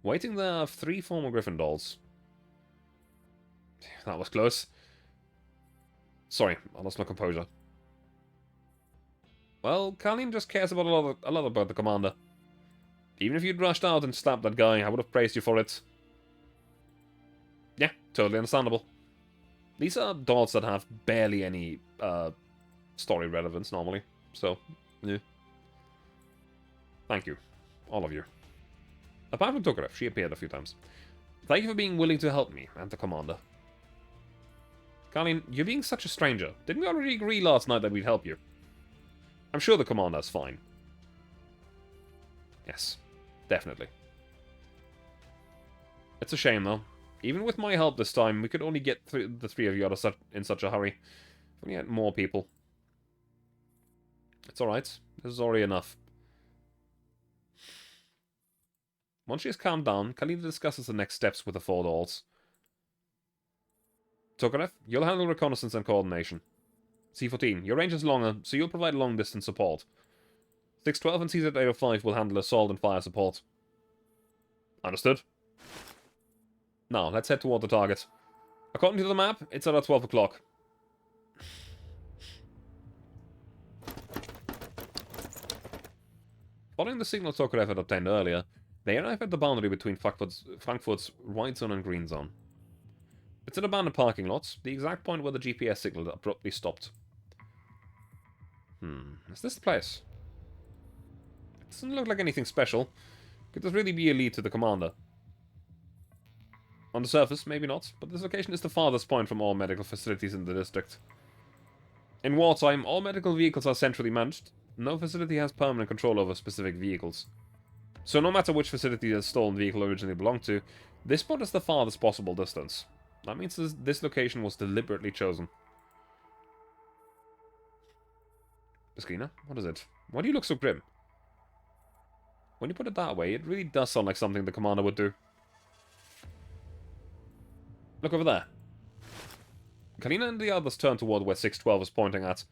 Waiting there are 3 former Griffin dolls. That was close. Sorry, I lost my composure. Well, Kalina just cares about a lot about the commander. Even if you'd rushed out and slapped that guy, I would have praised you for it. Yeah, totally understandable. These are dolls that have barely any story relevance normally, so yeah. Thank you, all of you. Apart from Tokarev, she appeared a few times. Thank you for being willing to help me and the commander. Kalina, you're being such a stranger. Didn't we already agree last night that we'd help you? I'm sure the commander's fine. Yes, definitely. It's a shame, though. Even with my help this time, we could only get the 3 of you out of in such a hurry. If we had more people. It's alright. This is already enough. Once she has calmed down, Kalina discusses the next steps with the 4 dolls. Tokarev, you'll handle reconnaissance and coordination. C-14, your range is longer, so you'll provide long-distance support. 612 and CZ-805 will handle assault and fire support. Understood. Now, let's head toward the target. According to the map, it's at 12 o'clock. Following the signal Tokarev had obtained earlier, they arrive at the boundary between Frankfurt's white zone and green zone. It's an abandoned parking lot, the exact point where the GPS signal abruptly stopped. Is this the place? It doesn't look like anything special. Could this really be a lead to the commander? On the surface, maybe not, but this location is the farthest point from all medical facilities in the district. In wartime, all medical vehicles are centrally managed. No facility has permanent control over specific vehicles. So no matter which facility the stolen vehicle originally belonged to, this spot is the farthest possible distance. That means this location was deliberately chosen. Esquina, what is it? Why do you look so grim? When you put it that way, it really does sound like something the commander would do. Look over there. Kalina and the others turned toward where 612 was pointing at.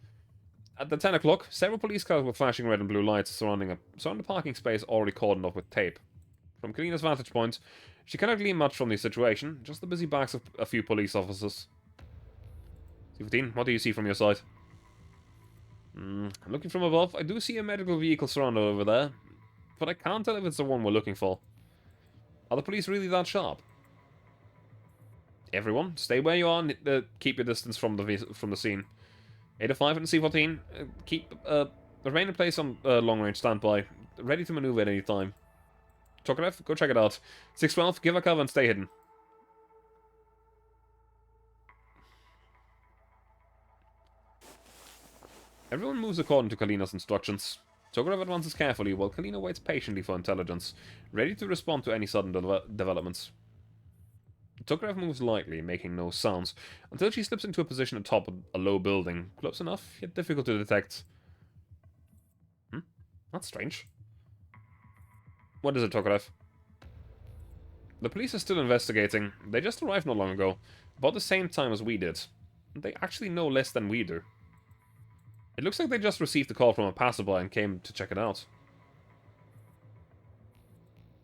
At the 10 o'clock, several police cars were flashing red and blue lights surrounding a parking space already cordoned off with tape. From Kalina's vantage point, she cannot glean much from the situation, just the busy backs of a few police officers. C-15, what do you see from your side? Looking from above, I do see a medical vehicle surrounded over there, but I can't tell if it's the one we're looking for. Are the police really that sharp? Everyone, stay where you are and keep your distance from the scene. 805 and C-14, remain in place on long-range standby, ready to maneuver at any time. Tokarev, go check it out. 612, give her cover and stay hidden. Everyone moves according to Kalina's instructions. Tokarev advances carefully, while Kalina waits patiently for intelligence, ready to respond to any sudden developments. Tokarev moves lightly, making no sounds, until she slips into a position atop a low building, close enough, yet difficult to detect. That's strange. What is it, Tokarev? The police are still investigating. They just arrived not long ago, about the same time as we did. They actually know less than we do. It looks like they just received a call from a passerby and came to check it out.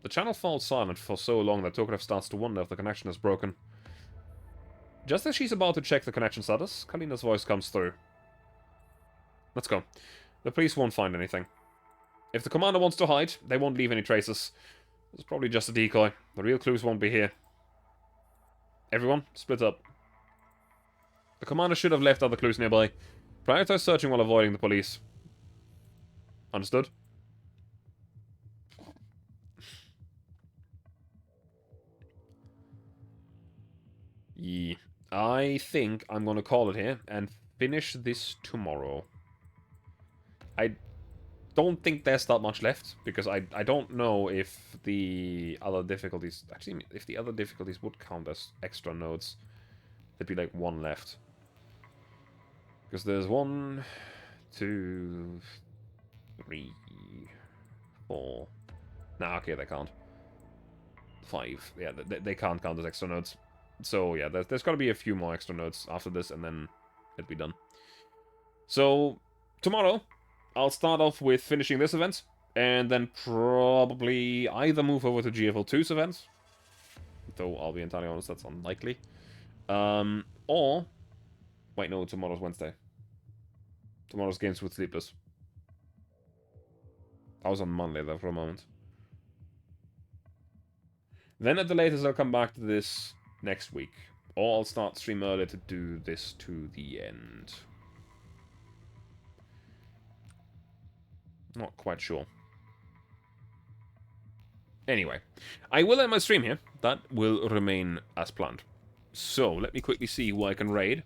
The channel falls silent for so long that Tokarev starts to wonder if the connection is broken. Just as she's about to check the connection status, Kalina's voice comes through. Let's go. The police won't find anything. If the commander wants to hide, they won't leave any traces. It's probably just a decoy. The real clues won't be here. Everyone, split up. The commander should have left other clues nearby. Prioritize searching while avoiding the police. Understood? Yeah. I think I'm going to call it here and finish this tomorrow. I don't think there's that much left, because I don't know if the other difficulties... Actually, if the other difficulties would count as extra nodes, there'd be like one left. Because there's 1, 2, 3, 4... Nah, okay, they can't. 5. Yeah, they can't count as extra nodes. So, yeah, there's got to be a few more extra nodes after this, and then it'll be done. So, tomorrow, I'll start off with finishing this event, and then probably either move over to GFL2's event, though I'll be entirely honest, that's unlikely. Or... Wait, no, tomorrow's Wednesday. Tomorrow's games with Sleepless. I was on Monday there for a moment. Then at the latest I'll come back to this next week. Or I'll start stream earlier to do this to the end. Not quite sure. Anyway, I will end my stream here. That will remain as planned. So, let me quickly see who I can raid.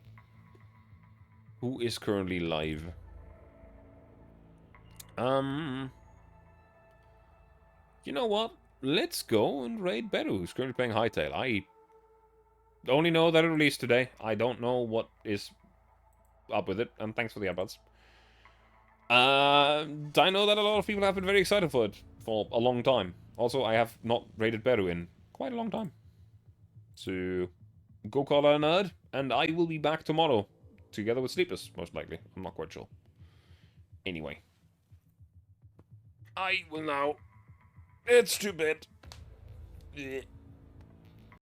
Who is currently live? You know what? Let's go and raid Beru, who's currently playing Hightail. I only know that it released today. I don't know what is up with it, and thanks for the advance. I know that a lot of people have been very excited for it for a long time. Also, I have not raided Beru in quite a long time. So, go call her a nerd, and I will be back tomorrow. Together with Sleepers, most likely. I'm not quite sure. Anyway. I will now... It's too bad.